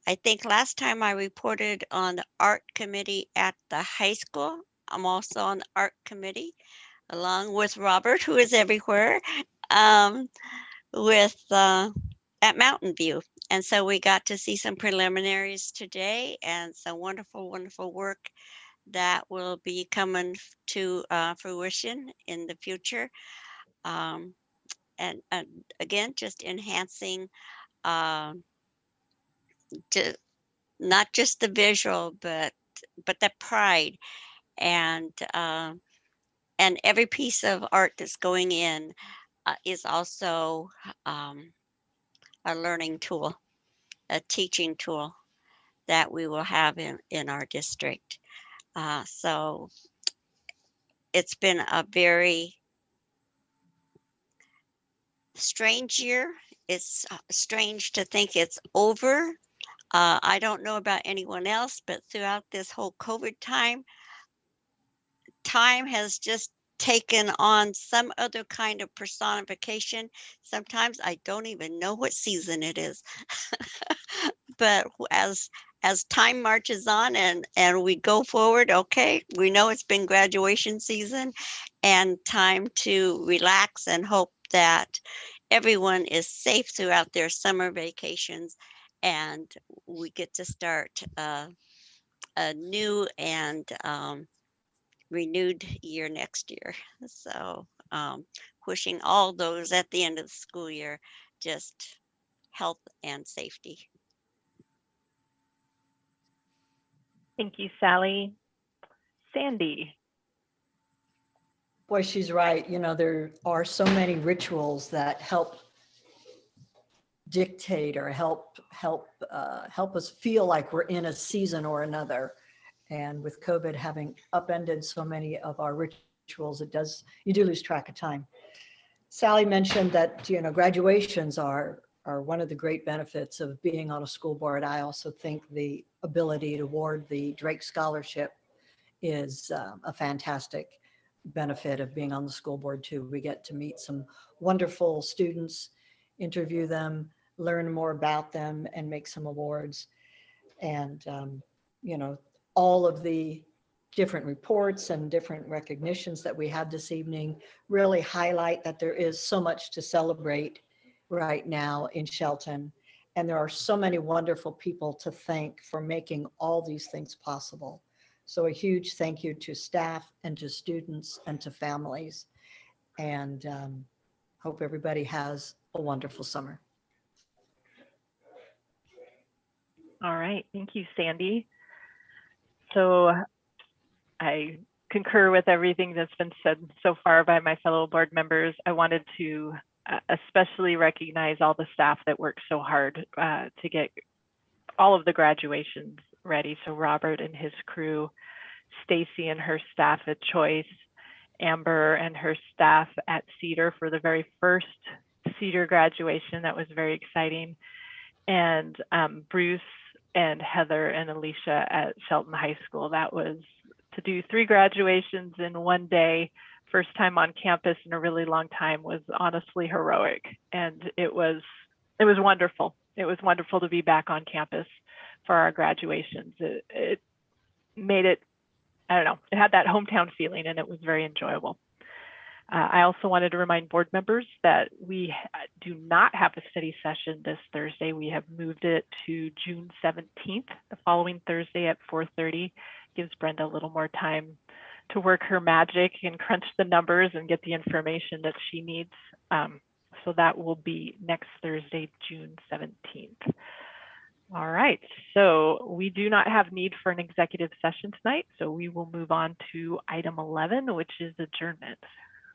I think last time I reported on the art committee at the high school. I'm also on the art committee along with Robert, who is everywhere, at Mountain View. And so we got to see some preliminaries today and some wonderful work that will be coming to fruition in the future. And again, just enhancing to not just the visual, but the pride and every piece of art that's going in is also a learning tool, a teaching tool that we will have in our district. So it's been a very strange year. It's strange to think it's over. I don't know about anyone else, but throughout this whole COVID time has just taken on some other kind of personification. Sometimes I don't even know what season it is. But as time marches on and we go forward, okay, we know it's been graduation season and time to relax and hope that everyone is safe throughout their summer vacations and we get to start a new and renewed year next year. So wishing all those at the end of the school year just health and safety. Thank you, Sally. Sandy. Boy, she's right. You know, there are so many rituals that help dictate or help us feel like we're in a season or another. And with COVID having upended so many of our rituals, you do lose track of time. Sally mentioned that, you know, graduations are one of the great benefits of being on a school board. I also think the ability to award the Drake Scholarship is a fantastic benefit of being on the school board too. We get to meet some wonderful students, interview them, learn more about them, and make some awards. And, you know, all of the different reports and different recognitions that we had this evening really highlight that there is so much to celebrate right now in Shelton. And there are so many wonderful people to thank for making all these things possible. So a huge thank you to staff and to students and to families. And hope everybody has a wonderful summer. All right, thank you, Sandy. So I concur with everything that's been said so far by my fellow board members. I wanted to especially recognize all the staff that worked so hard to get all of the graduations ready. So Robert and his crew, Stacy and her staff at Choice, Amber and her staff at Cedar for the very first Cedar graduation. That was very exciting. And Bruce and Heather and Alicia at Shelton High School. That was to do 3 graduations in one day, first time on campus in a really long time, was honestly heroic. And it was wonderful. It was wonderful to be back on campus for our graduations. It made it, I don't know, it had that hometown feeling and it was very enjoyable. I also wanted to remind board members that we do not have a study session this Thursday. We have moved it to June 17th, the following Thursday at 4:30. Gives Brenda a little more time to work her magic and crunch the numbers and get the information that she needs. So that will be next Thursday, June 17th. All right, so we do not have need for an executive session tonight, so we will move on to item 11, which is adjournment.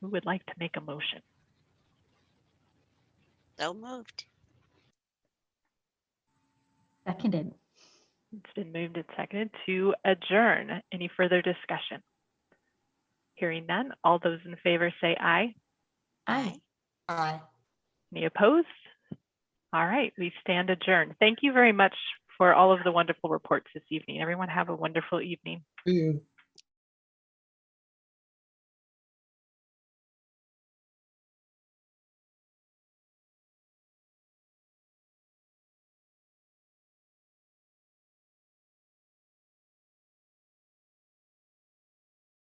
Who would like to make a motion? So moved. Seconded. It's been moved and seconded to adjourn. Any further discussion? Hearing none, all those in favor say aye. Aye. Aye. Any opposed? All right, we stand adjourned. Thank you very much for all of the wonderful reports this evening. Everyone have a wonderful evening. See you.